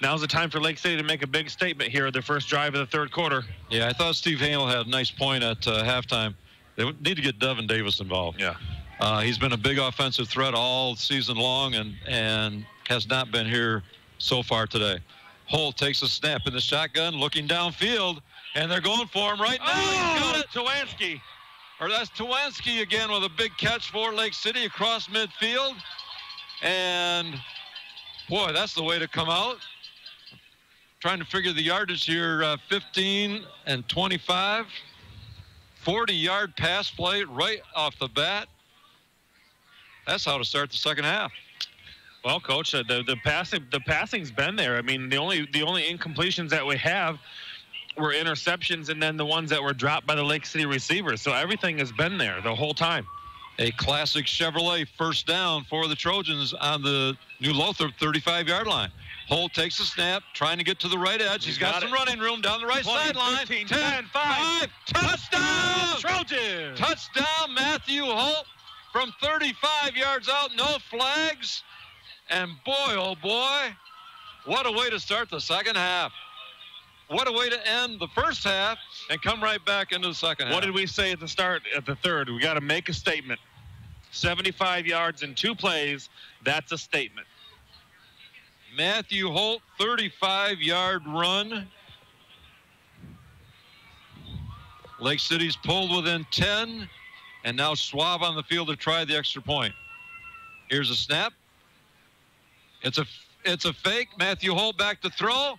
Now's the time for Lake City to make a big statement here at their first drive of the third quarter. Yeah, I thought Steve Hanel had a nice point at halftime. They need to get Devin Davis involved. Yeah. He's been a big offensive threat all season long and has not been here so far today. Holt takes a snap in the shotgun, looking downfield, and they're going for him right now. Oh, He's got it. Tawanski. Or that's Tawanski again with a big catch for Lake City across midfield. And, boy, that's the way to come out. Trying to figure the yardage here, 15 and 25. 40-yard pass play right off the bat. That's how to start the second half. Well, Coach, the passing's been there. I mean, the only incompletions that we have were interceptions, and then the ones that were dropped by the Lake City receivers. So everything has been there the whole time. A classic Chevrolet first down for the Trojans on the New Lothrop 35-yard line. Holt takes a snap, trying to get to the right edge. He's got some running room down the right 20, sideline. 15, 10, 5. Touchdown! Trojans! Touchdown, Matthew Holt from 35 yards out. No flags. And boy, oh boy, what a way to start the second half. What a way to end the first half and come right back into the second half. What did we say at the start at the third? We got to make a statement. 75 yards in 2 plays, that's a statement. Matthew Holt, 35-yard run. Lake City's pulled within 10, and now Schwab on the field to try the extra point. Here's a snap. It's a fake. Matthew Holt back to throw.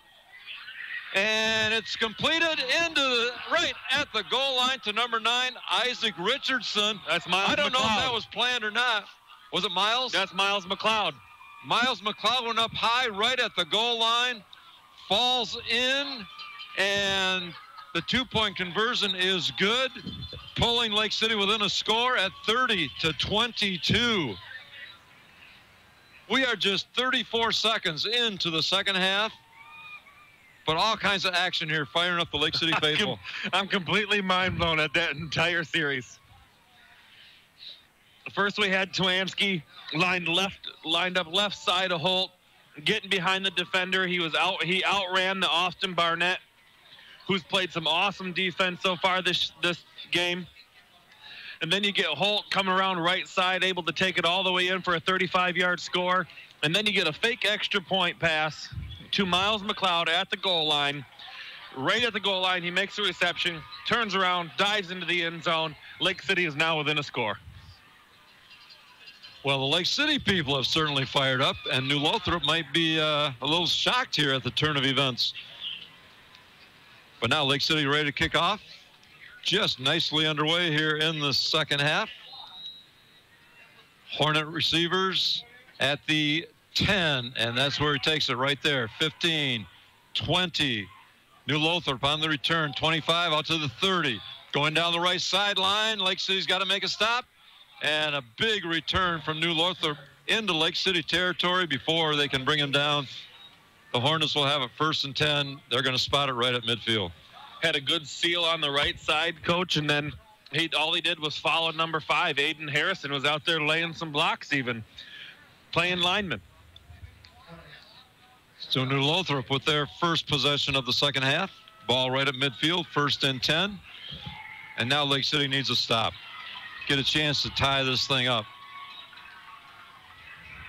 And it's completed into the right at the goal line to number 9, Isaac Richardson. That's Miles I don't know if McLeod. that was planned or not. Was it Miles? That's Miles McLeod. Miles McLeod went up high right at the goal line, falls in, and the 2-point conversion is good, pulling Lake City within a score at 30-22. We are just 34 seconds into the second half, but all kinds of action here, firing up the Lake City faithful. I'm completely mind blown at that entire series. First we had Tawanski lined up left side of Holt, getting behind the defender. He outran the Austin Barnett, who's played some awesome defense so far this game. And then you get Holt coming around right side, able to take it all the way in for a 35-yard score. And then you get a fake extra point pass to Miles McLeod at the goal line. Right at the goal line, he makes a reception, turns around, dives into the end zone. Lake City is now within a score. Well, the Lake City people have certainly fired up, and New Lothrop might be a little shocked here at the turn of events. But now Lake City ready to kick off. Just nicely underway here in the second half. Hornet receivers at the 10, and that's where he takes it right there. 15, 20. New Lothrop on the return. 25 out to the 30. Going down the right sideline. Lake City's got to make a stop. And a big return from New Lothrop into Lake City territory before they can bring him down. The Hornets will have it 1st and 10. They're going to spot it right at midfield. Had a good seal on the right side, Coach, and then all he did was follow number 5. Aiden Harrison was out there laying some blocks even, playing lineman. So New Lothrop with their first possession of the second half. Ball right at midfield, 1st and 10. And now Lake City needs a stop. Get a chance to tie this thing up.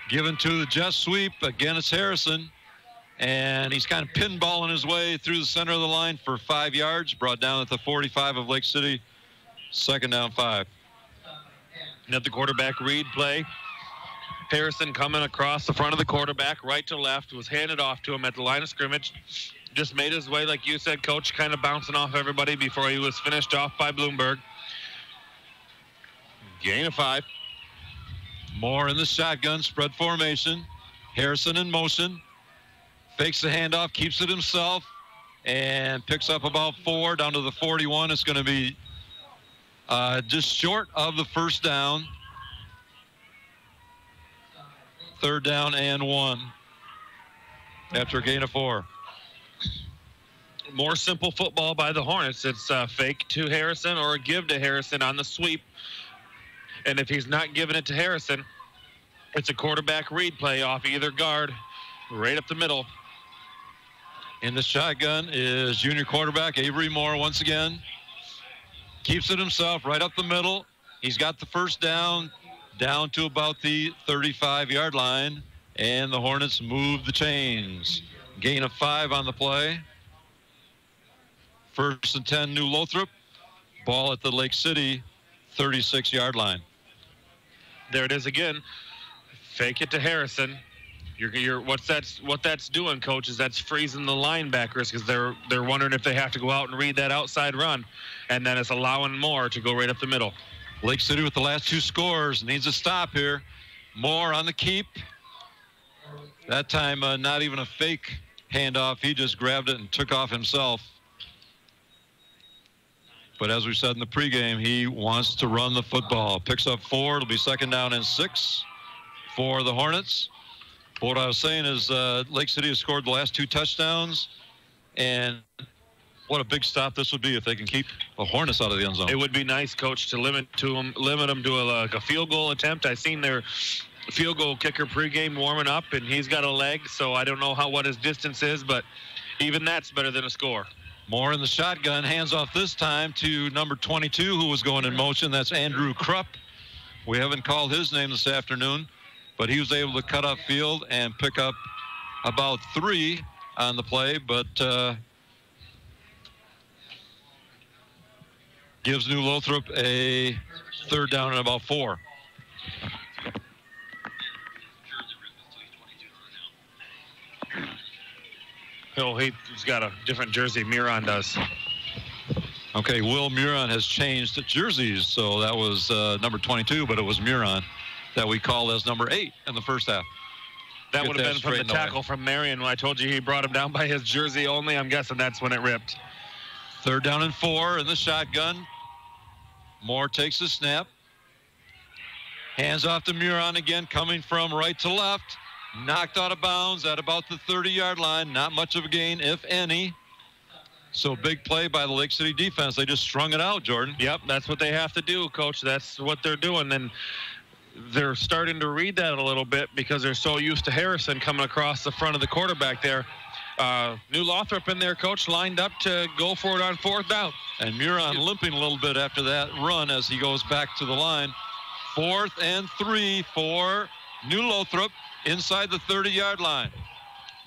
Given to the jet sweep. Again, it's Harrison. And he's kind of pinballing his way through the center of the line for 5 yards. Brought down at the 45 of Lake City. 2nd down 5. And at the quarterback read play, Harrison coming across the front of the quarterback, right to left, was handed off to him at the line of scrimmage. Just made his way, like you said, Coach, kind of bouncing off everybody before he was finished off by Bloomberg. Gain of 5. Moore in the shotgun, spread formation. Harrison in motion. Fakes the handoff, keeps it himself, and picks up about 4 down to the 41. It's going to be just short of the 1st down. 3rd down and 1 after a gain of 4. More simple football by the Hornets. It's a fake to Harrison or a give to Harrison on the sweep. And if he's not giving it to Harrison, it's a quarterback read play off either guard, right up the middle. In the shotgun is junior quarterback Avery Moore once again. Keeps it himself right up the middle. He's got the 1st down to about the 35-yard line. And the Hornets move the chains. Gain of 5 on the play. 1st and 10 New Lothrop. Ball at the Lake City 36-yard line. There it is again. Fake it to Harrison. What that's doing, Coach, is that's freezing the linebackers because they're wondering if they have to go out and read that outside run, and then it's allowing Moore to go right up the middle. Lake City with the last 2 scores needs a stop here. Moore on the keep. That time not even a fake handoff. He just grabbed it and took off himself. But as we said in the pregame, he wants to run the football. Picks up 4. It'll be 2nd down and 6 for the Hornets. But what I was saying is Lake City has scored the last 2 touchdowns. And what a big stop this would be if they can keep the Hornets out of the end zone. It would be nice, Coach, to limit them to a field goal attempt. I seen their field goal kicker pregame warming up, and he's got a leg, so I don't know what his distance is, but even that's better than a score. Moore in the shotgun, hands off this time to number 22 who was going in motion. That's Andrew Krupp. We haven't called his name this afternoon, but he was able to cut up field and pick up about 3 on the play, but gives New Lothrop a 3rd down and about 4. Oh, he's got a different jersey. Muron does. Okay, Will Muron has changed jerseys, so that was number 22, but it was Muron that we called as number 8 in the first half. That would have been from the tackle from Marion when I told you he brought him down by his jersey only. I'm guessing that's when it ripped. 3rd down and 4 in the shotgun. Moore takes the snap. Hands off to Muron again, coming from right to left. Knocked out of bounds at about the 30-yard line. Not much of a gain, if any. So big play by the Lake City defense. They just strung it out, Jordan. Yep, that's what they have to do, Coach. That's what they're doing. And they're starting to read that a little bit because they're so used to Harrison coming across the front of the quarterback there. New Lothrop in there, Coach, lined up to go for it on 4th down. And Muron limping a little bit after that run as he goes back to the line. 4th and 3 for New Lothrop inside the 30-yard line.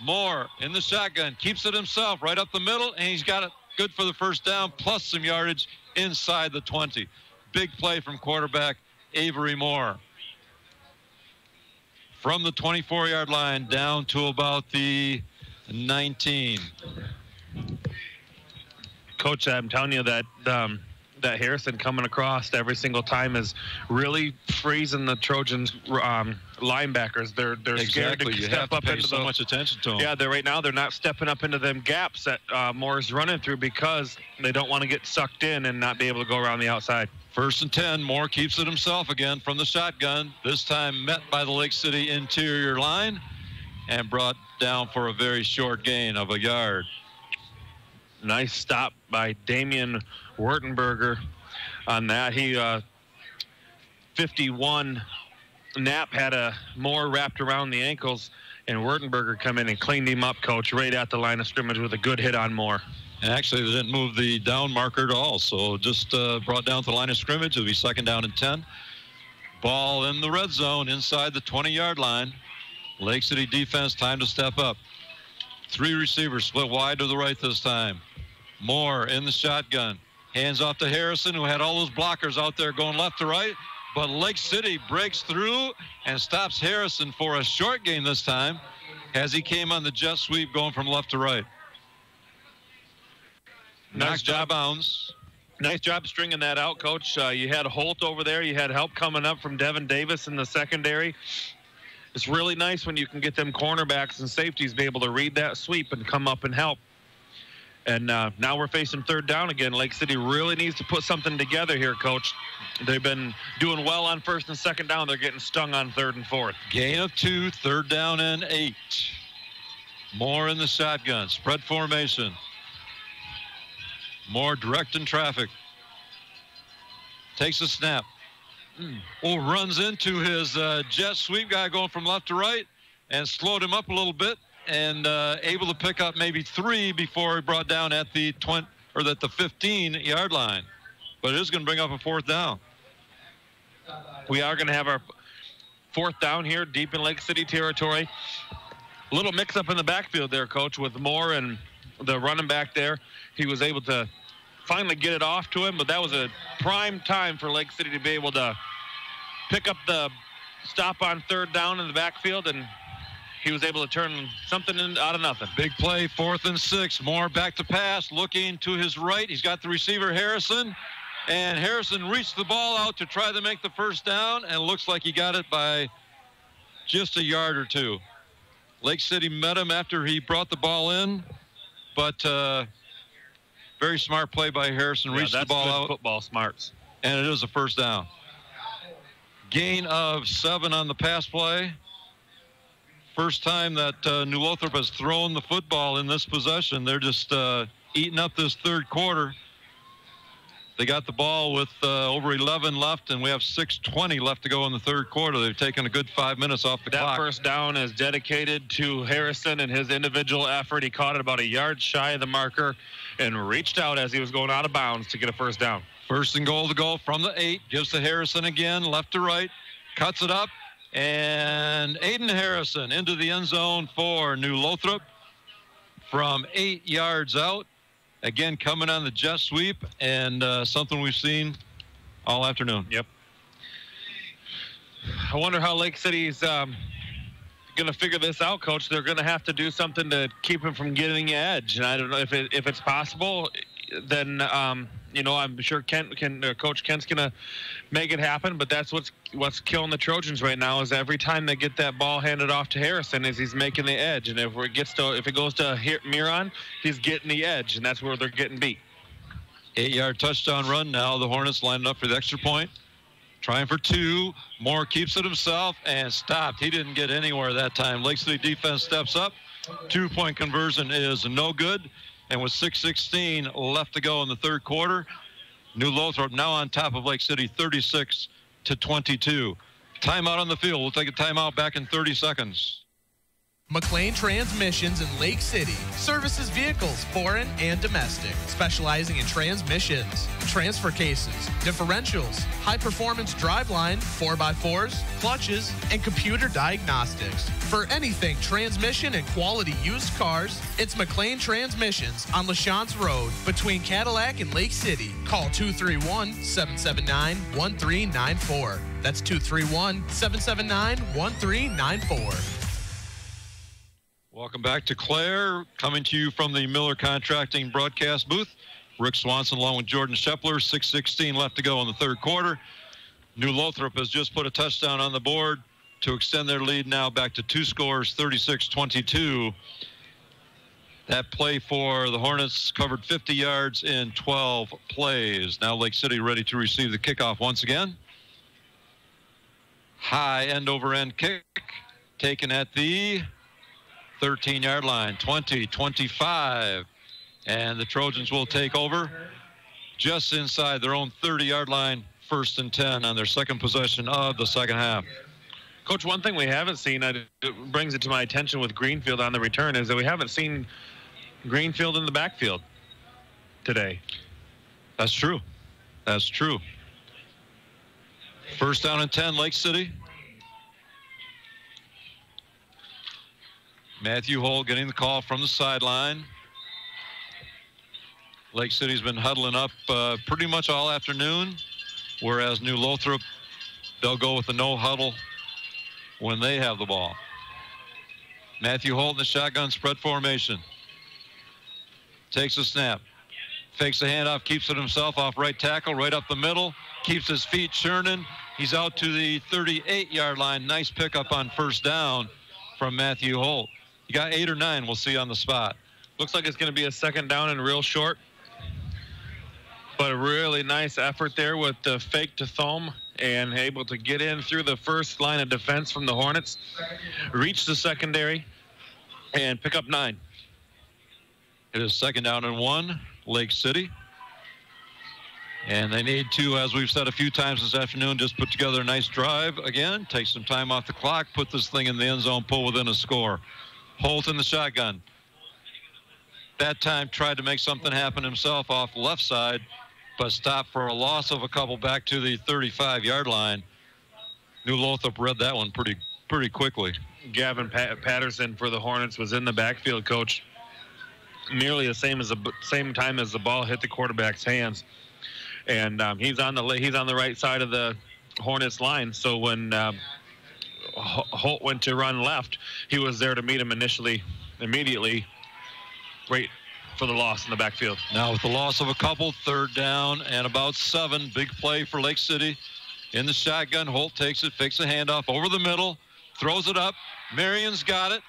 Moore in the shotgun, keeps it himself right up the middle, and he's got it good for the 1st down, plus some yardage inside the 20. Big play from quarterback Avery Moore. from the 24-yard line down to about the 19. Coach, I'm telling you that that Harrison coming across every single time is really freezing the Trojans linebackers. They're scared to step up into so much attention to them. Yeah, right now they're not stepping up into them gaps that Moore's running through because they don't want to get sucked in and not be able to go around the outside. 1st and 10. Moore keeps it himself again from the shotgun. This time met by the Lake City interior line and brought down for a very short gain of a yard. Nice stop by Damian Wertenberger on that. He 51 Knapp had a Moore wrapped around the ankles, and Wertenberger come in and cleaned him up, Coach, right at the line of scrimmage with a good hit on Moore. And actually, they didn't move the down marker at all, so just brought down to the line of scrimmage. It'll be 2nd down and 10. Ball in the red zone inside the 20-yard line. Lake City defense, time to step up. 3 receivers split wide to the right this time. Moore in the shotgun. Hands off to Harrison, who had all those blockers out there going left to right. But Lake City breaks through and stops Harrison for a short gain this time as he came on the jet sweep going from left to right. Nice job. Bounds. Nice job stringing that out, Coach. You had Holt over there. You had help coming up from Devin Davis in the secondary. It's really nice when you can get them cornerbacks and safeties be able to read that sweep and come up and help. And now we're facing 3rd down again. Lake City really needs to put something together here, Coach. They've been doing well on 1st and 2nd down. They're getting stung on 3rd and 4th. Gain of 2, 3rd down and 8. Moore in the shotgun, spread formation. Moore direct in traffic. Takes a snap. Runs into his jet sweep guy going from left to right and slowed him up a little bit and able to pick up maybe 3 before he brought down at the 20 or at the 15-yard line. But it is going to bring up a 4th down. We are going to have our 4th down here deep in Lake City territory. A little mix-up in the backfield there, Coach, with Moore and the running back there. He was able to finally get it off to him, but that was a prime time for Lake City to be able to pick up the stop on 3rd down in the backfield, and he was able to turn something out of nothing. Big play, 4th and 6. Moore back to pass, looking to his right. He's got the receiver, Harrison, and Harrison reached the ball out to try to make the 1st down, and looks like he got it by just a yard or 2. Lake City met him after he brought the ball in, but very smart play by Harrison. Reached the ball out. Football smarts. And it is a 1st down. Gain of 7 on the pass play. First time that New Lothrop has thrown the football in this possession. They're just eating up this 3rd quarter. They got the ball with over 11 left, and we have 6:20 left to go in the 3rd quarter. They've taken a good 5 minutes off the clock. That 1st down is dedicated to Harrison and his individual effort. He caught it about a yard shy of the marker and reached out as he was going out of bounds to get a 1st down. 1st and goal to go from the 8. Gives to Harrison again, left to right. Cuts it up. And Aiden Harrison into the end zone for New Lothrop from 8 yards out. Again, coming on the jet sweep, and something we've seen all afternoon. Yep. I wonder how Lake City's going to figure this out, Coach. They're going to have to do something to keep him from getting the edge. And I don't know if it's possible. Then you know, I'm sure Coach Kent's going to make it happen. But that's what's killing the Trojans right now is every time they get that ball handed off to Harrison, is he's making the edge. And if it goes to Miron, he's getting the edge, and that's where they're getting beat. 8-yard touchdown run. Now the Hornets lining up for the extra point. Trying for 2. Moore keeps it himself and stopped. He didn't get anywhere that time. Lake City defense steps up. 2-point conversion is no good. And with 6:16 left to go in the 3rd quarter, New Lothrop now on top of Lake City 36-22. Timeout on the field. We'll take a timeout back in 30 seconds. McLean Transmissions in Lake City services vehicles, foreign and domestic, specializing in transmissions, transfer cases, differentials, high-performance driveline, 4x4s, clutches, and computer diagnostics. For anything transmission and quality used cars, it's McLean Transmissions on LaChance Road between Cadillac and Lake City. Call 231-779-1394. That's 231-779-1394. Welcome back to Claire, coming to you from the Miller Contracting broadcast booth. Rick Swanson along with Jordan Shepler, 6:16 left to go in the third quarter. New Lothrop has just put a touchdown on the board to extend their lead now back to 2 scores, 36-22. That play for the Hornets covered 50 yards in 12 plays. Now Lake City ready to receive the kickoff once again. High end-over-end kick taken at the 13-yard line, 20-25. And the Trojans will take over just inside their own 30-yard line, 1st and 10 on their second possession of the second half. Coach, one thing we haven't seen, it brings it to my attention with Greenfield on the return, is that we haven't seen Greenfield in the backfield today. That's true. That's true. 1st down and 10, Lake City. Matthew Holt getting the call from the sideline. Lake City's been huddling up pretty much all afternoon, whereas New Lothrop, they'll go with the no huddle when they have the ball. Matthew Holt in the shotgun spread formation. Takes a snap. Fakes the handoff, keeps it himself off right tackle, right up the middle. Keeps his feet churning. He's out to the 38-yard line. Nice pickup on 1st down from Matthew Holt. You got 8 or 9, we'll see on the spot. Looks like it's going to be a 2nd down and real short. But a really nice effort there with the fake to Thome and able to get in through the first line of defense from the Hornets. Reach the secondary and pick up 9. It is 2nd down and 1, Lake City. And they need to, as we've said a few times this afternoon, just put together a nice drive again, take some time off the clock, put this thing in the end zone, pull within a score. Holt in the shotgun. That time tried to make something happen himself off left side, but stopped for a loss of a couple back to the 35-yard line. New Lothrop read that one pretty quickly. Gavin Patterson for the Hornets was in the backfield, Coach, nearly the same time as the ball hit the quarterback's hands. And he's on the right side of the Hornets line. So when Holt went to run left, he was there to meet him immediately, right for the loss in the backfield. Now with the loss of a couple, 3rd down and about 7. Big play for Lake City. In the shotgun, Holt takes it, fakes a handoff over the middle, throws it up. Marion's got it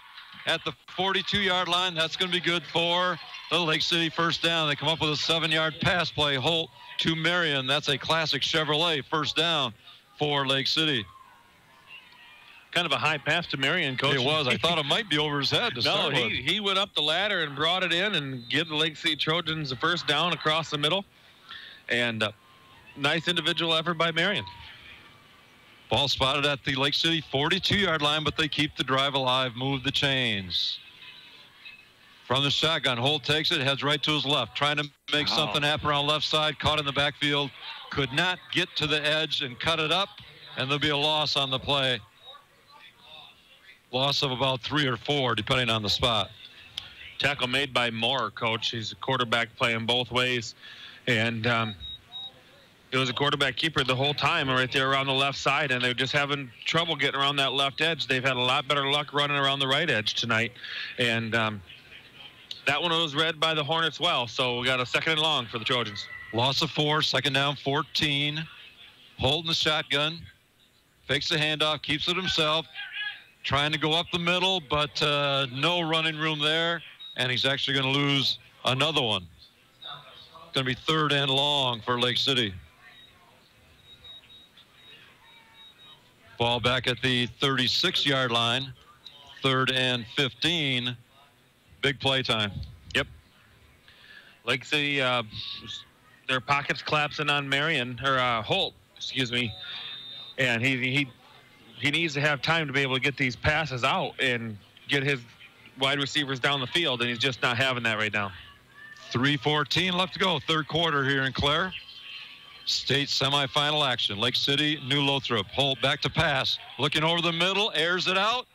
at the 42-yard line. That's going to be good for the Lake City 1st down. They come up with a 7-yard pass play. Holt to Marion. That's a classic Chevrolet 1st down for Lake City. Kind of a high pass to Marion, Coach. It was. I thought it might be over his head to start with. He went up the ladder and brought it in and give the Lake City Trojans the 1st down across the middle. And nice individual effort by Marion. Ball spotted at the Lake City 42-yard line, but they keep the drive alive, move the chains. From the shotgun, Holt takes it, heads right to his left, trying to make something happen around left side, caught in the backfield, could not get to the edge and cut it up, and there'll be a loss on the play. Loss of about 3 or 4, depending on the spot. Tackle made by Moore, Coach. He's a quarterback playing both ways. And it was a quarterback keeper the whole time right there around the left side, and they're just having trouble getting around that left edge. They've had a lot better luck running around the right edge tonight. And that one was read by the Hornets well, so we got a 2nd and long for the Trojans. Loss of 4, 2nd down, 14. Holt in the shotgun. Fakes the handoff, keeps it himself. Trying to go up the middle, but no running room there, and he's actually going to lose another one. It's going to be 3rd and long for Lake City. Ball back at the 36-yard line, 3rd and 15. Big play time. Yep. Lake City, their pockets collapsing on Marion, or Holt, excuse me, and he needs to have time to be able to get these passes out, and get his wide receivers down the field, and he's just not having that right now. 3:14 left to go, third quarter here in Clare. State semifinal action. Lake City, New Lothrop. Holt back to pass. Looking over the middle, airs it out,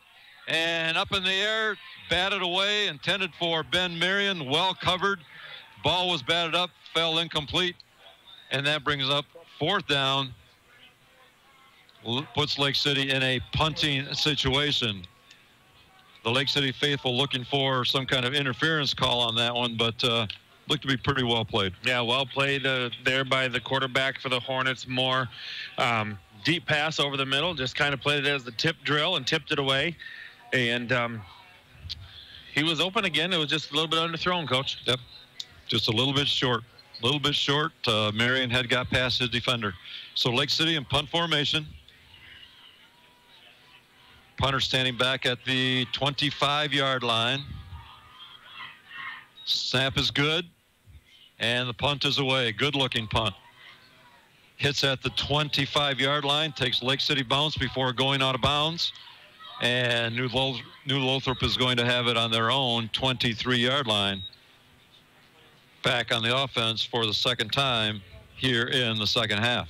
and up in the air, batted away, intended for Ben Marion, well covered. Ball was batted up, fell incomplete, and that brings up fourth down. Puts Lake City in a punting situation. The Lake City faithful looking for some kind of interference call on that one, but looked to be pretty well played. Yeah, well played there by the quarterback for the Hornets. Moore, deep pass over the middle, just kind of played it as the tip drill and tipped it away. And he was open again. It was just a little bit underthrown, Coach. Yep, just a little bit short. A little bit short. Marion had got past his defender. So Lake City in punt formation. Punter standing back at the 25-yard line. Snap is good, and the punt is away. Good-looking punt. Hits at the 25-yard line, takes Lake City bounce before going out of bounds, and New Lothrop is going to have it on their own 23-yard line. Back on the offense for the second time here in the second half.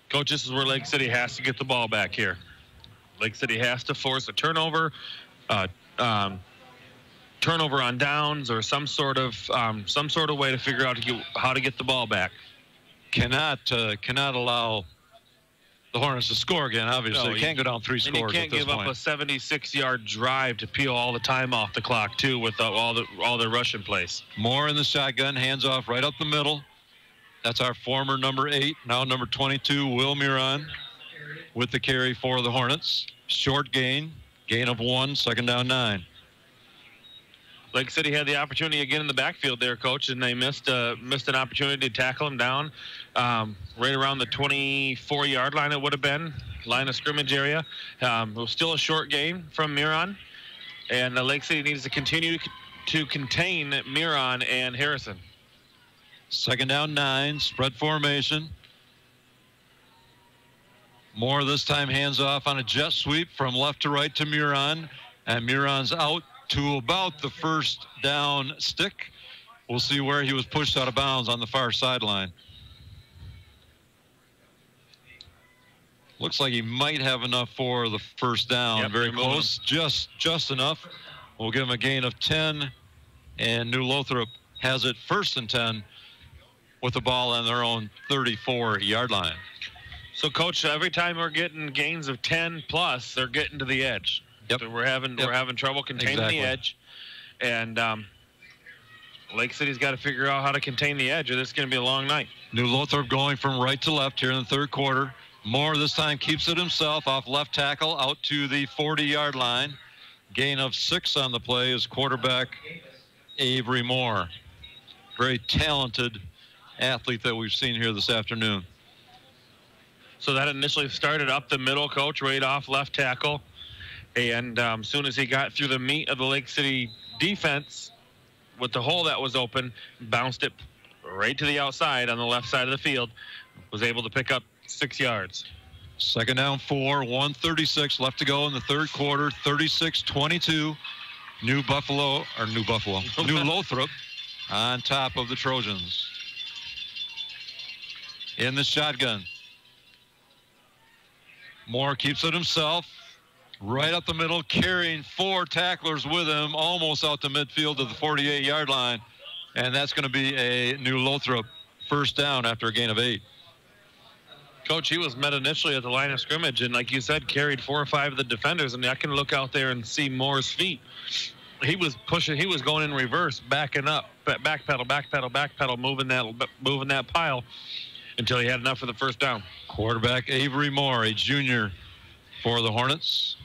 Coach, this is where Lake City has to get the ball back here. Lake City has to force a turnover, turnover on downs, or some sort of way to figure out how to get the ball back. Cannot allow the Hornets to score again. Obviously, you can't go down 3 scores. And you can't give up a 76-yard drive to peel all the time off the clock too, with all the rush in place. Moore in the shotgun, hands off right up the middle. That's our former number 8, now number 22, Will Miron, with the carry for the Hornets. Short gain of 1, second down 9. Lake City had the opportunity again in the backfield there, Coach, and they missed an opportunity to tackle him down right around the 24-yard line. It would have been line of scrimmage area. It was still a short gain from Miron, and Lake City needs to continue to contain Miron and Harrison. Second down 9, spread formation. Moore this time hands off on a jet sweep from left to right to Miron, and Miron's out to about the first down stick. We'll see where he was pushed out of bounds on the far sideline. Looks like he might have enough for the first down. Yep, very close, just enough. We'll give him a gain of 10, and New Lothrop has it 1st and 10 with the ball on their own 34-yard line. So, Coach, every time we're getting gains of 10 plus, they're getting to the edge. Yep. So we're having trouble containing the edge, and Lake City's got to figure out how to contain the edge, or this is going to be a long night. New Lothrop going from right to left here in the third quarter. Moore this time keeps it himself off left tackle out to the 40-yard line. Gain of 6 on the play is quarterback Avery Moore. Very talented athlete that we've seen here this afternoon. So that initially started up the middle, Coach, right off left tackle. And as soon as he got through the meat of the Lake City defense with the hole that was open, bounced it right to the outside on the left side of the field, was able to pick up 6 yards. Second down 4, 1:36 left to go in the third quarter, 36-22. New Lothrop on top of the Trojans. In the shotgun. Moore keeps it himself. Right up the middle, carrying 4 tacklers with him, almost out to midfield to the 48-yard line. And that's going to be a New Lothrop first down after a gain of 8. Coach, he was met initially at the line of scrimmage, and like you said, carried 4 or 5 of the defenders. I mean, I can look out there and see Moore's feet. He was pushing, he was going in reverse, backing up, back pedal, moving that pile until he had enough for the first down. Quarterback Avery Moore, a junior for the Hornets,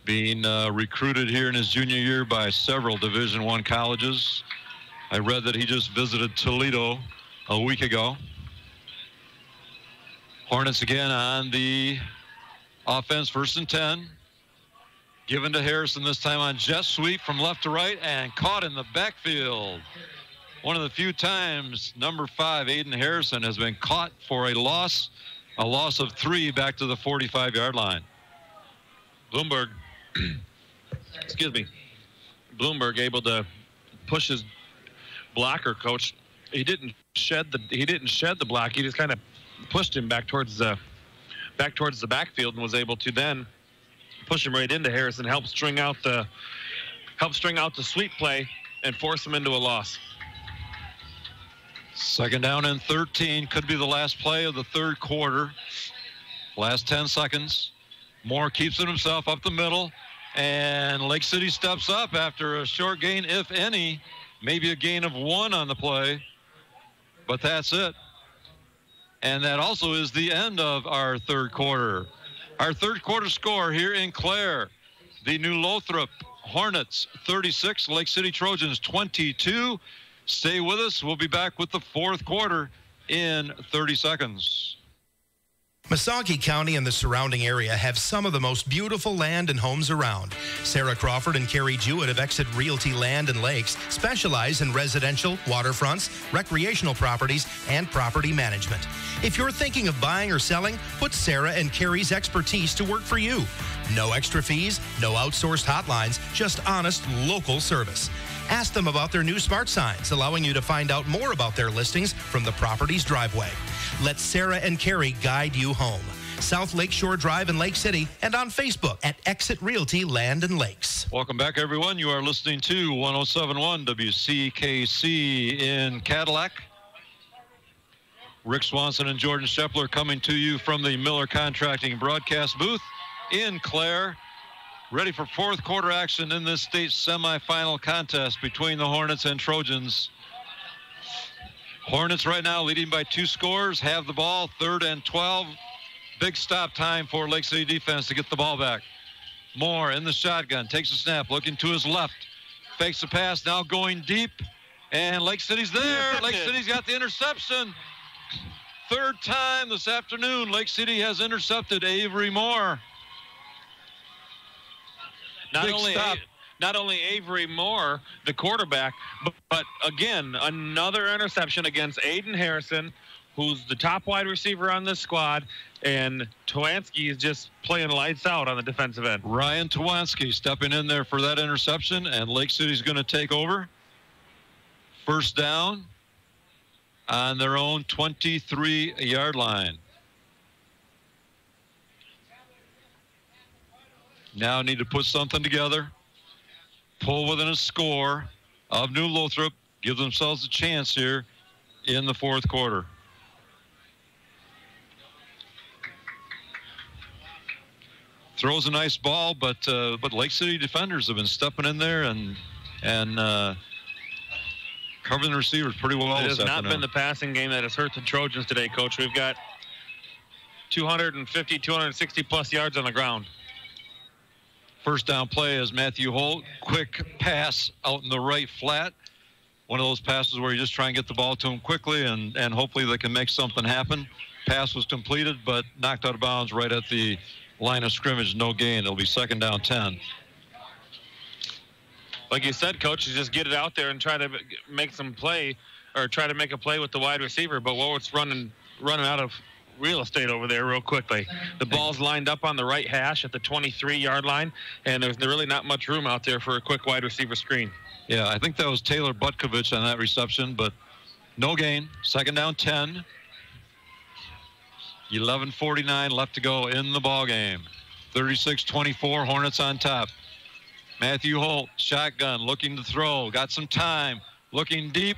being recruited here in his junior year by several Division I colleges. I read that he just visited Toledo a week ago. Hornets again on the offense, 1st and 10. Given to Harrison this time on jet sweep from left to right and caught in the backfield. One of the few times number 5, Aiden Harrison, has been caught for a loss of 3 back to the 45-yard line. Bloomberg excuse me, Bloomberg able to push his blocker, coach. He didn't shed the block. He just kind of pushed him back towards the backfield and was able to then push him right into Harrison, help string out the sweep play and force him into a loss. Second down and 13 could be the last play of the third quarter. Last 10 seconds. Moore keeps it himself up the middle, and Lake City steps up after a short gain, if any, maybe a gain of 1 on the play, but that's it. And that also is the end of our third quarter. Our third quarter score here in Clare, the New Lothrop Hornets 36, Lake City Trojans 22. Stay with us. We'll be back with the fourth quarter in 30 seconds. Missaukee County and the surrounding area have some of the most beautiful land and homes around. Sarah Crawford and Carrie Jewett of Exit Realty Land and Lakes specialize in residential, waterfronts, recreational properties, and property management. If you're thinking of buying or selling, put Sarah and Carrie's expertise to work for you. No extra fees, no outsourced hotlines, just honest local service. Ask them about their new smart signs, allowing you to find out more about their listings from the property's driveway. Let Sarah and Carrie guide you home. South Lakeshore Drive in Lake City and on Facebook at Exit Realty Land and Lakes. Welcome back, everyone. You are listening to 107.1 WCKC in Cadillac. Rick Swanson and Jordan Shepler coming to you from the Miller Contracting broadcast booth in Clare. Ready for fourth quarter action in this state semifinal contest between the Hornets and Trojans. Hornets right now leading by 2 scores, have the ball, 3rd and 12. Big stop time for Lake City defense to get the ball back. Moore in the shotgun, takes a snap, looking to his left. Fakes the pass, now going deep. And Lake City's there. Lake City's got the interception. 3rd time this afternoon, Lake City has intercepted Avery Moore. Not only Avery Moore, the quarterback, but again, another interception against Aiden Harrison, who's the top wide receiver on this squad, and Twansky is just playing lights out on the defensive end. Ryan Twansky stepping in there for that interception, and Lake City's going to take over. First down on their own 23-yard line. Now need to put something together. Pull within a score of New Lothrop. Give themselves a chance here in the fourth quarter. Throws a nice ball, but Lake City defenders have been stepping in there and covering the receivers pretty well. It has not been the passing game that has hurt the Trojans today, Coach. We've got 250, 260-plus yards on the ground. First down play is Matthew Holt. Quick pass out in the right flat. One of those passes where you just try and get the ball to him quickly and hopefully they can make something happen. Pass was completed, but knocked out of bounds right at the line of scrimmage. No gain. It'll be 2nd down 10. Like you said, Coach, you just get it out there and try to make some play or try to make a play with the wide receiver. But Warwick's running out of real estate over there real quickly. The ball's lined up on the right hash at the 23-yard line, and there's really not much room out there for a quick wide receiver screen. Yeah, I think that was Taylor Butkovich on that reception, but no gain. 2nd down 10. 11:49 left to go in the ball game. 36-24, Hornets on top. Matthew Holt, shotgun, looking to throw. Got some time, looking deep,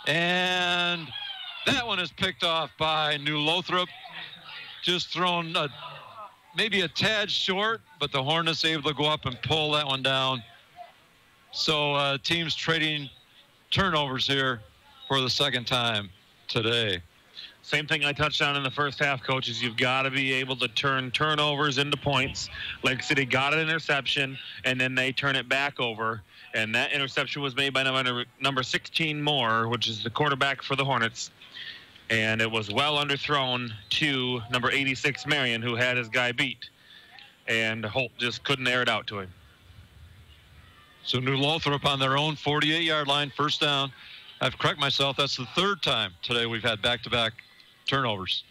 and that one is picked off by New Lothrop. Just thrown maybe a tad short, but the Hornets able to go up and pull that one down. So teams trading turnovers here for the 2nd time today. Same thing I touched on in the first half, Coach, is you've got to be able to turn turnovers into points. Lake City got an interception, and then they turn it back over. And that interception was made by number 16 Moore, which is the quarterback for the Hornets. And it was well underthrown to number 86 Marion, who had his guy beat. And Holt just couldn't air it out to him. So New Lothrop on their own 48-yard line, 1st down. I have to correct myself. That's the 3rd time today we've had back-to-back turnovers.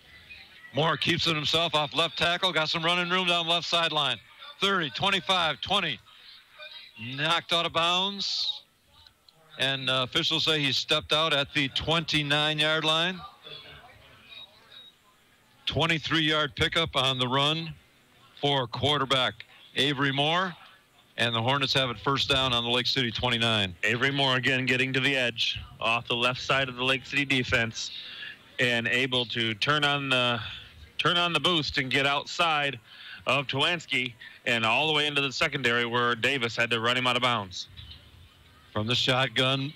Moore keeps it himself off left tackle. Got some running room down left sideline. 30, 25, 20. Knocked out of bounds. And officials say he stepped out at the 29-yard line. 23-yard pickup on the run for quarterback Avery Moore. And the Hornets have it first down on the Lake City 29. Avery Moore again getting to the edge off the left side of the Lake City defense and able to turn on the boost and get outside of Twansky and all the way into the secondary where Davis had to run him out of bounds. From the shotgun,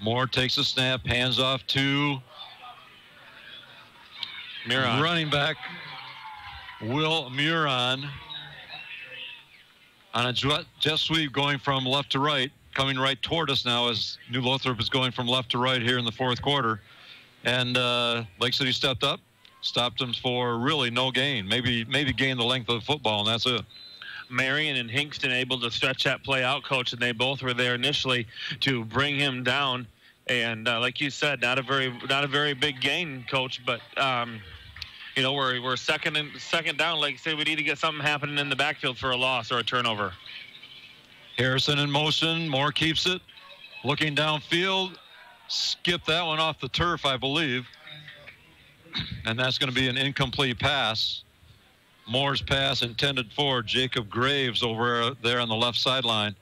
Moore takes a snap, hands off to Muron. Running back Will Muron on a jet sweep going from left to right, coming right toward us now as New Lothrop is going from left to right here in the fourth quarter. And Lake City stepped up, stopped them for really no gain. Maybe gained the length of the football, and that's it. Marion and Hinkston able to stretch that play out, Coach, and they both were there initially to bring him down. And like you said, not a very big gain, Coach, but you know, we're second down. Like I say, we need to get something happening in the backfield for a loss or a turnover. Harrison in motion. Moore keeps it. Looking downfield. Skip that one off the turf, I believe. And that's going to be an incomplete pass. Moore's pass intended for Jacob Graves over there on the left sideline.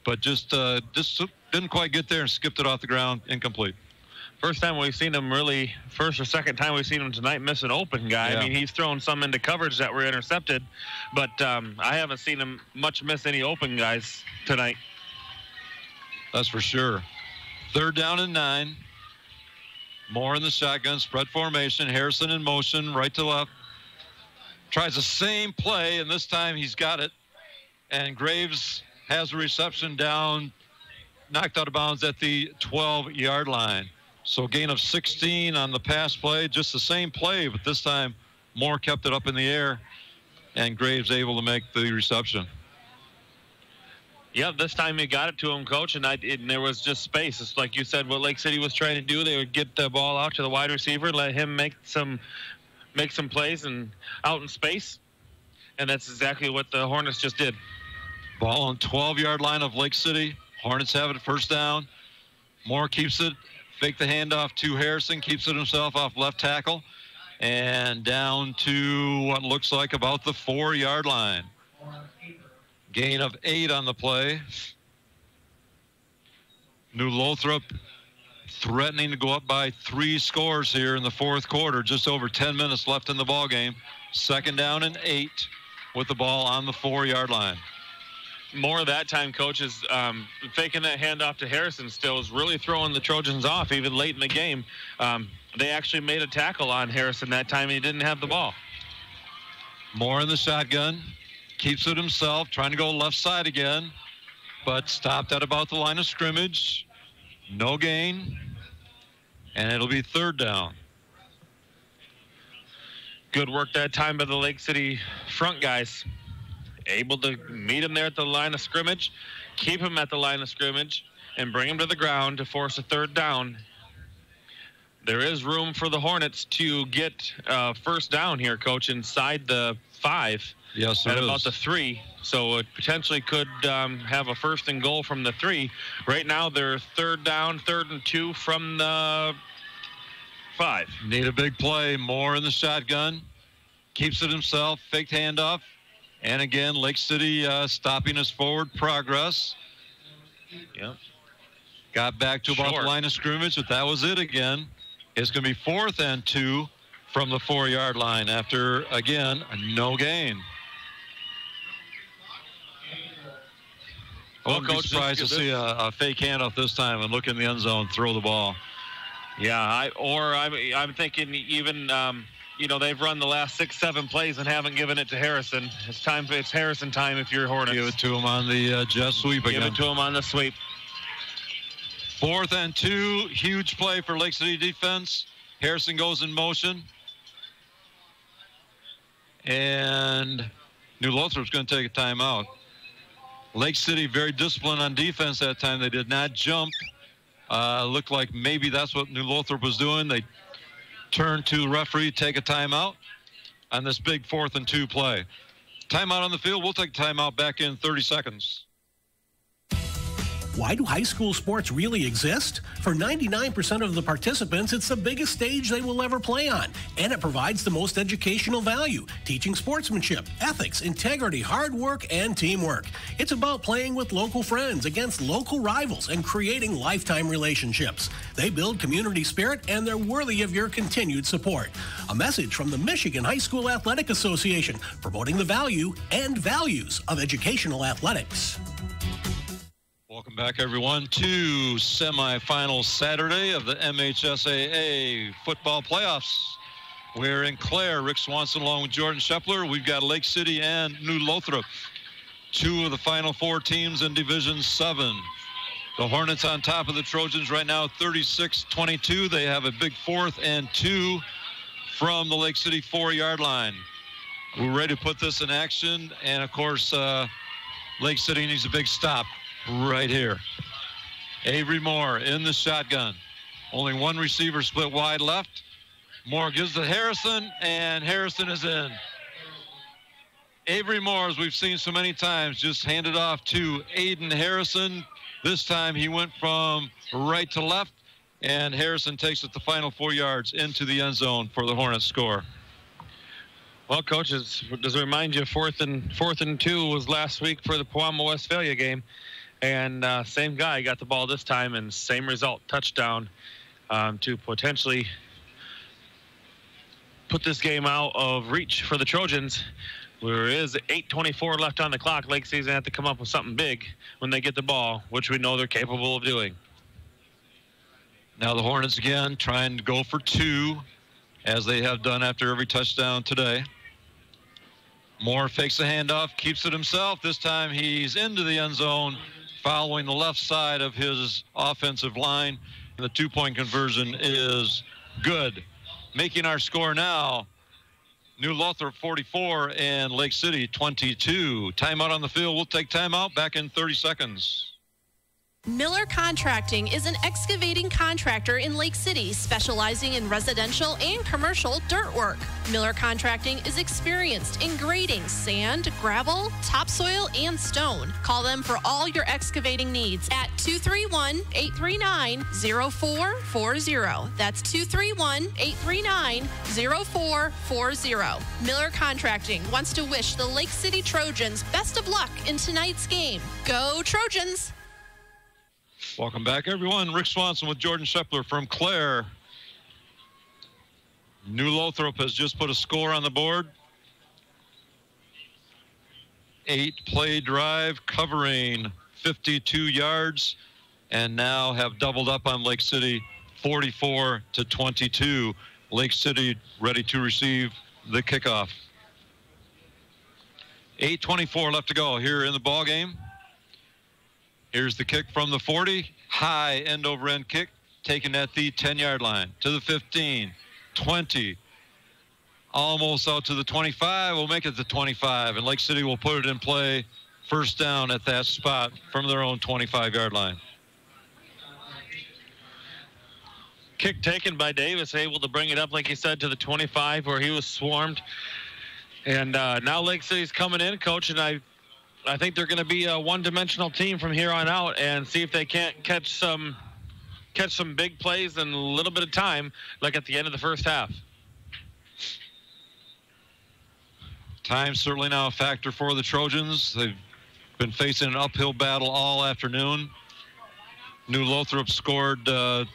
But just didn't quite get there and skipped it off the ground. Incomplete. First or second time we've seen him tonight miss an open guy. Yeah. I mean, he's thrown some into coverage that were intercepted, but I haven't seen him much miss any open guys tonight. That's for sure. 3rd down and 9. Moore in the shotgun, spread formation. Harrison in motion, right to left. Tries the same play, and this time he's got it. And Graves has a reception down, knocked out of bounds at the 12-yard line. So gain of 16 on the pass play, just the same play, but this time Moore kept it up in the air, and Graves able to make the reception. Yeah, this time he got it to him, Coach, and there was just space. It's like you said, what Lake City was trying to do. They would get the ball out to the wide receiver, let him make some plays and out in space, and that's exactly what the Hornets just did. Ball on 12-yard line of Lake City. Hornets have it first down. Moore keeps it. Fake the handoff to Harrison, keeps it himself off left tackle, and down to what looks like about the 4-yard line. Gain of 8 on the play. New Lothrop threatening to go up by 3 scores here in the fourth quarter. Just over 10 minutes left in the ball game. 2nd down and 8 with the ball on the 4-yard line. More that time, Coach, is faking that handoff to Harrison still is really throwing the Trojans off even late in the game. They actually made a tackle on Harrison that time, and he didn't have the ball. Moore in the shotgun. Keeps it himself, trying to go left side again, but stopped at about the line of scrimmage. No gain, and it'll be 3rd down. Good work that time by the Lake City front guys. Able to meet him there at the line of scrimmage, keep him at the line of scrimmage, and bring him to the ground to force a 3rd down. There is room for the Hornets to get first down here, Coach, inside the 5. Yes, at about the 3. So it potentially could have a 1st and goal from the 3. Right now they're 3rd down, 3rd and 2 from the 5. Need a big play. Moore in the shotgun. Keeps it himself. Faked handoff. And again, Lake City stopping his forward progress. Yep. Got back to about the line of scrimmage, but that was it again. It's going to be 4th and 2 from the 4-yard line after, again, no gain. I wouldn't be surprised to see a fake handoff this time and look in the end zone, throw the ball. Yeah, I'm thinking even, you know, they've run the last 6-7 plays and haven't given it to Harrison. It's Harrison time if you're Hornets. Give it to him on the jet sweep again. Give it to him on the sweep. 4th and 2, huge play for Lake City defense. Harrison goes in motion. And New Lothrop's going to take a timeout. Lake City very disciplined on defense that time. They did not jump. Looked like maybe that's what New Lothrop was doing. They turned to the referee, take a timeout on this big 4th and 2 play. Timeout on the field. We'll take a timeout back in 30 seconds. Why do high school sports really exist? For 99% of the participants, it's the biggest stage they will ever play on, and it provides the most educational value, teaching sportsmanship, ethics, integrity, hard work, and teamwork. It's about playing with local friends against local rivals and creating lifetime relationships. They build community spirit, and they're worthy of your continued support. A message from the Michigan High School Athletic Association, promoting the value and values of educational athletics. Welcome back, everyone, to semifinal Saturday of the MHSAA football playoffs. We're in Clare. Rick Swanson along with Jordan Shepler. We've got Lake City and New Lothrop, two of the Final Four teams in Division 7. The Hornets on top of the Trojans right now, 36-22. They have a big 4th and 2 from the Lake City 4-yard line. We're ready to put this in action, and of course, Lake City needs a big stop right here. Avery Moore in the shotgun. Only one receiver split wide left. Moore gives to Harrison, and Harrison is in. Avery Moore, as we've seen so many times, just handed off to Aiden Harrison. This time he went from right to left, and Harrison takes it the final 4 yards into the end zone for the Hornets score. Well, coaches, does it remind you 4th and 2 was last week for the Pewamo Westphalia game? And same guy got the ball this time, and same result, touchdown, to potentially put this game out of reach for the Trojans. There is 8:24 left on the clock. Lake City's going to have to come up with something big when they get the ball, which we know they're capable of doing. Now the Hornets again trying to go for 2, as they have done after every touchdown today. Moore fakes the handoff, keeps it himself. This time he's into the end zone, following the left side of his offensive line. The 2-point conversion is good. Making our score now, New Lothrop 44 and Lake City 22. Timeout on the field. We'll take timeout back in 30 seconds. Miller Contracting is an excavating contractor in Lake City, specializing in residential and commercial dirt work. Miller Contracting is experienced in grading sand, gravel, topsoil, and stone. Call them for all your excavating needs at 231-839-0440. That's 231-839-0440. Miller Contracting wants to wish the Lake City Trojans best of luck in tonight's game. Go Trojans! Welcome back, everyone. Rick Swanson with Jordan Shepler from Clare. New Lothrop has just put a score on the board. 8-play drive covering 52 yards, and now have doubled up on Lake City 44-22. Lake City ready to receive the kickoff. 8:24 left to go here in the ball game. Here's the kick from the 40. High end-over-end kick taken at the 10-yard line to the 15, 20, almost out to the 25. We'll make it the 25, and Lake City will put it in play. First down at that spot from their own 25-yard line. Kick taken by Davis, able to bring it up, like you said, to the 25 where he was swarmed. And now Lake City's coming in, Coach, and I think they're going to be a one-dimensional team from here on out, and see if they can't catch some big plays in a little bit of time, like at the end of the first half. Time certainly now a factor for the Trojans. They've been facing an uphill battle all afternoon. New Lothrop scored the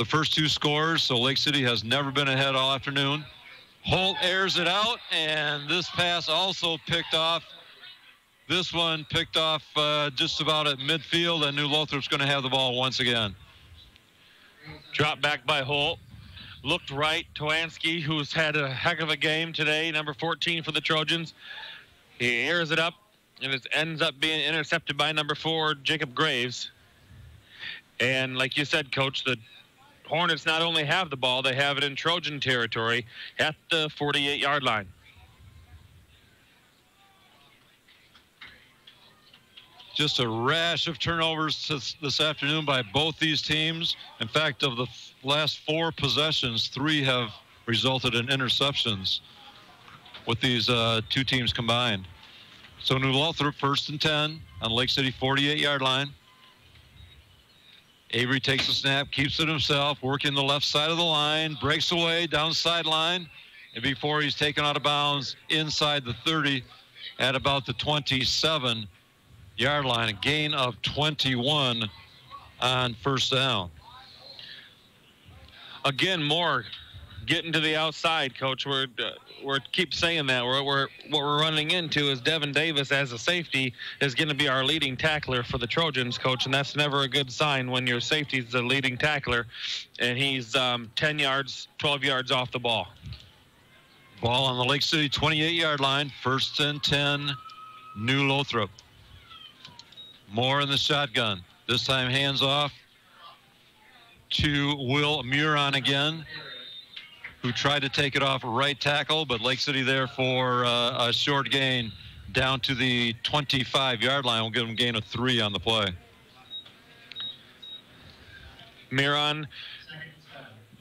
first 2 scores, so Lake City has never been ahead all afternoon. Holt airs it out, and this pass also picked off. This one picked off just about at midfield, and New Lothrop's going to have the ball once again. Drop back by Holt. Looked right. Towansky, who's had a heck of a game today, number 14 for the Trojans. He airs it up, and it ends up being intercepted by number 4, Jacob Graves. And like you said, Coach, the Hornets not only have the ball, they have it in Trojan territory at the 48-yard line. Just a rash of turnovers this afternoon by both these teams. In fact, of the last 4 possessions, 3 have resulted in interceptions. with these two teams combined. So New Lothrop 1st and 10 on Lake City 48-yard line. Avery takes the snap, keeps it himself, working the left side of the line, breaks away down the sideline, and before he's taken out of bounds inside the 30 at about the 27-yard line, a gain of 21 on first down. Again, Moore getting to the outside, Coach. We're keep saying that. What we're running into is Devin Davis as a safety is going to be our leading tackler for the Trojans, Coach, and that's never a good sign when your safety is the leading tackler, and he's 10 yards, 12 yards off the ball. Ball on the Lake City 28-yard line, 1st and 10, New Lothrop. Moore in the shotgun. This time hands off to Will Muron again, who tried to take it off right tackle, but Lake City there for a short gain down to the 25-yard line. We'll give him a gain of 3 on the play. Muron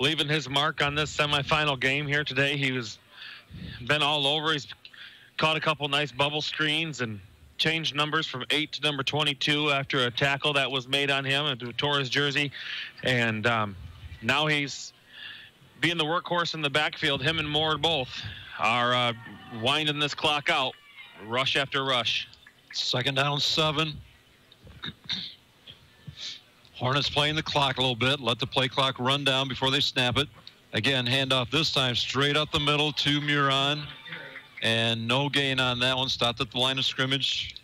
leaving his mark on this semifinal game here today. He was been all over. He's caught a couple nice bubble screens and changed numbers from 8 to number 22 after a tackle that was made on him and tore his jersey. And now he's being the workhorse in the backfield. Him and Moore both are winding this clock out, rush after rush. 2nd down, 7. Hornets playing the clock a little bit. Let the play clock run down before they snap it. Again, handoff this time straight up the middle to Muron. And no gain on that one. Stopped at the line of scrimmage.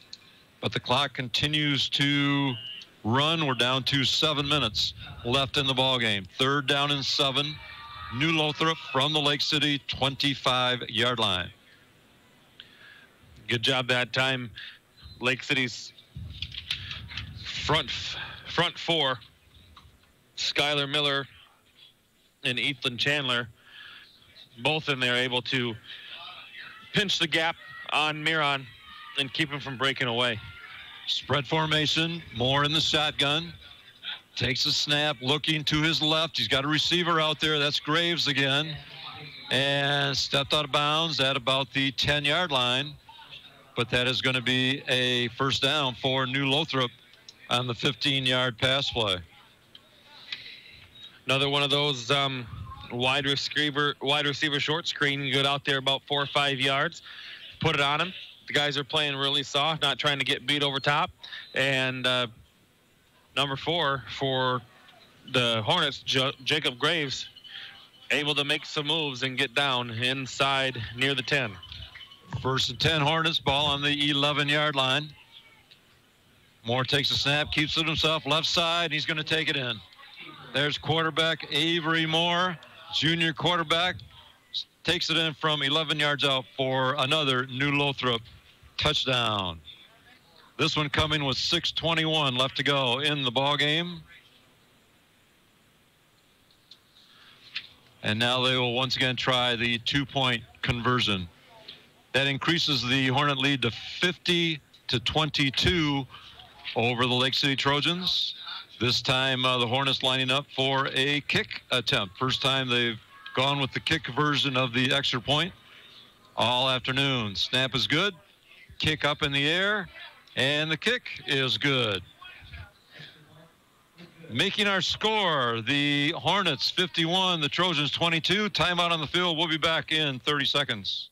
But the clock continues to run. We're down to 7 minutes left in the ball game. 3rd down and 7. New Lothrop from the Lake City 25-yard line. Good job that time. Lake City's front 4, Skylar Miller and Ethan Chandler, both in there able to pinch the gap on Muron and keep him from breaking away. Spread formation, Moore in the shotgun. Takes a snap, looking to his left. He's got a receiver out there. That's Graves again. And stepped out of bounds at about the 10-yard line. But that is going to be a first down for New Lothrop on the 15-yard pass play. Another one of those wide receiver short screen. You get out there about 4 or 5 yards, put it on him. The guys are playing really soft, not trying to get beat over top. And number 4 for the Hornets, Jacob Graves, able to make some moves and get down inside near the 10. 1st and 10 Hornets, ball on the 11-yard line. Moore takes a snap, keeps it himself, left side, and he's going to take it in. There's quarterback Avery Moore, junior quarterback, takes it in from 11 yards out for another New Lothrop touchdown. This one coming with 6:21 left to go in the ball game. And now they will once again try the 2-point conversion. That increases the Hornet lead to 50-22 over the Lake City Trojans. This time the Hornets lining up for a kick attempt. First time they've gone with the kick version of the extra point all afternoon. Snap is good. Kick up in the air. And the kick is good. Making our score, the Hornets 51, the Trojans 22. Timeout on the field. We'll be back in 30 seconds.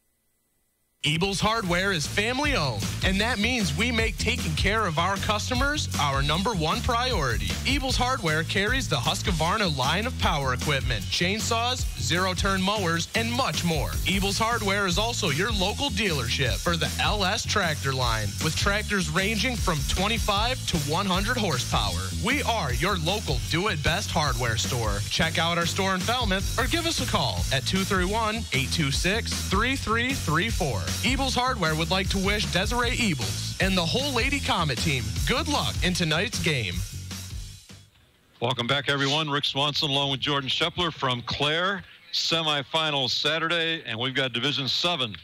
Ebel's Hardware is family owned, and that means we make taking care of our customers our #1 priority. Ebel's Hardware carries the Husqvarna line of power equipment, chainsaws, zero-turn mowers, and much more. Ebel's Hardware is also your local dealership for the LS tractor line, with tractors ranging from 25 to 100 horsepower. We are your local do-it-best hardware store. Check out our store in Falmouth or give us a call at 231-826-3334. Ebel's Hardware would like to wish Desiree Ebels and the whole Lady Comet team good luck in tonight's game. Welcome back, everyone. Rick Swanson along with Jordan Shepler from Clare. Semifinals Saturday, and we've got Division 7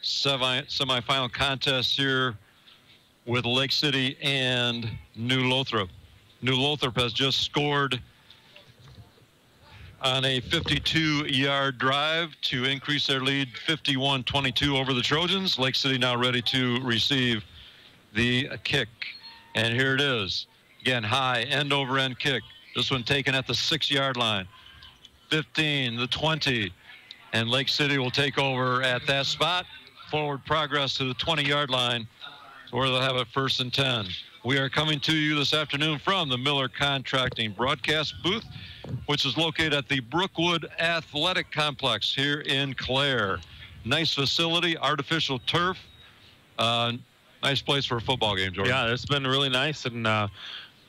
semifinal contest here with Lake City and New Lothrop. New Lothrop has just scored on a 52-yard drive to increase their lead 51-22 over the Trojans. Lake City now ready to receive the kick. And here it is. Again, high end-over-end kick. This one taken at the 6-yard line. 15, the 20. And Lake City will take over at that spot. Forward progress to the 20-yard line, where they'll have it 1st and 10. We are coming to you this afternoon from the Miller Contracting broadcast booth, which is located at the Brookwood Athletic Complex here in Clare. Nice facility, artificial turf. Nice place for a football game, Jordan. Yeah, it's been really nice and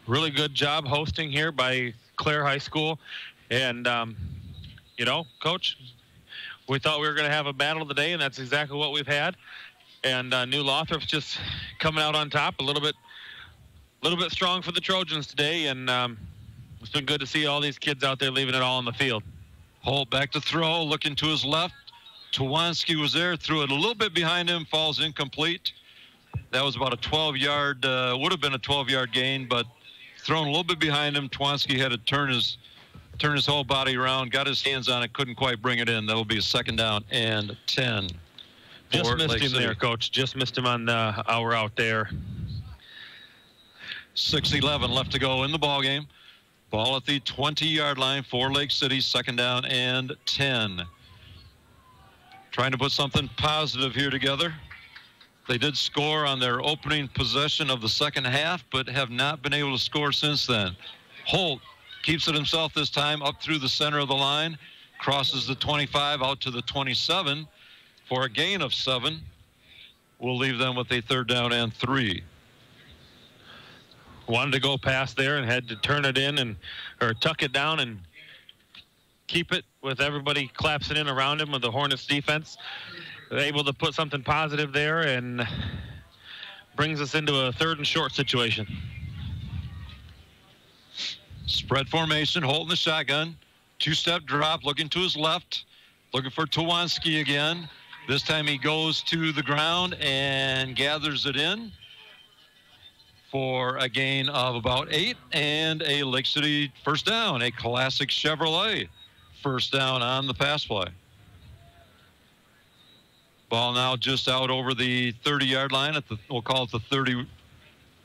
really good job hosting here by Clare High School. And, you know, Coach, we thought we were going to have a battle today, and that's exactly what we've had. And New Lothrop's just coming out on top a little bit strong for the Trojans today, and it's been good to see all these kids out there leaving it all on the field. Holt back to throw, looking to his left. Tawanski was there, threw it a little bit behind him, falls incomplete. That was about a 12-yard, would have been a 12-yard gain, but thrown a little bit behind him. Tawanski had to turn his whole body around, got his hands on it, couldn't quite bring it in. That'll be a 2nd down and 10. Just missed him there, Coach. Just missed him on the hour out there. 6:11 left to go in the ball game. Ball at the 20-yard line for Lake City, 2nd down and 10. Trying to put something positive here together. They did score on their opening possession of the second half, but have not been able to score since then. Holt keeps it himself this time up through the center of the line, crosses the 25 out to the 27 for a gain of 7. We'll leave them with a 3rd down and 3. Wanted to go past there and had to turn it in or tuck it down and keep it with everybody collapsing in around him with the Hornets defense. They're able to put something positive there and brings us into a 3rd and short situation. Spread formation, holding the shotgun. 2-step drop, looking to his left, looking for Tawanski again. This time he goes to the ground and gathers it in for a gain of about 8 and a Lake City 1st down, a classic Chevrolet 1st down on the pass play. Ball now just out over the 30-yard line we'll call it the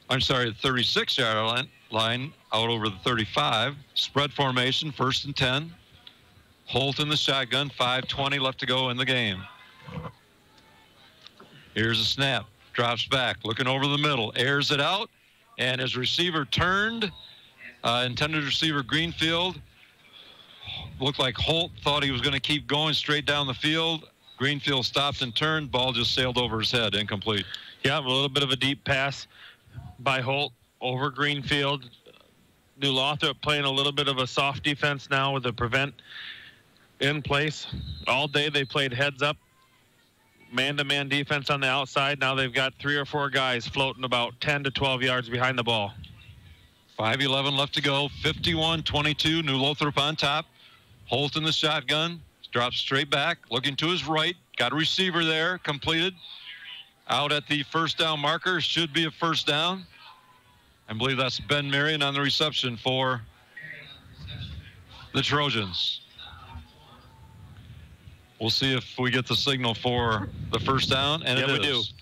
36-yard line out over the 35. Spread formation, 1st and 10. Holt in the shotgun, 5:20 left to go in the game. Here's a snap, drops back, looking over the middle, airs it out, and his receiver turned. Intended receiver Greenfield. Looked like Holt thought he was going to keep going straight down the field. Greenfield stopped and turned. Ball just sailed over his head, incomplete. Yeah, a little bit of a deep pass by Holt over Greenfield. New Lothrop playing a little bit of a soft defense now with the prevent in place. All day they played heads up, man-to-man defense on the outside. Now they've got 3 or 4 guys floating about 10 to 12 yards behind the ball. 5:11 left to go. 51-22. New Lothrop on top. Holt in the shotgun. Drops straight back. Looking to his right. Got a receiver there. Completed. Out at the 1st down marker. Should be a 1st down. I believe that's Ben Marion on the reception for the Trojans. We'll see if we get the signal for the 1st down, and yeah, it we is. Do.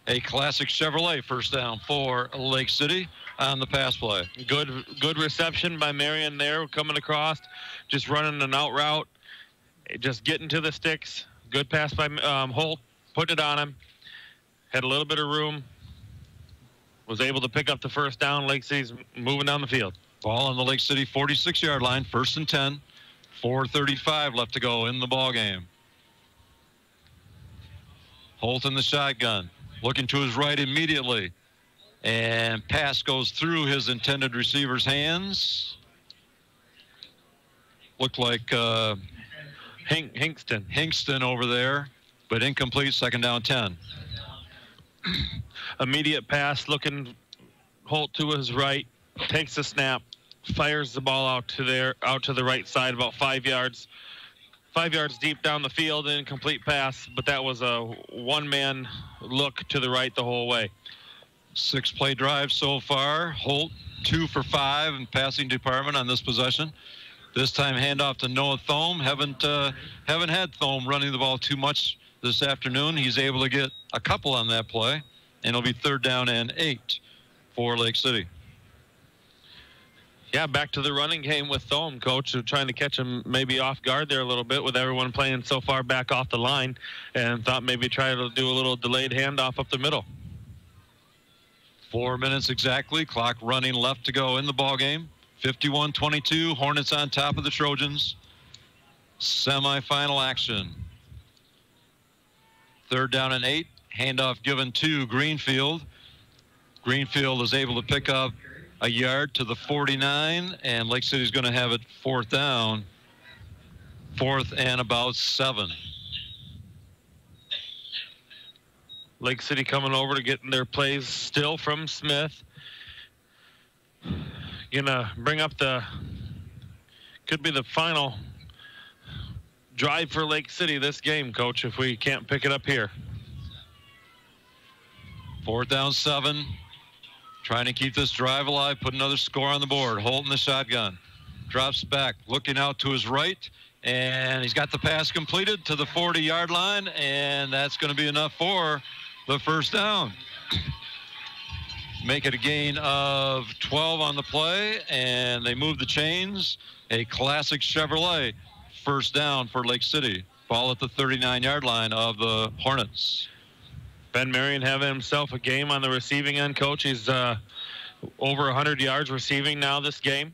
A classic Chevrolet 1st down for Lake City on the pass play. Good reception by Marion there, coming across, just running an out route, just getting to the sticks. Good pass by Holt, putting it on him. Had a little bit of room. Was able to pick up the 1st down. Lake City's moving down the field. Ball on the Lake City 46-yard line, 1st and 10. 4:35 left to go in the ball game. Holt in the shotgun, looking to his right immediately. And pass goes through his intended receiver's hands. Looked like Hinkston over there, but incomplete, 2nd down 10. Immediate pass, looking Holt to his right, takes the snap, fires the ball out to the right side, about 5 yards. 5 yards deep down the field, incomplete pass, but that was a one-man look to the right the whole way. 6-play drive so far. Holt 2 for 5 in passing department on this possession. This time handoff to Noah Thome. Haven't had Thome running the ball too much this afternoon. He's able to get a couple on that play, and it'll be 3rd down and 8 for Lake City. Yeah, back to the running game with Thome, Coach, trying to catch him maybe off guard there a little bit with everyone playing so far back off the line, and thought maybe try to do a little delayed handoff up the middle. 4 minutes exactly. Clock running left to go in the ball game. 51-22. Hornets on top of the Trojans. Semifinal action. 3rd down and 8. Handoff given to Greenfield. Greenfield is able to pick up a yard to the 49, and Lake City's going to have it 4th down. 4th and about 7. Lake City coming over to get their plays still from Smith. Gonna bring up could be the final drive for Lake City this game, Coach, if we can't pick it up here. 4th down 7. Trying to keep this drive alive, put another score on the board. Holding the shotgun. Drops back, looking out to his right, and he's got the pass completed to the 40-yard line, and that's going to be enough for the 1st down. Make it a gain of 12 on the play, and they move the chains. A classic Chevrolet 1st down for Lake City. Ball at the 39-yard line of the Hornets. Ben Marion having himself a game on the receiving end, Coach. He's over 100 yards receiving now this game.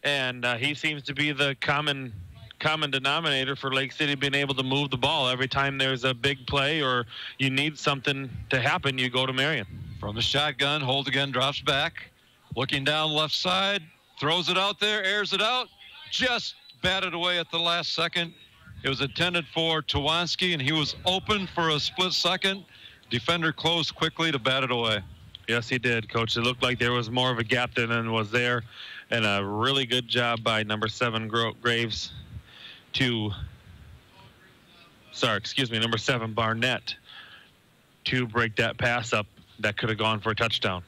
And he seems to be the common denominator for Lake City being able to move the ball. Every time there's a big play or you need something to happen, you go to Marion. From the shotgun, holds again, drops back. Looking down left side, throws it out there, airs it out. Just batted away at the last second. It was intended for Tawanski, and he was open for a split second. Defender closed quickly to bat it away. Yes, he did, Coach. It looked like there was more of a gap than was there. And a really good job by number 7, Graves, number 7, Barnett, to break that pass up that could have gone for a touchdown.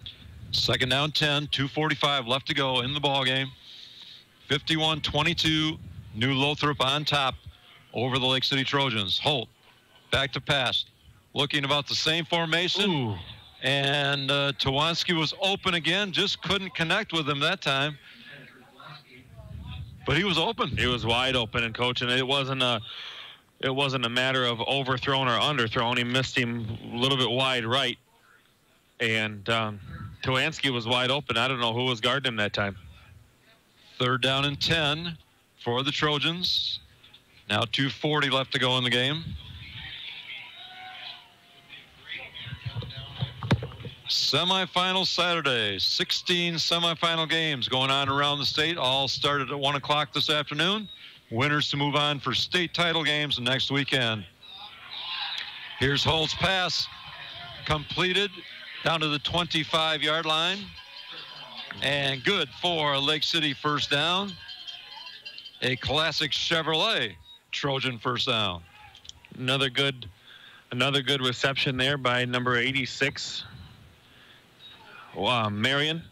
2nd down 10, 2:45 left to go in the ball game. 51-22, New Lothrop on top over the Lake City Trojans. Holt back to pass, looking about the same formation. Ooh. And Tawanski was open again, just couldn't connect with him that time. But he was open. He was wide open, and Coach, and it wasn't a matter of overthrown or underthrown. He missed him a little bit wide right, and Tawanski was wide open. I don't know who was guarding him that time. 3rd down and 10 for the Trojans. Now 2:40 left to go in the game. Semifinal Saturday, 16 semifinal games going on around the state. All started at 1 o'clock this afternoon. Winners to move on for state title games next weekend. Here's Holt's pass, completed down to the 25-yard line. And good for a Lake City 1st down. A classic Chevrolet Trojan 1st down. Another good reception there by number 86. Marion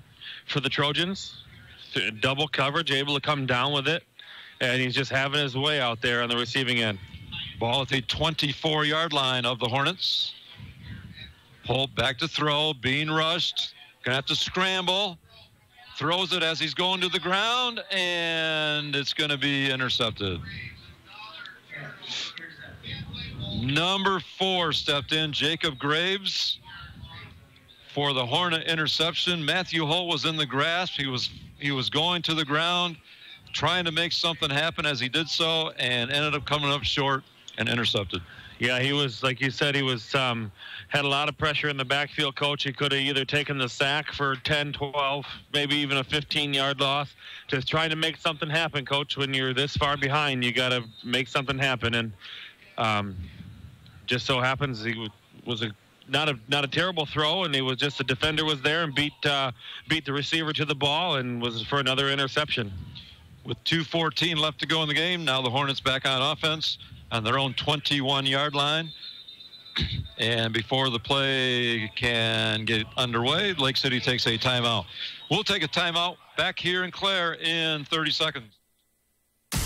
for the Trojans. Double coverage, able to come down with it. And he's just having his way out there on the receiving end. Ball at the 24-yard line of the Hornets. Holt back to throw, being rushed. Gonna have to scramble. Throws it as he's going to the ground, and it's gonna be intercepted. Number 4 stepped in, Jacob Graves, for the Hornet interception. Matthew Holt was in the grasp. He was going to the ground, trying to make something happen as he did so, and ended up coming up short and intercepted. Yeah, he was, like you said, he was had a lot of pressure in the backfield, Coach. He could have either taken the sack for 10, 12, maybe even a 15-yard loss. Just trying to make something happen, Coach. When you're this far behind, you got to make something happen. And just so happens he was not a terrible throw, and he was just the defender was there and beat the receiver to the ball and was for another interception. With 2:14 left to go in the game, now the Hornets back on offense on their own 21-yard line. And before the play can get underway, Lake City takes a timeout. We'll take a timeout back here in Clare in 30 seconds.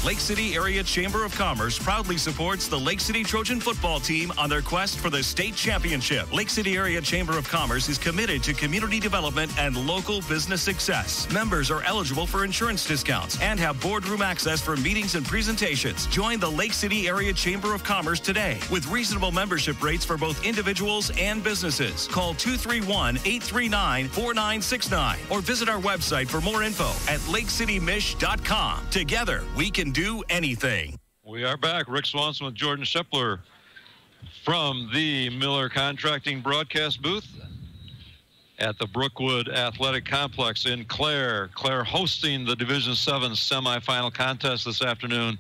Lake City Area Chamber of Commerce proudly supports the Lake City Trojan football team on their quest for the state championship. Lake City Area Chamber of Commerce is committed to community development and local business success. Members are eligible for insurance discounts and have boardroom access for meetings and presentations. Join the Lake City Area Chamber of Commerce today with reasonable membership rates for both individuals and businesses. Call 231-839-4969 or visit our website for more info at lakecitymish.com. Together, we can do anything. We are back. Rick Swanson with Jordan Shepler from the Miller Contracting broadcast booth at the Brookwood Athletic Complex in Clare. Clare hosting the Division 7 semifinal contest this afternoon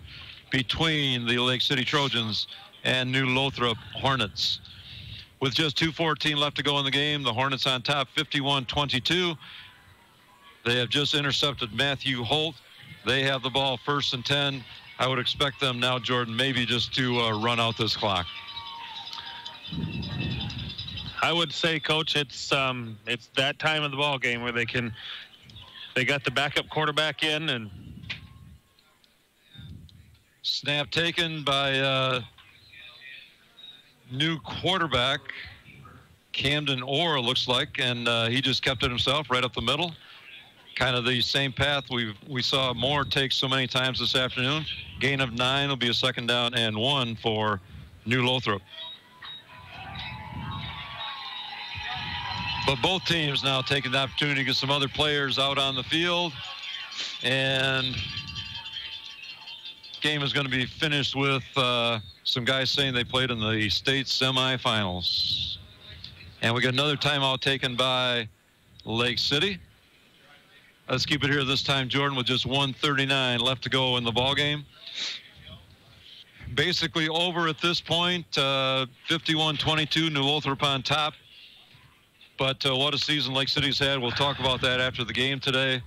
between the Lake City Trojans and New Lothrop Hornets. With just 2:14 left to go in the game, the Hornets on top 51-22. They have just intercepted Matthew Holt. They have the ball 1st and 10. I would expect them now, Jordan, maybe just to run out this clock. I would say, Coach, it's that time of the ball game where they got the backup quarterback in, and snap taken by new quarterback Camden Orr, looks like, and he just kept it himself right up the middle. Kind of the same path we saw Moore take so many times this afternoon. Gain of 9 will be a 2nd down and 1 for New Lothrop. But both teams now taking the opportunity to get some other players out on the field. And game is going to be finished with some guys saying they played in the state semifinals. And we got another timeout taken by Lake City. Let's keep it here this time, Jordan, with just 1:39 left to go in the ball game. Basically over at this point, 51-22, New Lothrop on top. But what a season Lake City's had. We'll talk about that after the game today.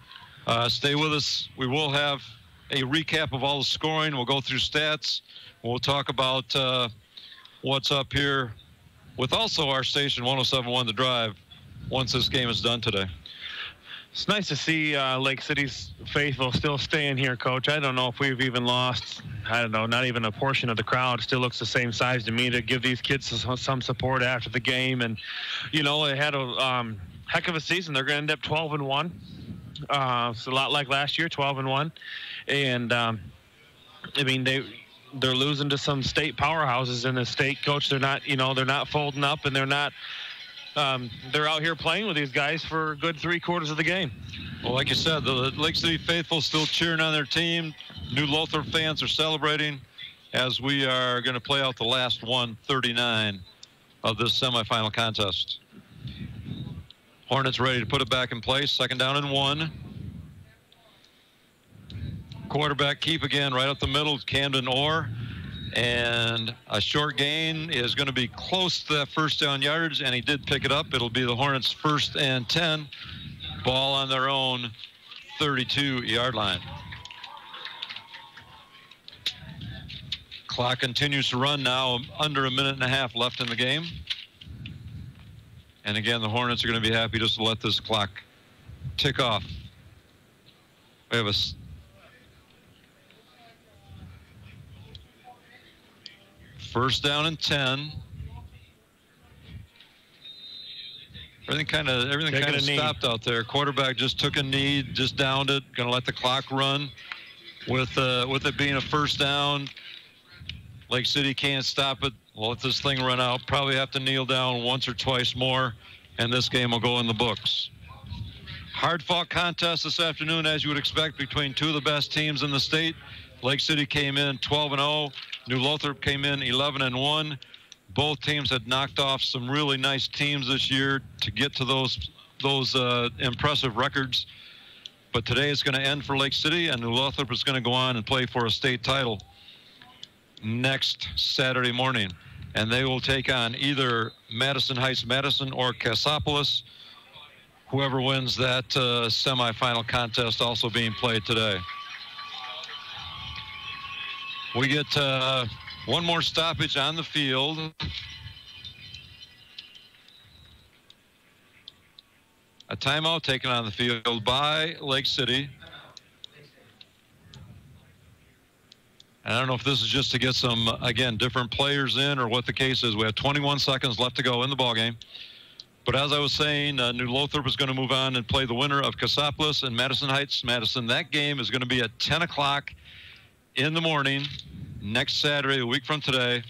Stay with us. We will have a recap of all the scoring. We'll go through stats. We'll talk about what's up here with also our station 107.1 The Drive once this game is done today. It's nice to see Lake City's faithful still staying here, Coach. I don't know if we've even lost, I don't know, not even a portion of the crowd. It still looks the same size to me to give these kids some support after the game. And, you know, they had a heck of a season. They're going to end up 12-1. It's a lot like last year, 12-1. And, I mean, they're losing to some state powerhouses in the state, Coach. They're not, you know, they're not folding up, and they're not they're out here playing with these guys for a good 3/4 of the game. Well, like you said, the Lake City faithful still cheering on their team. New Lothrop fans are celebrating as we are going to play out the last 1:39 of this semifinal contest. Hornets ready to put it back in place. 2nd down and 1. Quarterback keep again right up the middle, Camden Orr. And a short gain is going to be close to that 1st down yardage, and he did pick it up. It'll be the Hornets 1st and 10. Ball on their own 32-yard line. Clock continues to run now, under 1.5 minutes left in the game. And again, the Hornets are going to be happy just to let this clock tick off. We have a 1st down and 10. Everything kind of stopped out there. Quarterback just took a knee, just downed it. Going to let the clock run. With it being a 1st down, Lake City can't stop it. We'll let this thing run out. Probably have to kneel down once or twice more, and this game will go in the books. Hard-fought contest this afternoon, as you would expect, between two of the best teams in the state. Lake City came in 12-0. New Lothrop came in 11-1. Both teams had knocked off some really nice teams this year to get to those impressive records. But today it's going to end for Lake City, and New Lothrop is going to go on and play for a state title next Saturday morning. And they will take on either Madison Heights Madison or Cassopolis. Whoever wins that semifinal contest also being played today. We get one more stoppage on the field. A timeout taken on the field by Lake City. And I don't know if this is just to get some, again, different players in or what the case is. We have 21 seconds left to go in the ballgame. But as I was saying, New Lothrop is going to move on and play the winner of Cassopolis and Madison Heights. Madison, that game is going to be at 10 o'clock in the morning next Saturday, a week from today,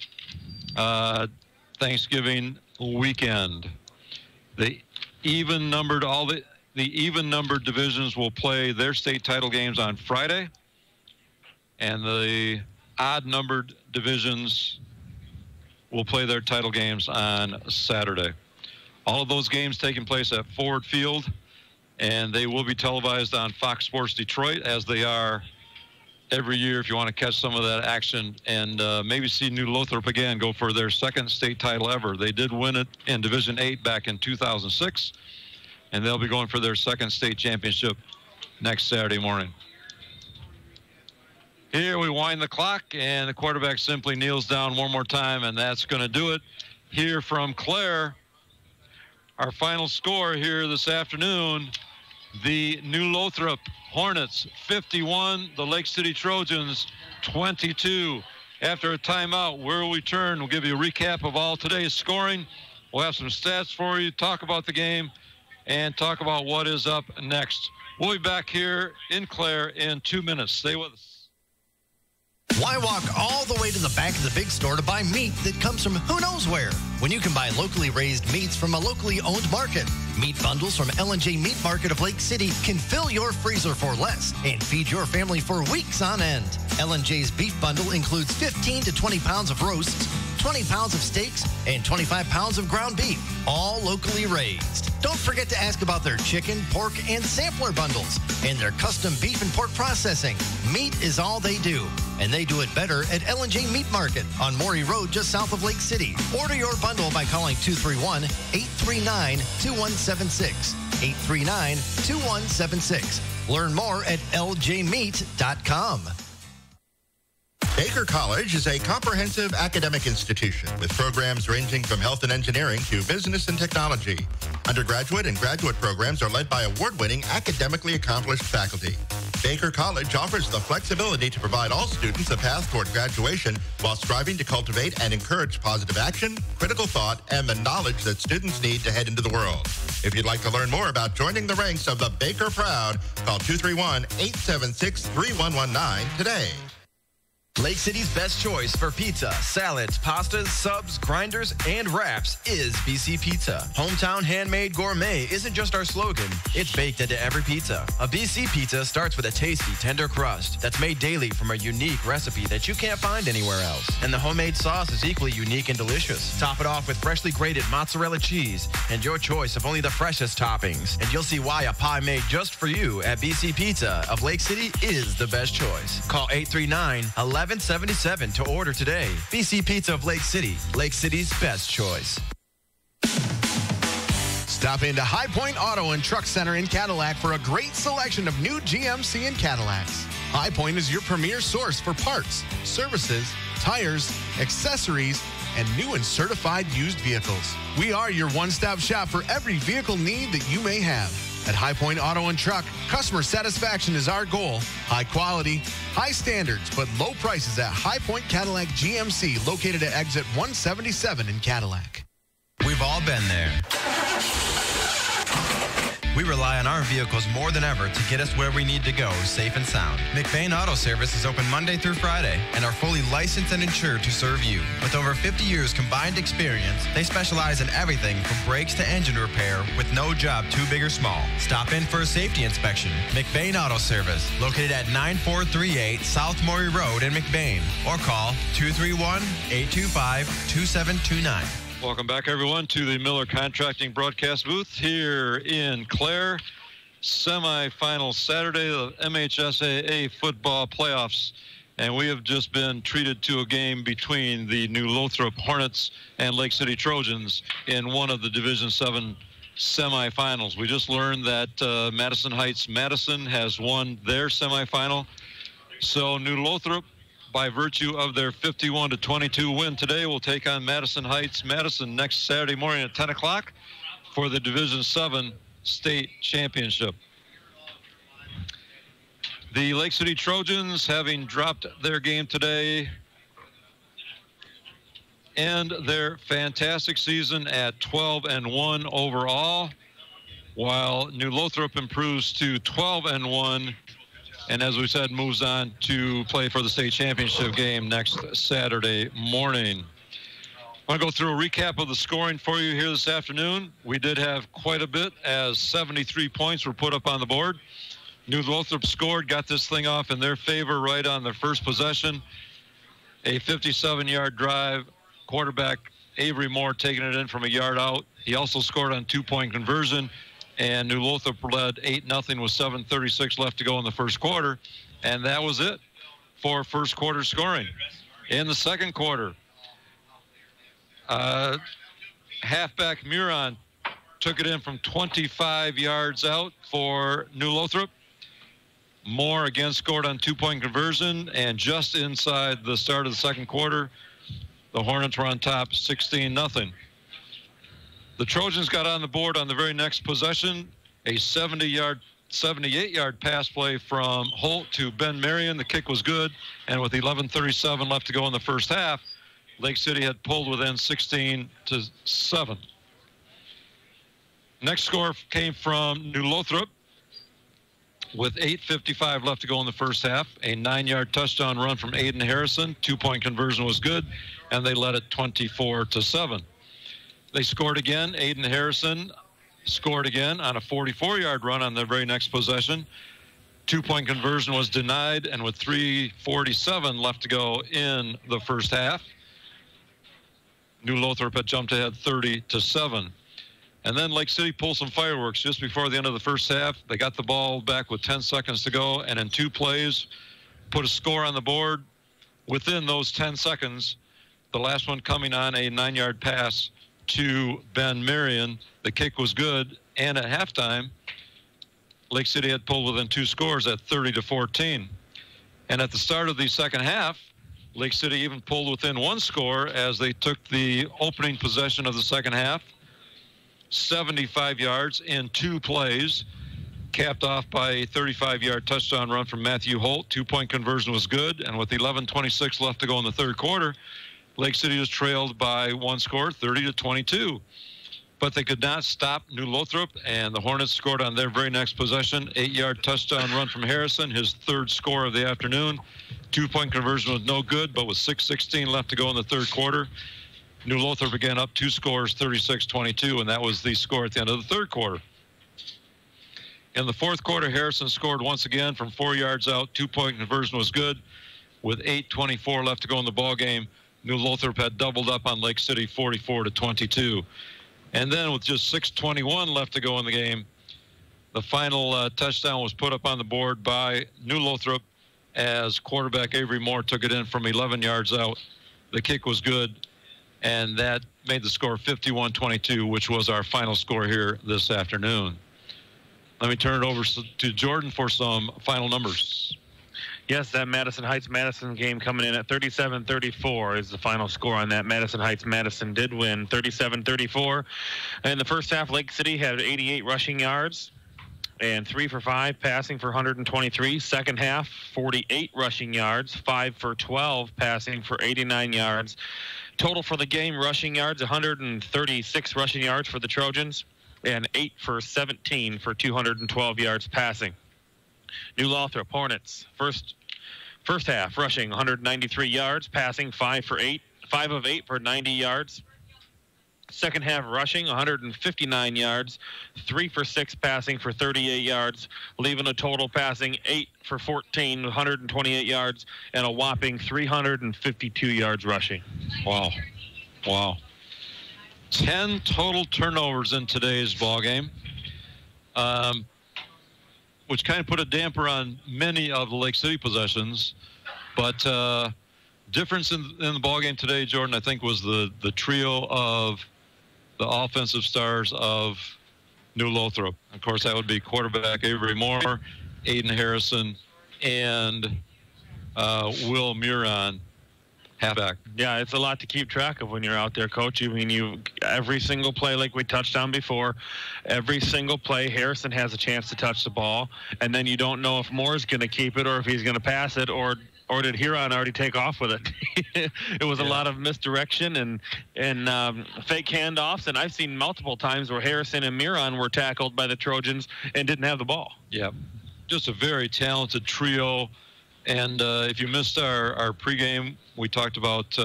Thanksgiving weekend. The even-numbered divisions will play their state title games on Friday, and the odd-numbered divisions will play their title games on Saturday. All of those games taking place at Ford Field, and they will be televised on Fox Sports Detroit, as they are every year, if you want to catch some of that action and maybe see New Lothrop again go for their second state title ever. They did win it in Division 8 back in 2006, and they'll be going for their second state championship next Saturday morning. Here we wind the clock, and the quarterback simply kneels down one more time, and that's going to do it. Here from Clare, our final score here this afternoon, the New Lothrop Hornets 51, the Lake City Trojans 22. After a timeout, where we turn, we'll give you a recap of all today's scoring. We'll have some stats for you, talk about the game, and talk about what is up next. We'll be back here in Clare in 2 minutes. Stay with us. Why walk all the way to the back of the big store to buy meat that comes from who knows where, when you can buy locally raised meats from a locally owned market? Meat bundles from L&J Meat Market of Lake City can fill your freezer for less and feed your family for weeks on end. L&J's beef bundle includes 15 to 20 pounds of roasts, 20 pounds of steaks, and 25 pounds of ground beef, all locally raised. Don't forget to ask about their chicken, pork, and sampler bundles and their custom beef and pork processing. Meat is all they do, and they do it better at L&J Meat Market on Morey Road just south of Lake City. Order your bundle by calling 231-839-2176. 839-2176. Learn more at ljmeat.com. Baker College is a comprehensive academic institution with programs ranging from health and engineering to business and technology. Undergraduate and graduate programs are led by award-winning, academically accomplished faculty. Baker College offers the flexibility to provide all students a path toward graduation while striving to cultivate and encourage positive action, critical thought, and the knowledge that students need to head into the world. If you'd like to learn more about joining the ranks of the Baker Proud, call 231-876-3119 today. Lake City's best choice for pizza, salads, pastas, subs, grinders, and wraps is BC Pizza. Hometown handmade gourmet isn't just our slogan, it's baked into every pizza. A BC Pizza starts with a tasty, tender crust that's made daily from a unique recipe that you can't find anywhere else. And the homemade sauce is equally unique and delicious. Top it off with freshly grated mozzarella cheese and your choice of only the freshest toppings. And you'll see why a pie made just for you at BC Pizza of Lake City is the best choice. Call 839-1177 to order today. BC Pizza of Lake City, Lake City's best choice. Stop into High Point Auto and Truck Center in Cadillac for a great selection of new GMC and Cadillacs. High Point is your premier source for parts, services, tires, accessories, and new and certified used vehicles. We are your one-stop shop for every vehicle need that you may have. At High Point Auto and Truck, customer satisfaction is our goal. High quality, high standards, but low prices at High Point Cadillac GMC, located at exit 177 in Cadillac. We've all been there. We rely on our vehicles more than ever to get us where we need to go, safe and sound. McBain Auto Service is open Monday through Friday and are fully licensed and insured to serve you. With over 50 years combined experience, they specialize in everything from brakes to engine repair with no job too big or small. Stop in for a safety inspection. McBain Auto Service, located at 9438 South Morey Road in McBain, or call 231-825-2729. Welcome back, everyone, to the Miller Contracting broadcast booth here in Clare. Semifinal Saturday of MHSAA football playoffs. And we have just been treated to a game between the New Lothrop Hornets and Lake City Trojans in one of the Division 7 semifinals. We just learned that Madison Heights Madison has won their semifinal. So New Lothrop, by virtue of their 51-22 win today, will take on Madison Heights Madison next Saturday morning at 10 o'clock for the Division 7 state championship. The Lake City Trojans, having dropped their game today, end their fantastic season at 12-1 overall, while New Lothrop improves to 12-1, and as we said, moves on to play for the state championship game next Saturday morning. I want to go through a recap of the scoring for you here this afternoon. We did have quite a bit, as 73 points were put up on the board. New Lothrop scored, got this thing off in their favor right on their first possession. A 57-yard drive, quarterback Avery Moore taking it in from a yard out. He also scored on two-point conversion, and New Lothrop led 8-0 with 7:36 left to go in the first quarter. And that was it for first quarter scoring. In the second quarter, halfback Muron took it in from 25 yards out for New Lothrop. Moore again scored on two-point conversion, and just inside the start of the second quarter, the Hornets were on top 16-0. The Trojans got on the board on the very next possession, a 78-yard pass play from Holt to Ben Marion. The kick was good, and with 11:37 left to go in the first half, Lake City had pulled within 16-7. Next score came from New Lothrop with 8:55 left to go in the first half. A 9-yard touchdown run from Aiden Harrison. Two-point conversion was good, and they led it 24-7. They scored again. Aiden Harrison scored again on a 44-yard run on the very next possession. Two-point conversion was denied, and with 3:47 left to go in the first half, New Lothrop had jumped ahead 30-7. And then Lake City pulled some fireworks just before the end of the first half. They got the ball back with 10 seconds to go, and in two plays, put a score on the board within those 10 seconds, the last one coming on a 9-yard pass to Ben Marion. The kick was good, and at halftime, Lake City had pulled within two scores at 30-14. And at the start of the second half, Lake City even pulled within one score as they took the opening possession of the second half, 75 yards in two plays, capped off by a 35-yard touchdown run from Matthew Holt. Two-point conversion was good, and with 11:26 left to go in the third quarter, Lake City was trailed by one score, 30-22. But they could not stop New Lothrop, and the Hornets scored on their very next possession. 8-yard touchdown run from Harrison, his third score of the afternoon. Two-point conversion was no good, but with 6:16 left to go in the third quarter, New Lothrop again up two scores, 36-22, and that was the score at the end of the third quarter. In the fourth quarter, Harrison scored once again from 4 yards out. Two-point conversion was good. With 8:24 left to go in the ball game, New Lothrop had doubled up on Lake City, 44-22. And then with just 6:21 left to go in the game, the final touchdown was put up on the board by New Lothrop as quarterback Avery Moore took it in from 11 yards out. The kick was good, and that made the score 51-22, which was our final score here this afternoon. Let me turn it over to Jordan for some final numbers. Yes, that Madison Heights-Madison game coming in at 37-34 is the final score on that. Madison Heights-Madison did win 37-34. In the first half, Lake City had 88 rushing yards and 3 for 5 passing for 123. Second half, 48 rushing yards, 5 for 12 passing for 89 yards. Total for the game, rushing yards, 136 rushing yards for the Trojans and 8 for 17 for 212 yards passing. New Lothrop Hornets, first half rushing 193 yards, passing 5 of 8 for 90 yards. Second half rushing 159 yards, 3 for 6 passing for 38 yards, leaving a total passing 8 for 14, 128 yards, and a whopping 352 yards rushing. Wow. 10 total turnovers in today's ball game, which kind of put a damper on many of the Lake City possessions. But difference in the ball game today, Jordan, I think was the trio of the offensive stars of New Lothrop. Of course, that would be quarterback Avery Moore, Aiden Harrison, and Will Muron halfback. Yeah, it's a lot to keep track of when you're out there, Coach. I mean, every single play, like we touched on before, every single play, Harrison has a chance to touch the ball, and then you don't know if Moore's going to keep it or if he's going to pass it, or did Huron already take off with it? It was a lot of misdirection and fake handoffs, and I've seen multiple times where Harrison and Miron were tackled by the Trojans and didn't have the ball. Yeah, just a very talented trio. And if you missed our pregame, we talked about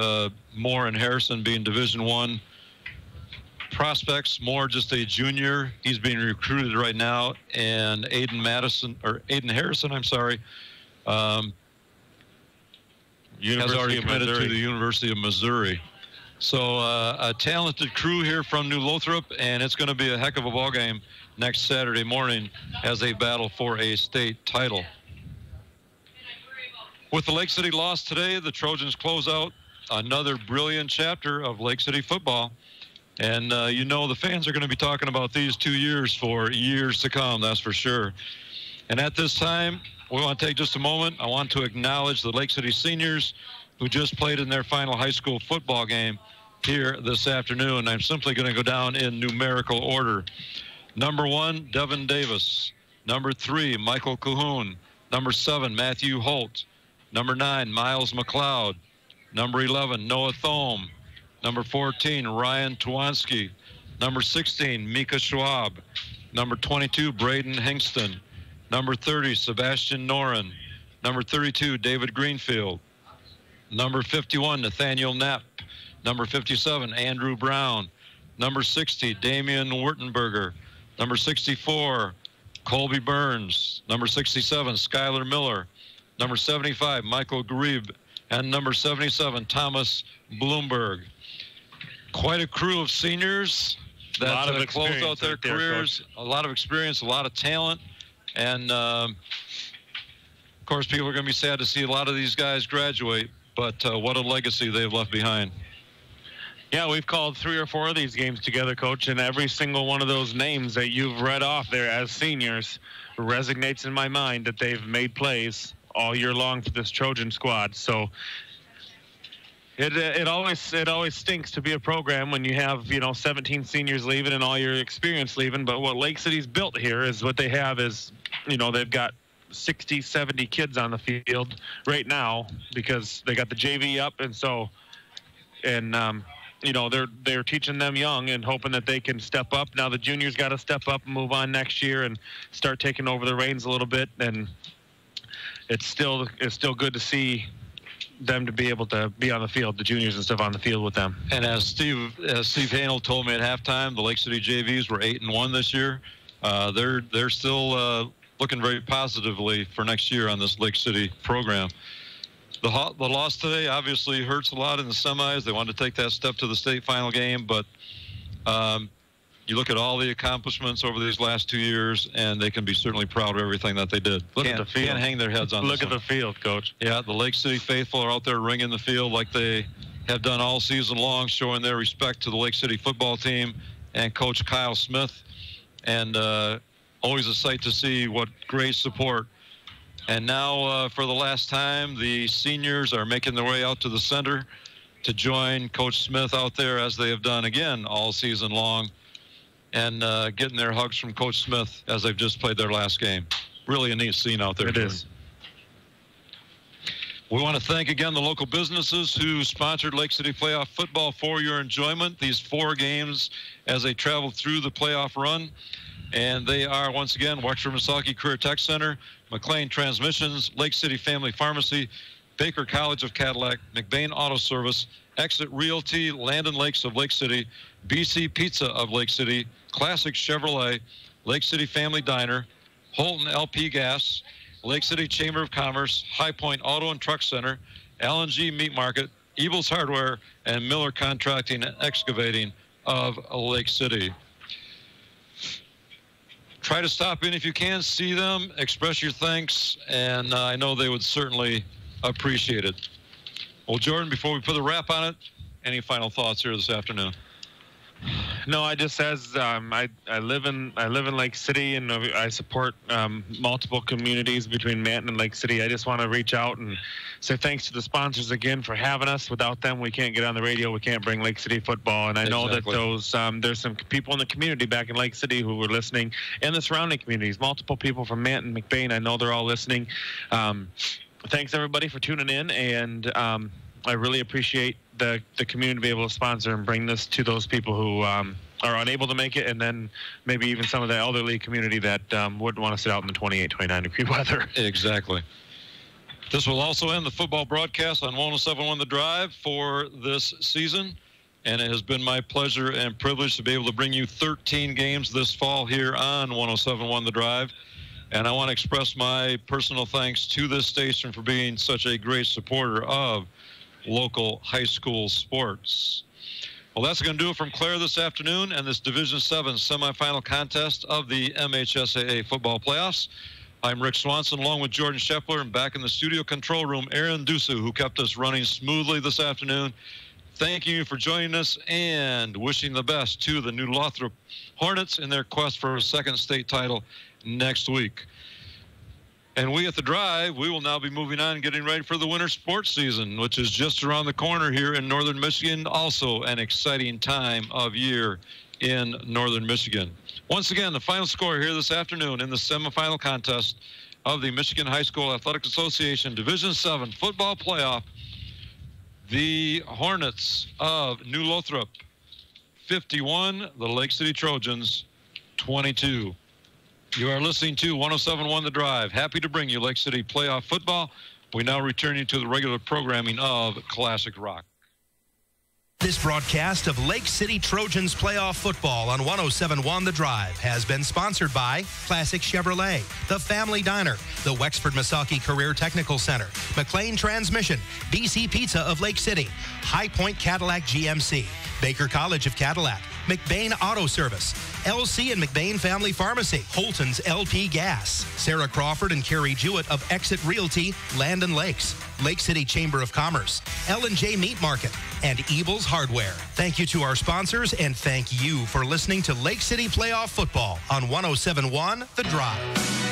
Moore and Harrison being Division I prospects. Moore, just a junior. He's being recruited right now. And Aiden Harrison, I'm sorry, has already committed to the University of Missouri. So a talented crew here from New Lothrop, and it's going to be a heck of a ball game next Saturday morning as they battle for a state title. With the Lake City loss today, the Trojans close out another brilliant chapter of Lake City football. And you know the fans are going to be talking about these 2 years for years to come, that's for sure. And at this time, we want to take just a moment. I want to acknowledge the Lake City seniors who just played in their final high school football game here this afternoon. I'm simply going to go down in numerical order. Number 1, Devin Davis. Number 3, Michael Cahoon. Number 7, Matthew Holt. Number 9, Miles McLeod. Number 11, Noah Thome. Number 14, Ryan Twansky. Number 16, Mika Schwab. Number 22, Braden Hingston. Number 30, Sebastian Noren. Number 32, David Greenfield. Number 51, Nathaniel Knapp. Number 57, Andrew Brown. Number 60, Damian Wurtenberger. Number 64, Colby Burns. Number 67, Skylar Miller. Number 75, Michael Grieb. And number 77, Thomas Bloomberg. Quite a crew of seniors that closed out their careers. A lot of experience, a lot of talent. And, of course, people are going to be sad to see a lot of these guys graduate. But what a legacy they've left behind. Yeah, we've called 3 or 4 of these games together, Coach, and every single one of those names that you've read off there as seniors resonates in my mind that they've made plays all year long for this Trojan squad. So it always stinks to be a program when you have 17 seniors leaving and all your experience leaving. But what Lake City's built here is what they have is they've got 60, 70 kids on the field right now because they got the JV up, they're teaching them young and hoping that they can step up. Now the juniors got to step up and move on next year and start taking over the reins a little bit. And it's still good to see them to be able to be on the field, the juniors and stuff on the field with them. And as Steve Hanel told me at halftime, the Lake City JVs were 8-1 this year. They're still looking very positively for next year on this Lake City program. The loss today obviously hurts a lot in the semis. They wanted to take that step to the state final game, but you look at all the accomplishments over these last 2 years, and they can be certainly proud of everything that they did. Look at the field. Can't hang their heads on Look at the field, Coach. Yeah, the Lake City faithful are out there ringing the field like they have done all season long, showing their respect to the Lake City football team and Coach Kyle Smith. And always a sight to see what great support. And now, for the last time, the seniors are making their way out to the center to join Coach Smith out there, as they have done again all season long, and getting their hugs from Coach Smith as they've just played their last game. Really a neat scene out there. It is. We want to thank again the local businesses who sponsored Lake City playoff football for your enjoyment, these 4 games as they travel through the playoff run. And they are, once again, Wexford Missaukee Career Tech Center, McLean Transmissions, Lake City Family Pharmacy, Baker College of Cadillac, McBain Auto Service, Exit Realty, Land and Lakes of Lake City, BC Pizza of Lake City, Classic Chevrolet, Lake City Family Diner, Holton LP Gas, Lake City Chamber of Commerce, High Point Auto and Truck Center, L&G Meat Market, Evil's Hardware, and Miller Contracting and Excavating of Lake City. Try to stop in if you can, see them, express your thanks, and I know they would certainly appreciate it. Well, Jordan, before we put a wrap on it, any final thoughts here this afternoon? No, I just as I live in Lake City, and I support multiple communities between Manton and Lake City. I just want to reach out and say thanks to the sponsors again for having us. Without them, we can't get on the radio. We can't bring Lake City football. And I know that there's some people in the community back in Lake City who were listening, and the surrounding communities. Multiple people from Manton, McBain. I know they're all listening. Thanks everybody for tuning in, and I really appreciate the community to be able to sponsor and bring this to those people who are unable to make it, and then maybe even some of the elderly community that wouldn't want to sit out in the 28, 29 degree weather. Exactly. This will also end the football broadcast on 107.1 The Drive for this season, and it has been my pleasure and privilege to be able to bring you 13 games this fall here on 107.1 The Drive. And I want to express my personal thanks to this station for being such a great supporter of local high school sports. Well, that's going to do it from Clare this afternoon and this Division 7 semifinal contest of the MHSAA football playoffs. I'm Rick Swanson along with Jordan Scheffler, and back in the studio control room, Aaron Dusu, who kept us running smoothly this afternoon. Thank you for joining us and wishing the best to the New Lothrop Hornets in their quest for a second state title next week. And we at The Drive, we will now be moving on, getting ready for the winter sports season, which is just around the corner here in northern Michigan. Also an exciting time of year in northern Michigan. Once again, the final score here this afternoon in the semifinal contest of the Michigan High School Athletic Association Division 7 football playoff. The Hornets of New Lothrop 51, the Lake City Trojans 22. You are listening to 107.1 The Drive. Happy to bring you Lake City playoff football. We now return you to the regular programming of Classic Rock. This broadcast of Lake City Trojans playoff football on 107.1 The Drive has been sponsored by Classic Chevrolet, The Family Diner, the Wexford Misaki Career Technical Center, McLean Transmission, BC Pizza of Lake City, High Point Cadillac GMC, Baker College of Cadillac, McBain Auto Service, LC and McBain Family Pharmacy, Holton's LP Gas, Sarah Crawford and Carrie Jewett of Exit Realty, Land and Lakes, Lake City Chamber of Commerce, L&J Meat Market, and Ebel's Hardware. Thank you to our sponsors, and thank you for listening to Lake City Playoff Football on 107.1 The Drive.